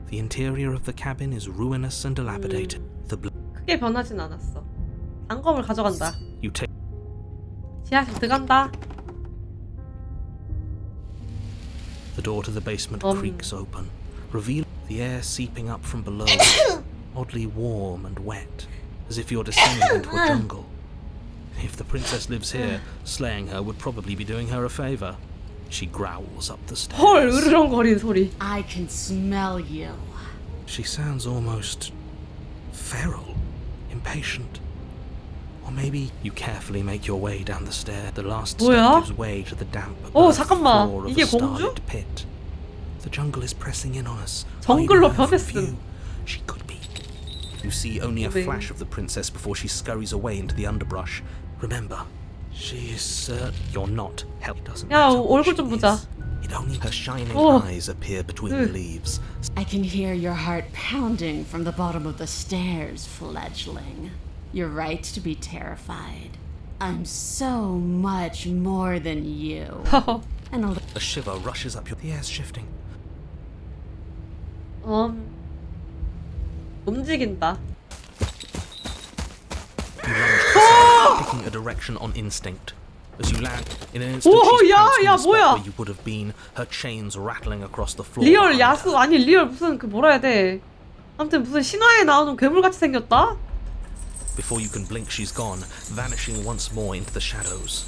The interior of the cabin is ruinous and dilapidated. The 크게 변하진 않았어. 단검을 가져간다. you take. 지하실 들어간다. The door to the basement creaks open, revealing the air seeping up from below, oddly warm and wet, as if you're descending into a jungle. If the princess lives here, slaying her would probably be doing her a favor. She growls up the stairs. 헐, 으르렁거리는 소리. I can smell you. She sounds almost feral, impatient. Or maybe you carefully make your way down the stair. The last step 뭐야? gives way to the damp 어, earth 잠깐만. floor of 이게 a 공주? starlit pit. The jungle is pressing in on us. 정글로 hiding her from 변했음. view. She could be. You see only a 네. flash of the princess before she scurries away into the underbrush. Remember, she is you're not. Hell, it doesn't 야, matter what 얼굴 she 좀 보자. is. It only her shining 어. eyes appear between the leaves. I can hear your heart pounding from the bottom of the stairs, fledgling. You're right to be terrified. I'm so much more than you. And a A shiver rushes up your. The air's shifting. 움직인다. You lunge, picking a direction on instinct. As you land, in an instant, 오, she's 야, pounced on 야, the spot 뭐야? where you would have been, her chains rattling across the floor. 리얼 behind 야수 her. 아니 리얼 무슨 그 뭐라 해야 돼? 아무튼 무슨 신화에 나오는 괴물같이 생겼다? Before you can blink, she's gone, vanishing once more into the shadows.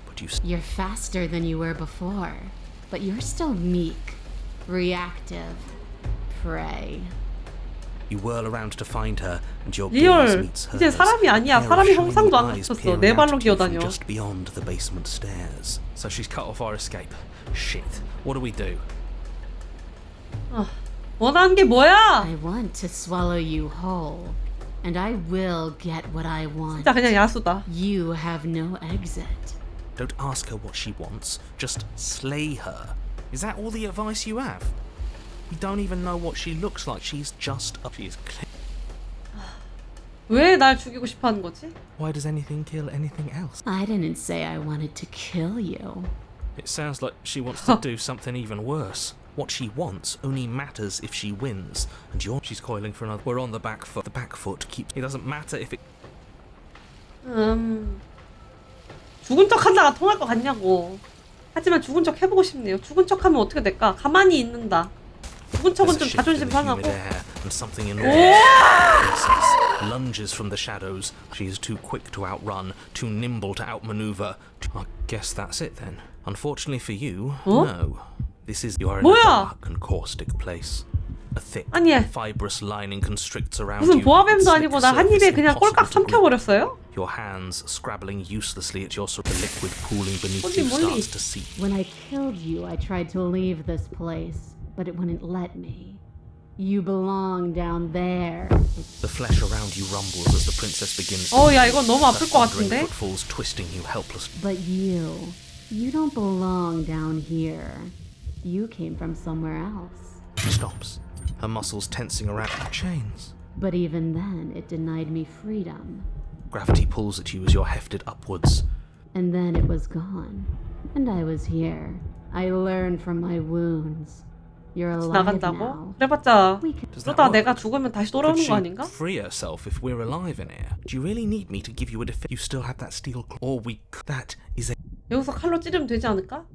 But you You're faster than you were before, but you're still meek, reactive, prey. You whirl around to find her, and your gaze 리얼 meets hers. 이제 사람이 아니야. Pair of 사람이 shining 형상도 안 eyes 갖췄어. peering 네 out 발로 at you from 기어다녀. just beyond the basement stairs. So she's cut off our escape. Shit. What do we do? 원하는 게 뭐야? I want to swallow you whole, and I will get what I want. 진짜 그냥 야수다. You have no exit. Don't ask her what she wants. Just slay her. Is that all the advice you have? We don't even know what she looks like. She's just a... She's... 왜 날 죽이고 싶어 하는 거지? Why does anything kill anything else? I didn't say I wanted to kill you. It sounds like she wants to do something even worse. What she wants only matters if she wins. And she's coiling for another... We're on the back foot. The back foot keeps... It doesn't matter if it... 죽은 척 한다가 통할 것 같냐고. 하지만 죽은 척 해보고 싶네요. 죽은 척 하면 어떻게 될까? 가만히 있는다. 죽은 척은 좀 자존심 상하고. Lunges from the shadows. She is too quick to outrun, too nimble to outmaneuver. I guess that's it then. Unfortunately for you, no. This is... You are in a dark and caustic place. A thick, fibrous lining constricts around you. 무슨 보아뱀도 아니고 나 한 입에 그냥 꼴깍 삼켜버렸어요? Your hands scrabbling uselessly at your the liquid pooling beneath you starts to seep. When I killed you, I tried to leave this place, but it wouldn't let me. You belong down there. The flesh around you rumbles as the princess begins. 야 이건 너무 아플 것 같은데. Footfalls twisting you helplessly. But you don't belong down here. You came from somewhere else. She stops, her muscles tensing around her chains. But even then, it denied me freedom. Gravity pulls at you as you're hefted upwards. And then it was gone. And I was here. I learned from my wounds. You're alive now. 그래봤자 그러다 내가 죽으면 다시 돌아오는 거 아닌가? Free herself if we're alive in here. Do you really need me to give you a defense? You still have that steel claw. Or we... That is a... 여기서 칼로 찌르면 되지 않을까?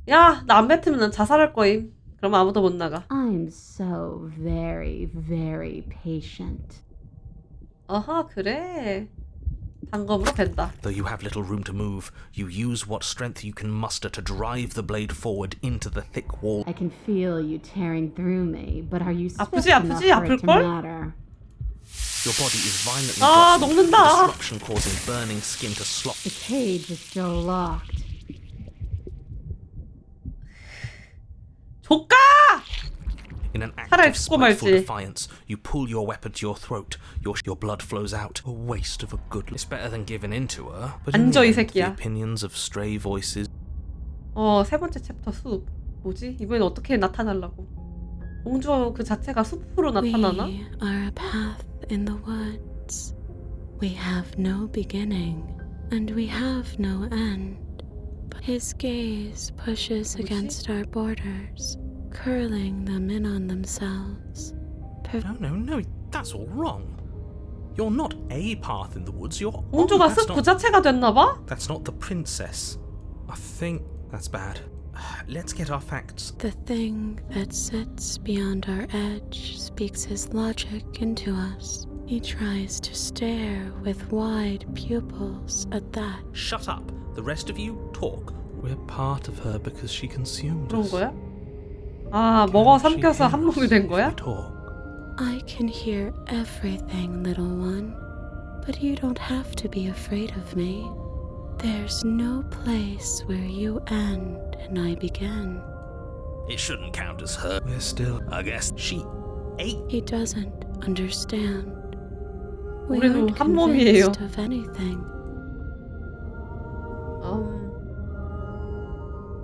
야, 나 안 뱉으면 난 자살할 거임. 그러면 아무도 못 나가. I'm so very, very patient. 아하, 그래. 단검으로 벤다. Though you have little room to move, you use what strength you can muster to drive the blade forward into the thick wall. I can feel you tearing through me, but are you swift 아프지, enough for it to 아플걸? matter? Your body is violently 녹는다. disruption causing burning skin to slop. The cage is still locked. 조까! In an act of spiteful defiance, you pull your weapon to your throat. Your blood flows out. A waste of a good... It's better than giving in to her. But in the end, the opinions of stray voices... 세 번째 챕터 숲. 뭐지? 이번엔 어떻게 나타나려고? 공주 그 자체가 숲으로 나타나나? We are a path in the woods. We have no beginning, and we have no end. But his gaze pushes against our borders, curling them in on themselves. No, that's all wrong. You're not a path in the woods, you're... 공주가 숲 그 자체가 됐나봐? That's not the princess. I think that's bad. Let's get our facts. The thing that sits beyond our edge speaks his logic into us. He tries to stare with wide pupils at that. Shut up. The rest of you, talk. We're part of her because she consumed 그런 us. 거야? 먹어 삼켜서 한 몸이 된 거야? I can hear everything, little one. But you don't have to be afraid of me. There's no place where you end and I begin. It shouldn't count as her. We're still... I guess she ate... He doesn't understand. We 우리는 aren't 한 몸이에요. convinced of anything.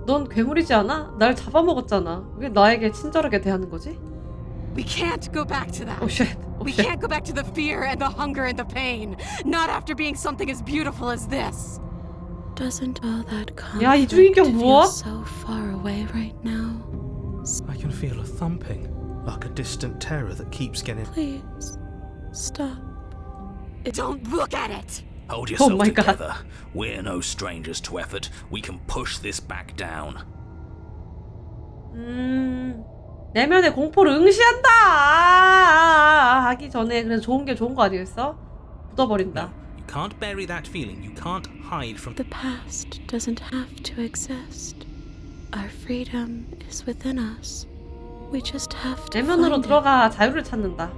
넌 괴물이지 않아? 날 잡아먹었잖아. 왜 나에게 친절하게 대하는 거지? We can't go back to that. Oh shit. We can't go back to the fear and the hunger and the pain. Not after being something as beautiful as this. Doesn't all that 야, 이중인격 conflict feel 무엇? so far away right now? I can feel a thumping, like a distant terror that keeps getting... Please, stop. Don't look at it! Hold yourself my God. together. We're no strangers to effort. We can push this back down. 내면의 공포를 응시한다! 하기 전에 그래서 좋은 게 좋은 거 아니겠어? 묻어버린다. No, you can't bury that feeling. You can't hide from... The past doesn't have to exist. Our freedom is within us. We just have to 내면으로 find it. 들어가 자유를 찾는다.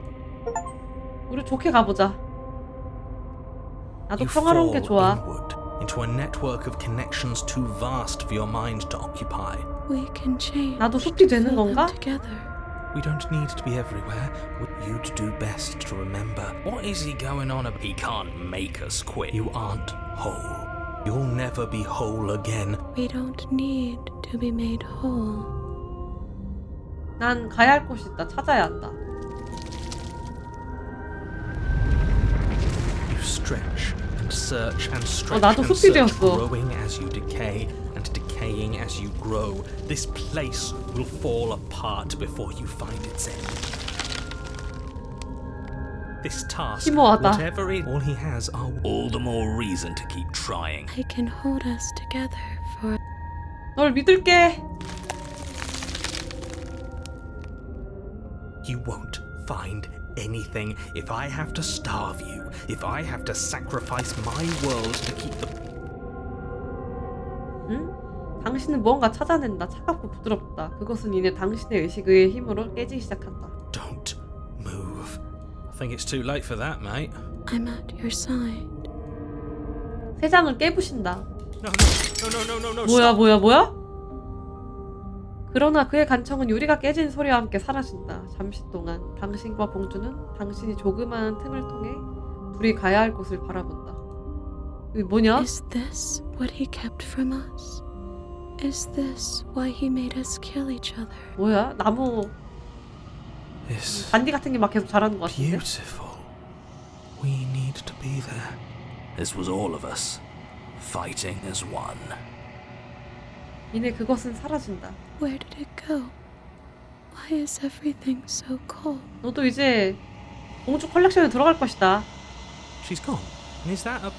우리 좋게 가보자. 나도 You 평화로운 게 fall 좋아. inward, into a network of connections too vast for your mind to occupy. We can change 나도 숲이 to 되는 feel them 건가? together. We don't need to be everywhere. You'd do best to remember. What is he going on about? He can't make us quit. You aren't whole. You'll never be whole again. We don't need to be made whole. 난 가야 할 곳이 있다. 찾아야 한다. You stretch and search and stretch 나도 and 숲이 search, 되었어. growing as you decay and decaying as you grow. This place will fall apart before you find its end. This task, 심오하다. whatever it, all he has are all the more reason to keep trying. I can hold us together for. 널 믿을게. You won't find anything if I have to starve you, if I have to sacrifice my world to keep the... 응? 당신은 무언가 찾아낸다. 차갑고 부드럽다. 그것은 이내 당신의 의식의 힘으로 깨지기 시작한다. Don't move. I think it's too late for that, mate. I'm at your side. 세상을 깨부신다. No, no, no, no, no, no, 뭐야 stop. 뭐야 뭐야? 그러나 그의 간청은 유리가 깨진 소리와 함께 사라진다. 잠시 동안 당신과 공주는 당신이 조그마한 틈을 통해 둘이 가야 할 곳을 바라본다. 이게 뭐냐? Is this what he kept from us? Is this why he made us kill each other? 뭐야? 나무 It's 잔디 같은 게 막 계속 자라는 것 같은데? beautiful. We need to be there. This was all of us, fighting as one. 이내 그것은 사라진다. Where did it go? Why is everything so cold? 너도 이제 공주 컬렉션에 들어갈 것이다. She's gone. And is that a...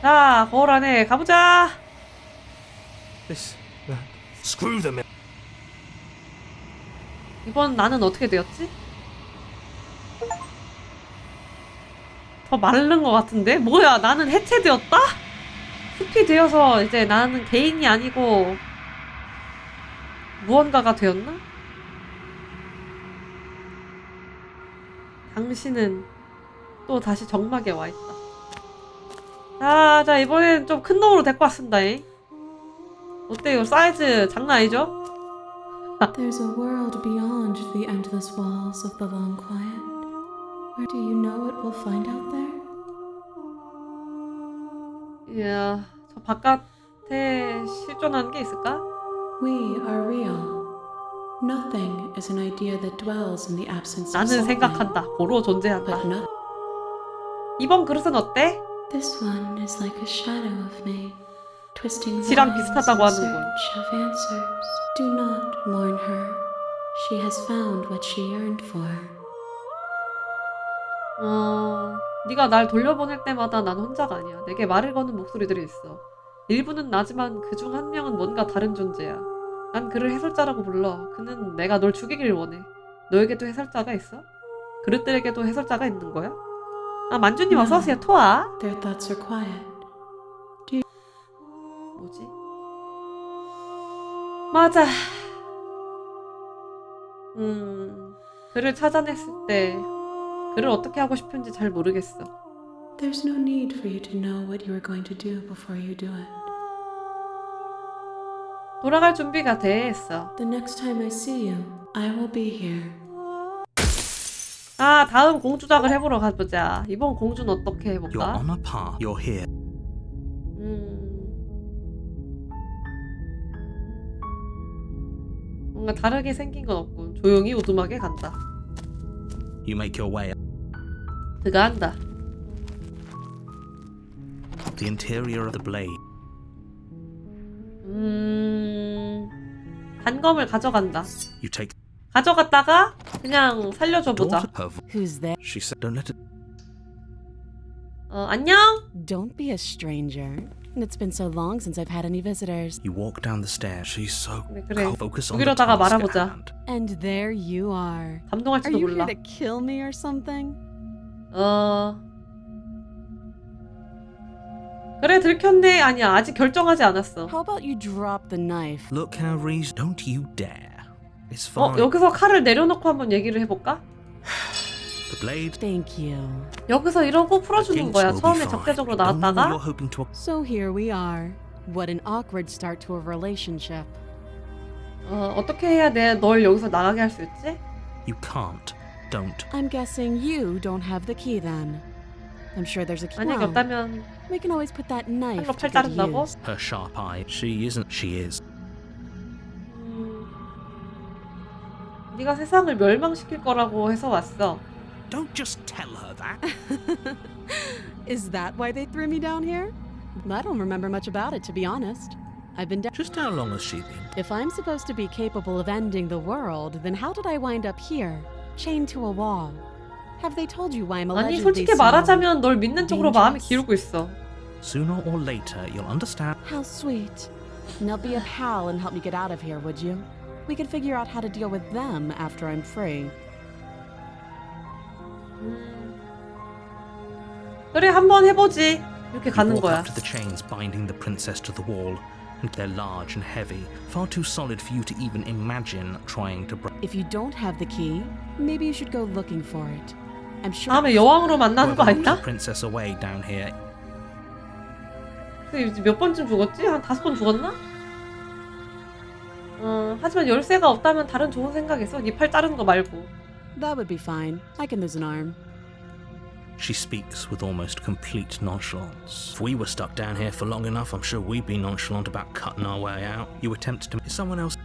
자, 거울 안에 가보자. this... that... Screw them. 이번 나는 어떻게 되었지? 더 마른 것 같은데? 뭐야, 나는 해체되었다? 숲이 되어서 이제 나는 개인이 아니고 무언가가 되었나? 당신은 또 다시 정막에 와 있다. 자, 이번엔 좀 큰 놈으로 데리고 왔습니다. 어때요? 사이즈 장난 아니죠? There's a world beyond the endless walls of the long quiet. Where do you know what we'll find out there? 이야, 저 바깥에 실존하는 게 있을까? We are real. Nothing is an idea that dwells in the absence of 나는 something. 생각한다. 고로 존재한다. But not. 이번 그릇은 어때? This one is like a shadow of me, twisting 지랑 vines 비슷하다고 in 하는군. search of answers. Do not mourn her. She has found what she yearned for. 네가 날 돌려보낼 때마다 난 혼자가 아니야. 내게 말을 거는 목소리들이 있어. 일부는 나지만 그중 한 명은 뭔가 다른 존재야. 난 그를 해설자라고 불러. 그는 내가 널 죽이길 원해. 너에게도 해설자가 있어? 그릇들에게도 해설자가 있는 거야? 만주님 어서오세요. 토아. Their thoughts are quiet. 뭐지? 맞아. 그를 찾아냈을 때 그를 어떻게 하고 싶은지 잘 모르겠어. There's no need for you to know what you are going to do before you do it. 돌아갈 준비가 됐어. The next time I see you, I will be here. 다음 공주작을 해보러 가보자. 이번 공주는 어떻게 You're 해볼까? on a path. You're here. 뭔가 다르게 생긴 건 없군. 조용히 우두막에 간다. You make your way up 그가 한다. the interior of the blade. 단검을 가져간다. You take 가져갔다가 그냥 살려줘 보자. daughter of... Who's there? She said, don't let it... 안녕? Don't be a stranger. It's been so long since I've had any visitors. You walk down the stairs. She's so 그래. cold. Focus on the 죽이려다가 task at 말아보자. hand. And there you are. Are 감동할지도 you 몰라. here to kill me or something? 그래 들켰네. 아니야 아직 결정하지 않았어. How about you drop the knife? Look how reason... Don't you dare. It's fine. 여기서 칼을 내려놓고 한번 얘기를 해볼까? The blade... Thank you. 여기서 이러고 풀어주는 against 거야. will be 처음에 fine. 적대적으로 Don't know 나왔다가 you're hoping to... So here we are. What an awkward start to a relationship. 어떻게 해야 널 여기서 나가게 할 수 있지? You can't. Don't. I'm guessing you don't have the key then. I'm sure there's a key. 만약에 Well, 없다면 we can always put that knife 칼로 to 팔 good 자른다고? use. Her sharp eye. She isn't. She is. 네가 세상을 멸망시킬 거라고 해서 왔어. Don't just tell her that. Is that why they threw me down here? I don't remember much about it, to be honest. I've been down. Just how long has she been? If I'm supposed to be capable of ending the world, then how did I wind up here, chained to a wall? Have they told you why I'm 아니 allegedly 솔직히 말하자면 널 믿는 쪽으로 마음이 dangerous? 기울고 있어. Sooner or later, you'll understand. How sweet. Now be a pal and help me get out of here, would you? We could figure out how to deal with them after I'm free. 그래 한번 해보지. 이렇게 You 가는 walk 거야. up to the chains binding the princess to the wall, and they're large and heavy, far too solid for you to even imagine trying to break. If you don't have the key, maybe you should go looking for it. I'm sure. 다음에 여왕으로 만나는 거 Whoever locked 아니야? the princess away down here. 근데 몇 번쯤 죽었지? 한 5번 죽었나? 하지만 열쇠가 없다면 다른 좋은 생각 있어? 네 팔 자르는 거 말고. That would be fine. I can lose an arm. She speaks with almost complete nonchalance. If we were stuck down here for long enough, I'm sure we'd be nonchalant about cutting our way out. You attempt to... Is someone else...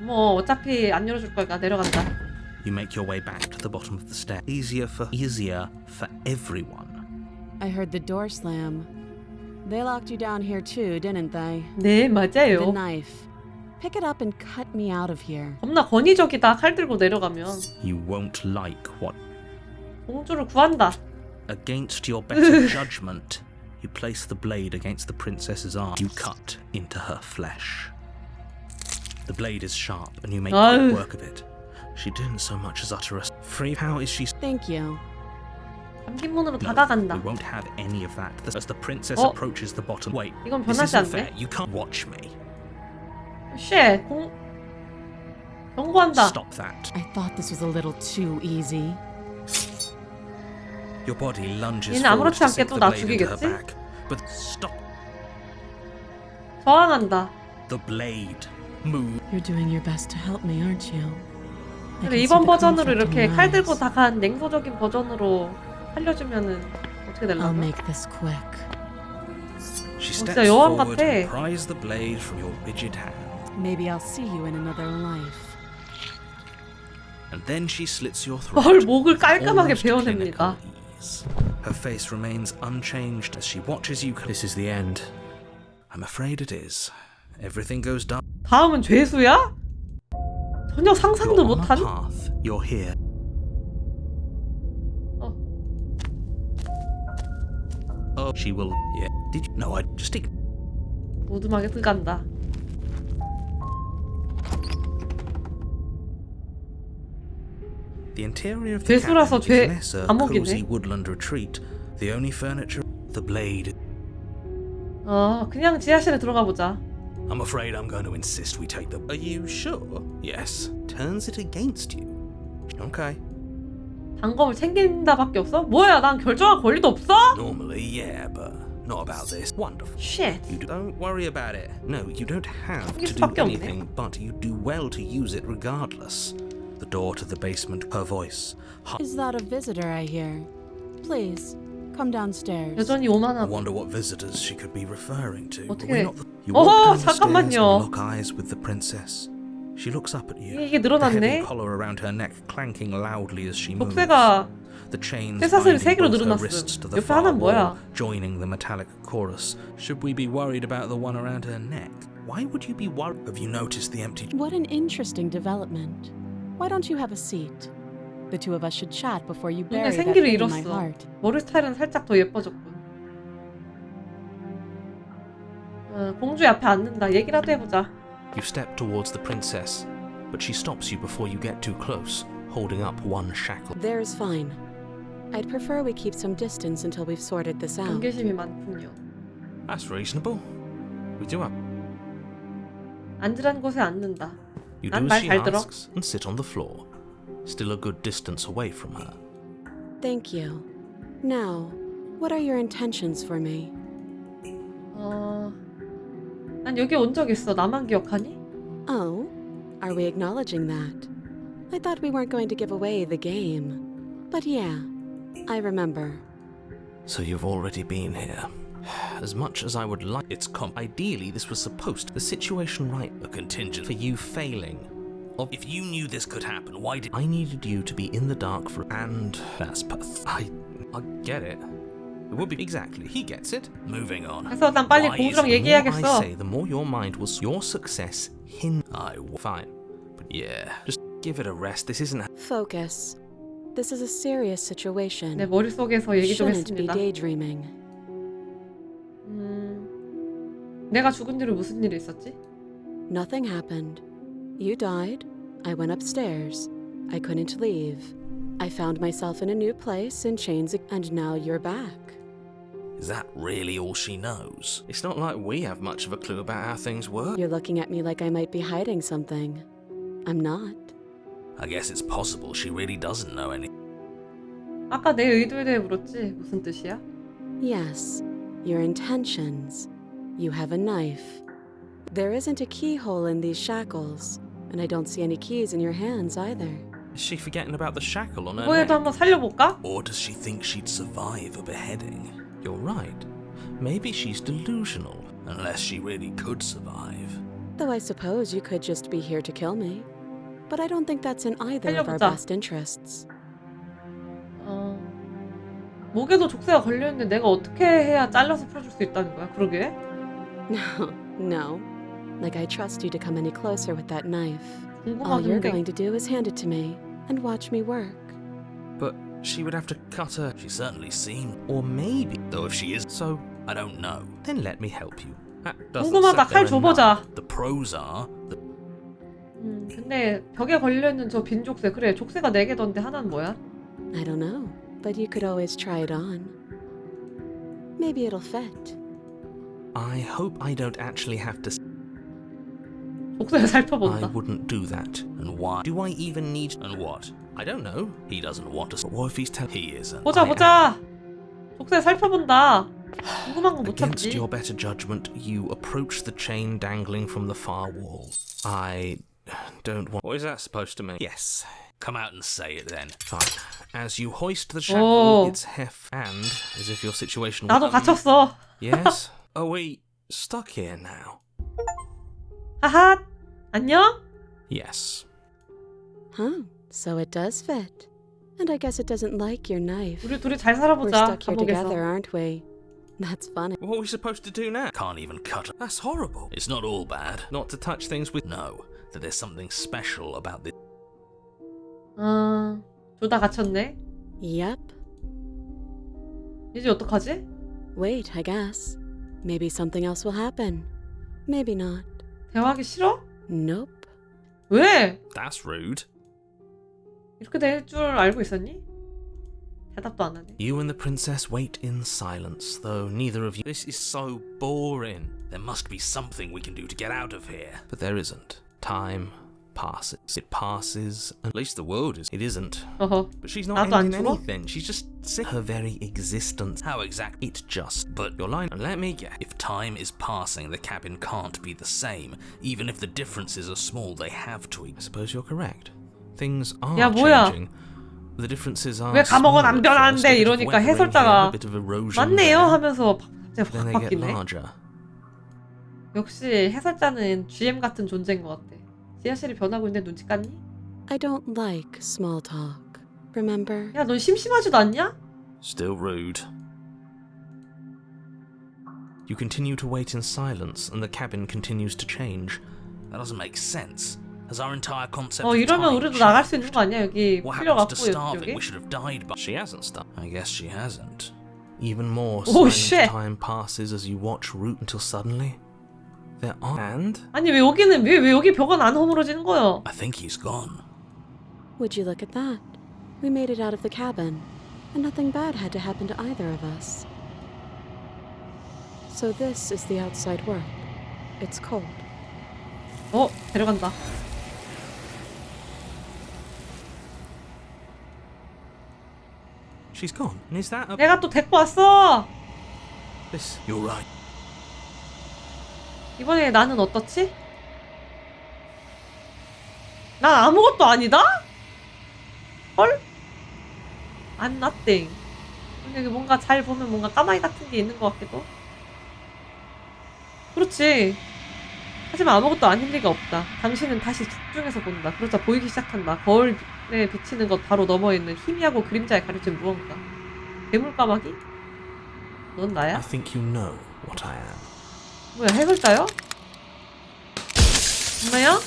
뭐 어차피 안 열어줄 거니까 내려간다. You make your way back to the bottom of the stair. Easier for everyone. I heard the door slam. They locked you down here too, didn't they? 네 The 맞아요. knife. Pick it up and cut me out of here. 겁나 권위적이다. 칼 들고 내려가면. You won't like what... 공주를 구한다. Against your better judgment, you place the blade against the princess's arm. You cut into her flesh. The blade is sharp, and you make quick work of it. She didn't so much as utter a free. How is she? Thank you. 잠긴 문으로 No, 다가간다. we won't have any of that. As the princess Oh. approaches the bottom. Wait, 이건 this 변하지 isn't fair. 않네. You can't watch me. 쉣. 경고한다. Stop that. I thought this was a little too easy. Your body lunges 얘는 forward 아무렇지 to 않게 sink 또 the 나 blade into her 죽이겠지? back. But stop. 저항한다. The blade. Move. You're doing your best to help me, aren't you? I 근데 can see 이번 the 버전으로 conflict in 이렇게 your 칼 들고 eyes. 다간 냉소적인 버전으로 살려주면은 어떻게 I'll 되려나? make this quick. She 진짜 steps 여왕 forward 같아. and pries the blade from your rigid hand. Maybe I'll see you in another life. And then she slits your throat. 헐 목을 깔끔하게 almost 베어냅니다. clinical ease. Her face remains unchanged as she watches you. This is the end. I'm afraid it is. Everything goes dark. 다음은 죄수야? 전혀 상상도 You're on a 못한? path. You're here. Oh, she will. Yeah. Did you? No, I just. 무dum하게 들어간다. The interior of the 죄수라서 cabin is less a 감옥이네. cozy woodland retreat. The only furniture, the blade. 그냥 지하실에 들어가 보자. I'm afraid I'm going to insist we take the. Are you sure? Yes. Turns it against you. Okay. 단검을 챙긴다밖에 없어? 뭐야, 난 결정할 권리도 없어? Normally, yeah, but not about this. Wonderful. Shit. You don't worry about it. No, you don't have to do 수밖에 없네. anything, but you do well to use it regardless. The door to the basement, her voice. Is that a visitor I hear? Please, come downstairs. 여전히 I 오만하고. wonder what visitors she could be referring to. 어떻게- We're not the... You 어허, walk down the stairs and 잠깐만요. lock eyes with the princess. She looks up at you. 이게 The heavy 늘어났네. collar around her neck clanking loudly as she moves. 독세가 The chains 쇠사슬이 binding 3개로 both her 늘어났음. wrists to the 옆에 far 하나는 wall, 뭐야? joining the metallic chorus. Should we be worried about the one around her neck? Why would you be worried? Have you noticed the empty? What an interesting development. Why don't you have a seat? The two of us should chat before you 눈에 bury that 생기를 thing in my 잃었어. heart. 머리 스타일은 살짝 더 예뻐졌군. 공주 앞에 앉는다. 얘기라도 해보자. You step towards the princess, but she stops you before you get too close, holding up one shackle. There's fine. I'd prefer we keep some distance until we've sorted this out. 경계심이 많군요. That's reasonable. We do have. 앉으란 곳에 앉는다. You 난 do 말 as she 잘 들어. asks and sit on the floor, still a good distance away from her. Thank you. Now, what are your intentions for me? 난 여기 온 적 있어. 나만 기억하니? Oh, are we acknowledging that? I thought we weren't going to give away the game. But yeah, I remember. So you've already been here. As much as I would like, ideally this was supposed to, the situation right, a contingent for you failing. If you knew this could happen, why did I needed you to be in the dark for and that's I get it. It would be exactly. He gets it. Moving on. 그래서 난 빨리 Why 공주랑 is it- 얘기해야겠어. The more I say, the more your mind was your success fine. But yeah, just give it a rest. This isn't Focus. This is a serious situation. 내 머릿속에서 얘기 좀 Shouldn't be 했습니다. daydreaming. 내가 죽은 뒤로 무슨 일이 있었지? Nothing happened. You died. I went upstairs. I couldn't leave. I found myself in a new place in chains, and now you're back. Is that really all she knows? It's not like we have much of a clue about how things work. You're looking at me like I might be hiding something. I'm not. I guess it's possible she really doesn't know any. 아까 내 의도에 대해 물었지. 무슨 뜻이야? Yes, your intentions. You have a knife. There isn't a keyhole in these shackles, and I don't see any keys in your hands either. Is she forgetting about the shackle on her 그거에도 neck? 한번 살려볼까? Or does she think she'd survive a beheading? You're right. Maybe she's delusional, unless she really could survive. Though I suppose you could just be here to kill me. But I don't think that's in either of our 살려보자. best interests. 목에도 족쇄가 걸려있는데 내가 어떻게 해야 잘라서 풀어줄 수 있다는 거야? 그러게? No. Like I trust you to come any closer with that knife. All 궁금하긴 you're 한데. going to do is hand it to me and watch me work. But she would have to cut her. She certainly seemed. Or maybe, though if she is so, I don't know. Then let me help you. That doesn't 궁금하다. sit there 칼 줘보자. enough. The pros are. 근데 벽에 걸려있는 저 빈 족쇄. 그래, 족쇄가 4개던데 하나는 뭐야? I don't know, but you could always try it on. Maybe it'll fit. I hope I don't actually have to. 족쇄를 I 살펴본다. wouldn't do that. And why? Do I even need? And what? I don't know. He doesn't want us. What if he's he isn't? 보자 보자. 족쇄 살펴본다. 궁금한 건 못 Against 참지. your better judgment, you approach the chain dangling from the far wall. I don't want. What is that supposed to mean? Yes. Come out and say it then. Fine. As you hoist the shackle, 오. its heft, and as if your situation. 나도 갇혔어. Yes. Are we stuck here now? 하하. 안녕? Yes. Huh, so it does fit. And I guess it doesn't like your knife. 우리 둘이 잘 We're 살아보자. stuck here together, 감옥에서. aren't we? That's funny. What are we supposed to do now? Can't even cut. That's horrible. It's not all bad. Not to touch things with. No, that there's something special about this. 둘 다 갇혔네. Yep. 이제 어떡하지? Wait, I guess. Maybe something else will happen. Maybe not. 대화하기 싫어? Nope. 왜? That's rude. 이렇게 될 줄 알고 있었니? 대답도 안 하네. You and the princess wait in silence, though neither of you. This is so boring. There must be something we can do to get out of here. But there isn't. Time passes. It passes. At least the world is. It isn't. 어허. But she's not 나도 안 ending 죽어? anything. She's just her very existence. How exactly? It just. But your line. Let me guess. If time is passing, the cabin can't be the same. Even if the differences are small, they have to. I suppose you're correct. Things are 야, 뭐야? changing. The differences are. 왜 감옥은 small 안 at 변하는데 first, a bit of 이러니까 weathering here, 해설자가 a bit of erosion 맞네요 there. 하면서 갑자기 Then 확 they get 바뀌네. larger. 역시 해설자는 GM 같은 존재인 것 같아. 지하실이 변하고 있는데 눈치 깠니? I don't like small talk. Remember? 야, 넌 심심하지도 않냐? Still rude. You continue to wait in silence, and the cabin continues to change. That doesn't make sense. Has our entire concept of 이러면 time 우리도 나갈 수 있는 changed? 거 아니야? 여기 What 필요 happens to 갖고 starving? 여기. We should have died, but she hasn't starved. I guess she hasn't. Even more Oh, silent shit. time passes as you watch root until suddenly there are. And 아니 왜 여기는 왜 여기 벽은 안 허물어지는 거야? I think he's gone. Would you look at that? We made it out of the cabin, and nothing bad had to happen to either of us. So this is the outside world. It's cold. 데려간다. She's gone. And is that a 내가 또 데리고 왔어. this? You're right. 이번에 나는 어떻지? 난 아무것도 아니다? 헐? I'm nothing. 근데 여기 뭔가 잘 보면 뭔가 까마귀 같은 게 있는 것 같기도. 그렇지. 하지만 아무것도 아닐 리가 없다. 당신은 다시 집중해서 본다. 그러자 보이기 시작한다. 거울에 비치는 것 바로 너머에는 희미하고 그림자에 가려진 무언가. 괴물 까마귀? 넌 나야? I think you know what I am. 뭐야, 해설자요? 엄마야?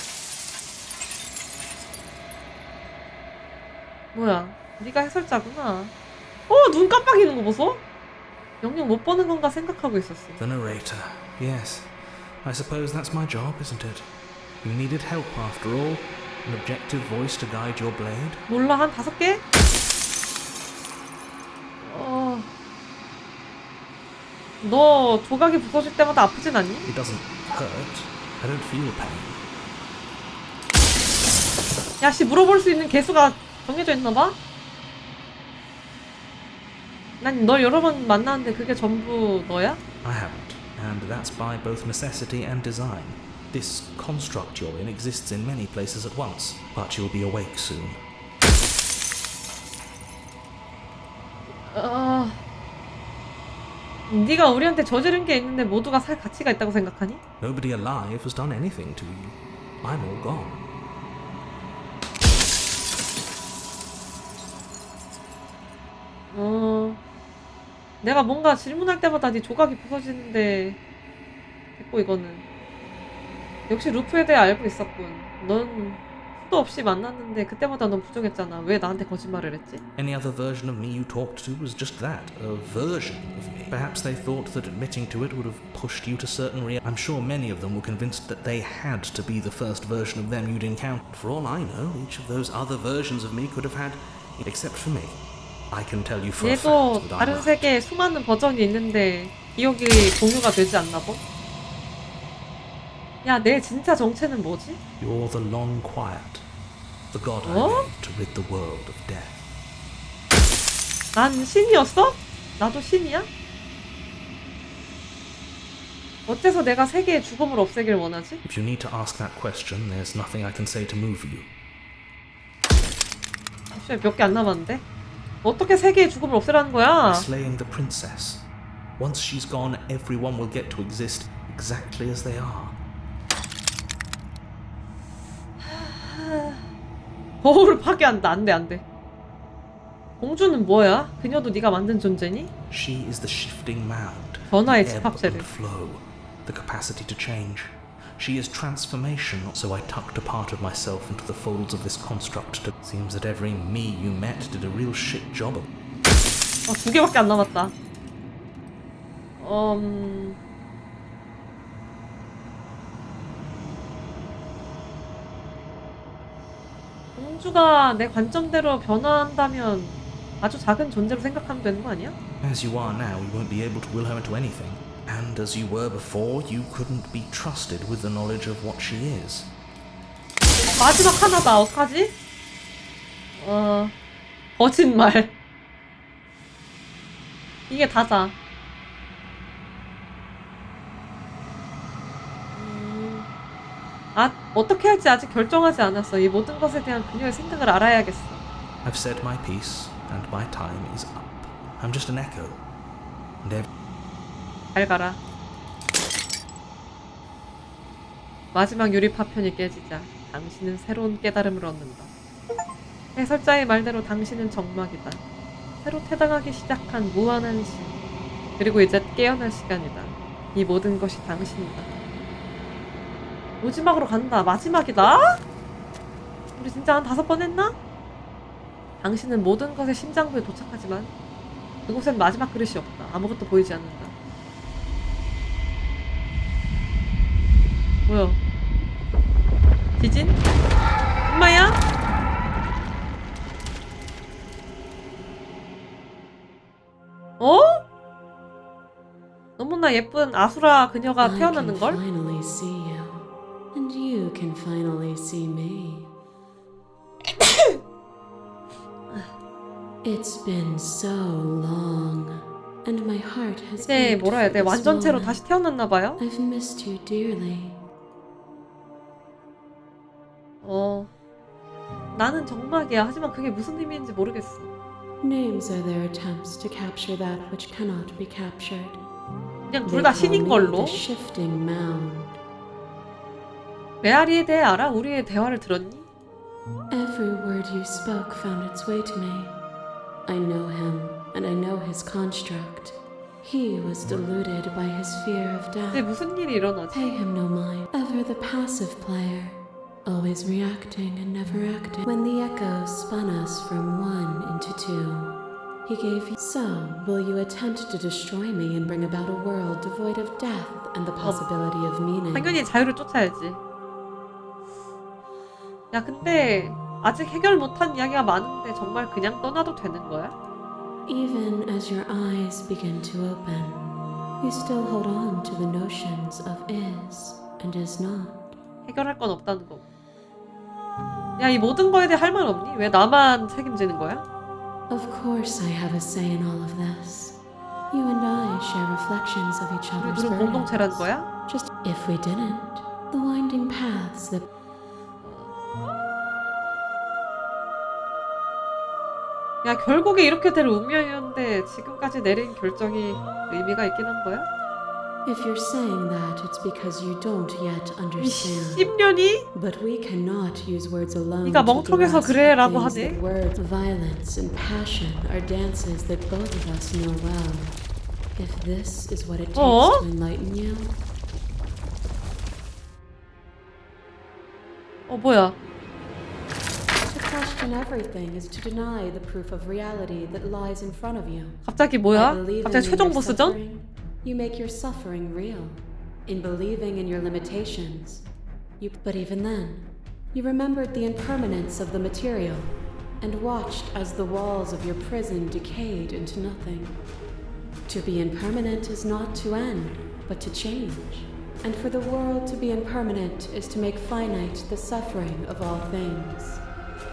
뭐야, 네가 해설자구나. 눈 깜빡이는 거 보소? 영영 못 보는 건가 생각하고 있었어. The narrator. Yes. I suppose that's my job, isn't it? You needed help after all. An objective voice to guide your blade. 몰라, 한 5개? 너 조각이 부서질 때마다 아프진 않니? It doesn't hurt. I don't feel pain. 야씨, 물어볼 수 있는 개수가 정해져 있나봐? 난 널 여러 번 만났는데 그게 전부 너야? I haven't, and that's by both necessity and design. This construct you're in exists in many places at once, but you'll be awake soon. 네가 우리한테 저지른 게 있는데 모두가 살 가치가 있다고 생각하니? Nobody alive has done anything to you. I'm all gone. 내가 뭔가 질문할 때마다 네 조각이 부서지는데 됐고 이거는 역시 루프에 대해 알고 있었군. 넌 수도 없이 만났는데 그때마다 넌 부정했잖아. 왜 나한테 거짓말을 했지? Any other version of me you talked to was just that, a version of me. Perhaps they thought that admitting to it would have pushed you to certain I'm sure many of them were convinced that they had to be the first version of them you'd encountered. For all I know, each of those other versions of me could have had, except for me. I can tell you for a 얘도 fact that I 다른 lied. 세계에 수많은 버전이 있는데 기억이 공유가 되지 않나 보? 야, 내 진짜 정체는 뭐지? You're the long quiet, the god I 어? made to rid the world of death. 난 신이었어? 나도 신이야? 어째서 내가 세계의 죽음을 없애길 원하지? If you need to ask that question, there's nothing I can say to move you. 몇 개 안 남았는데? 어떻게 세계의 죽음을 없애라는 거야? Slaying the princess. Once she's gone, everyone will get to exist exactly as they are. 거울을 파괴한다. 안 돼, 안 돼. 공주는 뭐야? 그녀도 네가 만든 존재니? She is the shifting mound, 변화의 ebb and 집합체를. flow, the capacity to change. She is transformation, so I tucked a part of myself into the folds of this construct. Seems that every me you met did a real shit job of. 2개밖에 안 남았다. 공주가 내 관점대로 변화한다면 아주 작은 존재로 생각하면 되는 거 아니야? As you are now, you won't be able to will her into anything. And as you were before, you couldn't be trusted with the knowledge of what she is. 마지막 하나다. 어떡하지? 거짓말. 이게 다다. 어떻게 할지 아직 결정하지 않았어. 이 모든 것에 대한 그녀의 생각을 알아야겠어. I've said my piece, and my time is up. I'm just an echo. And 잘 가라. 마지막 유리 파편이 깨지자 당신은 새로운 깨달음을 얻는다. 해설자의 말대로 당신은 정막이다. 새로 태당하기 시작한 무한한 신. 그리고 이제 깨어날 시간이다. 이 모든 것이 당신이다. 마지막으로 간다. 마지막이다? 우리 진짜 한 5번 했나? 당신은 모든 것의 심장부에 도착하지만 그곳엔 마지막 그릇이 없다. 아무것도 보이지 않는다. 뭐야? 지진? 엄마야? 어? 너무나 예쁜 아수라 그녀가 I can 태어나는 걸? finally see you, and you can finally see me. It's been so long, and my heart has 이제 ached 뭐라 해야 돼? for this 완전체로 moment. 다시 태어났나 봐요? I've missed you dearly. 나는 정막이야. 하지만 그게 무슨 의미인지 모르겠어. Names are their attempts to capture that which cannot be captured. 그냥 They 둘 다 call 신인 me 걸로. the shifting mound. 메아리에 대해 알아? 우리의 대화를 들었니? Every word you spoke found its way to me. I know him, and I know his construct. He was deluded by his fear of 이제 death. 무슨 일이 일어나지? Pay him no mind. Ever the passive player, always reacting and never acting. When the echoes spun us from one into two, he gave you. So, will you attempt to destroy me and bring about a world devoid of death and the possibility of meaning? 당연히 자유를 쫓아야지. 야, 근데 아직 해결 못한 이야기가 많은데 정말 그냥 떠나도 되는 거야? Even as your eyes begin to open, you still hold on to the notions of is and is not. 해결할 건 없다는 거. 야, 이 모든 거에 대해 할 말 없니? 왜 나만 책임지는 거야? Of course I have a say in all of this. You and I share reflections of each 우리 other's 둘은 공동체라는 burdens. 거야? Just if we didn't, the winding paths that 야, 결국에 이렇게 될 운명이었는데 지금까지 내린 결정이 의미가 있긴 한 거야? if you're saying that, it's because you don't yet 이 understand. 10년이? But we cannot use words alone 네가 to 멍청해서 grasp 그래라고 things 하네. that words, violence and passion are dances that both of us know well. If this is what it takes 어? to enlighten you, 뭐야? to question everything is to deny the proof of reality that lies in front of you. 갑자기 By 뭐야? believing 갑자기 in 최종 your 보스전? suffering, you make your suffering real. In believing in your limitations, but even then, you remembered the impermanence of the material and watched as the walls of your prison decayed into nothing. To be impermanent is not to end, but to change. And for the world to be impermanent is to make finite the suffering of all things.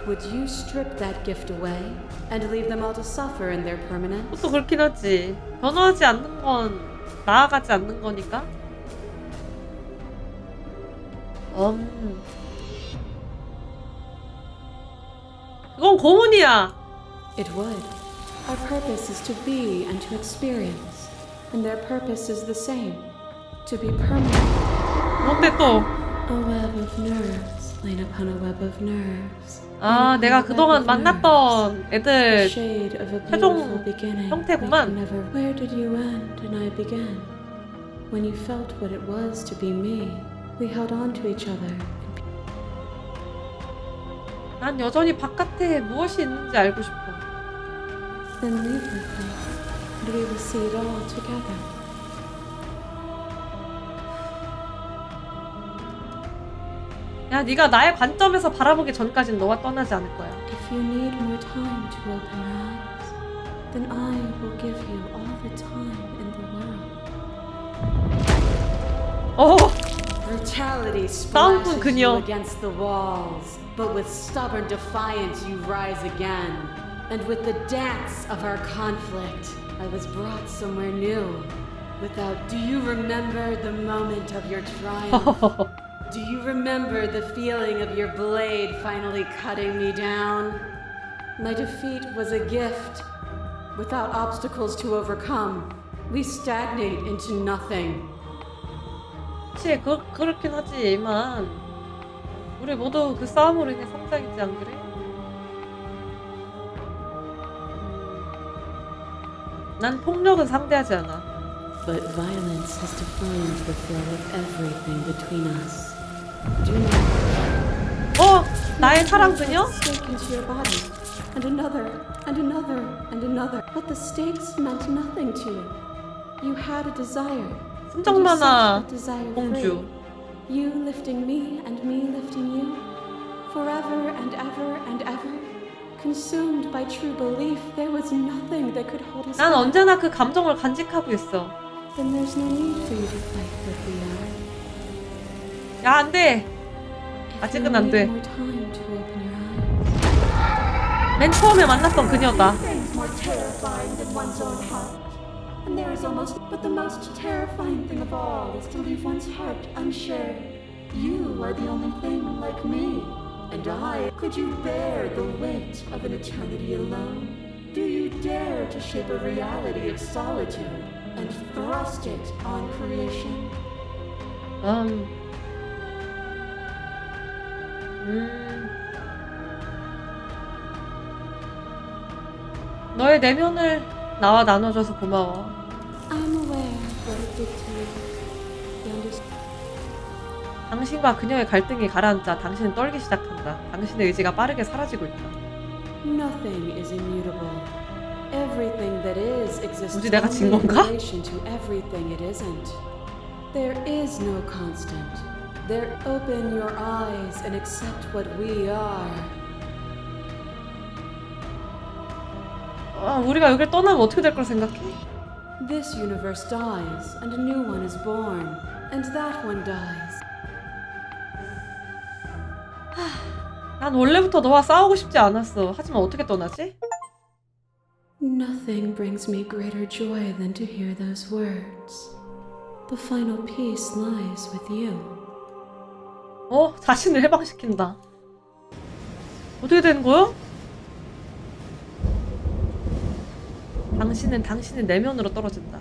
Would you strip that gift away and leave them all to suffer in their permanence? 그것도 그렇긴 하지. 변화하지 않는 건 나아가지 않는 거니까. 그건 고문이야. It would. Our purpose is to be and to experience, and their purpose is the same, to be permanent. 뭔데 또? A web of nerves, laid upon a web of nerves. 아, 내가 그동안 만났던 애들 Shade of a 최종 beautiful beginning. 형태구만. Never. Where did you end and I began? When you felt what it was to be me, we held on to each other. 난 여전히 바깥에 무엇이 있는지 알고 싶어. Then leave with me, and we will see it all together. 야, 네가 나의 관점에서 바라보기 전까지는 너와 떠나지 않을 거야. If you need more time to open your eyes, then I will give you all the time in the world. Brutality 싸움꾼 splashes 그녀. you against the walls, but with stubborn defiance you rise again. And with the dance of our conflict, I was brought somewhere new. Do you remember the moment of your triumph? Do you remember the feeling of your blade finally cutting me down? My defeat was a gift. Without obstacles to overcome, we stagnate into nothing. 그치, 그렇긴 하지만 우리 모두 그 싸움으로 인해 성장했지, 안 그래? 난 폭력은 상대하지 않아. But violence has defined the flow of everything between us. Do not 나의 사랑 그녀? stake into your body, and another, and another, and another. But the stakes meant nothing to you. You had a desire. 순정 and you 만화 set that desire 공주. free. You lifting me and me lifting you. Forever and ever and ever. Consumed by true belief, there was nothing that could hold us 난 back. 언제나 그 감정을 간직하고 있어. Then there's no need for you to fight what we are. 야, 안 돼. If 아직은 you 안 돼. need more time to open your eyes. 맨 처음에 만났던 그녀다. Things more terrifying than one's own heart. And there is but the most terrifying thing of all is to leave one's heart unshared. You are the only thing like me. And could you bear the weight of an eternity alone? Do you dare to shape a reality of solitude and thrust it on creation? 너의 내면을 나와 나눠줘서 고마워. I'm aware what it did to you. You understand? 당신과 그녀의 갈등이 가라앉자 당신은 떨기 시작한다. 당신의 의지가 빠르게 사라지고 있다. Nothing is immutable. Everything that is exists 뭐지, 내가 진 only in 건가? relation to everything it isn't. There is no constant. There, open your eyes and accept what we are. 우리가 여길 떠나면 어떻게 될 걸 생각해? This universe dies, and a new one is born, and that one dies. 난 원래부터 너와 싸우고 싶지 않았어. 하지만 어떻게 떠나지? Nothing brings me greater joy than to hear those words. The final peace lies with you. 자신을 해방시킨다. 어떻게 되는 거야? 당신은 당신의 내면으로 떨어진다.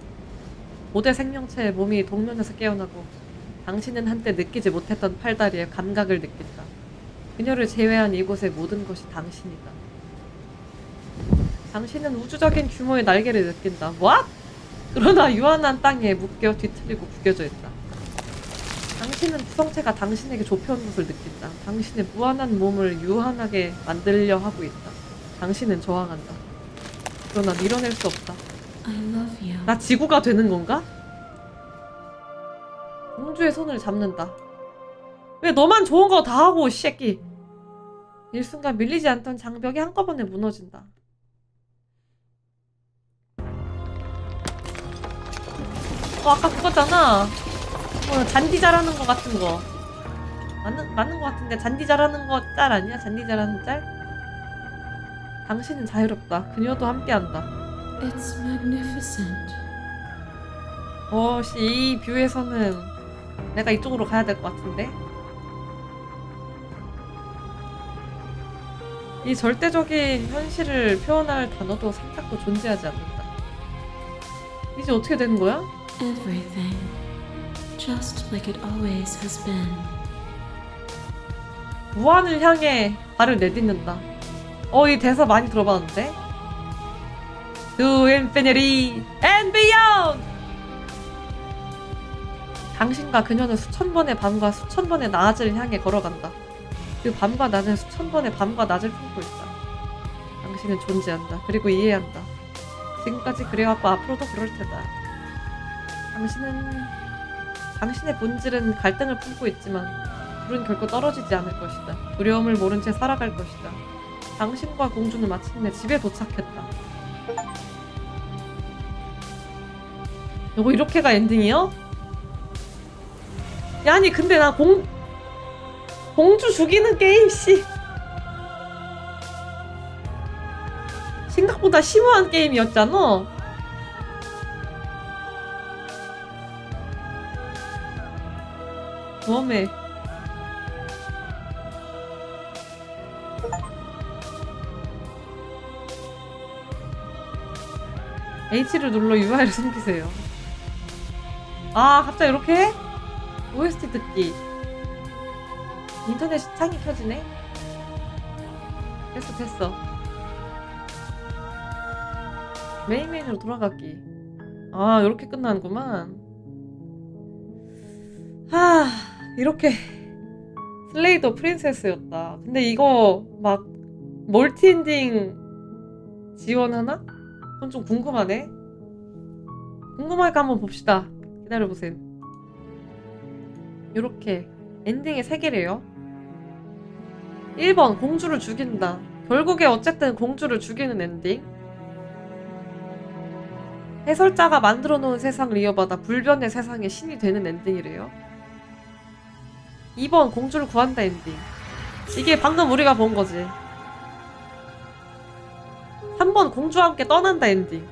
고대 생명체의 몸이 동면에서 깨어나고 당신은 한때 느끼지 못했던 팔다리의 감각을 느낀다. 그녀를 제외한 이곳의 모든 것이 당신이다. 당신은 우주적인 규모의 날개를 느낀다. What? 그러나 유한한 땅에 묶여 뒤틀리고 구겨져 있다. 당신은 구성체가 당신에게 좁혀온 것을 느낀다. 당신의 무한한 몸을 유한하게 만들려 하고 있다. 당신은 저항한다. 그러나 밀어낼 수 없다. I love you. 나 지구가 되는 건가? 공주의 손을 잡는다. 왜 너만 좋은 거 다 하고, 이 새끼. 일순간 밀리지 않던 장벽이 한꺼번에 무너진다. 아까 그거잖아. 잔디 자라는 거 같은 거. 맞는 거 같은데, 잔디 자라는 거 짤 아니야? 잔디 자라는 짤? 당신은 자유롭다. 그녀도 함께한다. It's magnificent. 이 뷰에서는 내가 이쪽으로 가야 될 것 같은데? 이 절대적인 현실을 표현할 단어도 생각도 존재하지 않는다. 이제 어떻게 되는 거야? Everything. Just like it always has been. 무한을 향해 발을 내딛는다. 이 대사 많이 들어봤는데? To infinity and beyond! 당신과 그녀는 수천 번의 밤과 수천 번의 낮을 향해 걸어간다. 그 밤과 낮은 수천 번의 밤과 낮을 품고 있다. 당신은 존재한다. 그리고 이해한다. 지금까지 그래왔고 앞으로도 그럴 테다. 당신의 본질은 갈등을 품고 있지만 둘은 결코 떨어지지 않을 것이다. 두려움을 모른 채 살아갈 것이다. 당신과 공주는 마침내 집에 도착했다. 이거 이렇게가 엔딩이요? 야, 아니 근데 나 공주 죽이는 게임 생각보다 심오한 게임이었잖아. 웜에 H를 눌러 UI를 숨기세요. 갑자기 이렇게 해? OST 듣기. 인터넷 창이 켜지네? 됐어. 메인으로 돌아가기. 이렇게 끝나는구만. 이렇게 슬레이더 프린세스였다. 근데 이거 막 멀티 엔딩 지원하나? 그건 좀 궁금하네. 궁금하니까 한번 봅시다. 기다려보세요. 요렇게 엔딩이 3개래요. 1번 공주를 죽인다. 결국에 어쨌든 공주를 죽이는 엔딩. 해설자가 만들어 놓은 세상을 이어받아 불변의 세상의 신이 되는 엔딩이래요. 2번 공주를 구한다 엔딩. 이게 방금 우리가 본 거지. 3번 공주와 함께 떠난다 엔딩.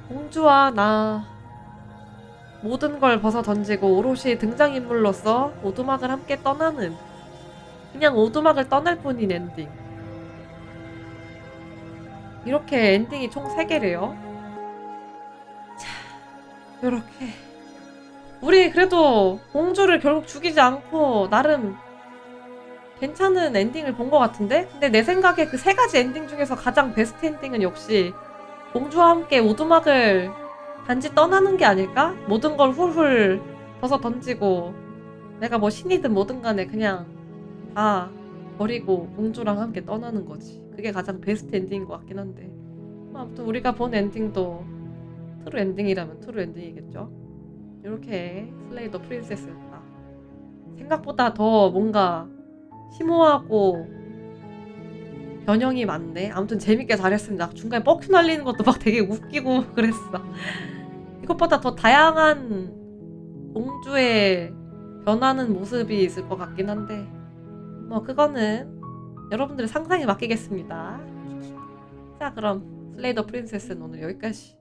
공주와 나 모든 걸 벗어 던지고 오롯이 등장인물로서 오두막을 함께 떠나는, 그냥 오두막을 떠날 뿐인 엔딩. 이렇게 엔딩이 총 3개래요. 자, 요렇게 우리 그래도 공주를 결국 죽이지 않고 나름 괜찮은 엔딩을 본 것 같은데? 근데 내 생각에 그 세 가지 엔딩 중에서 가장 베스트 엔딩은 역시 공주와 함께 오두막을 단지 떠나는 게 아닐까? 모든 걸 훌훌 벗어 던지고 내가 뭐 신이든 뭐든 간에 그냥 다 버리고 공주랑 함께 떠나는 거지. 그게 가장 베스트 엔딩인 것 같긴 한데 아무튼 우리가 본 엔딩도 트루 엔딩이라면 트루 엔딩이겠죠. 이렇게 슬레이 더 프린세스였다. 생각보다 더 뭔가 심오하고 변형이 많네. 아무튼 재밌게 잘했습니다. 중간에 뻑큐 날리는 것도 막 되게 웃기고 그랬어. 이것보다 더 다양한 공주의 변하는 모습이 있을 것 같긴 한데 뭐 그거는 여러분들의 상상에 맡기겠습니다. 자 그럼 슬레이 더 프린세스는 오늘 여기까지.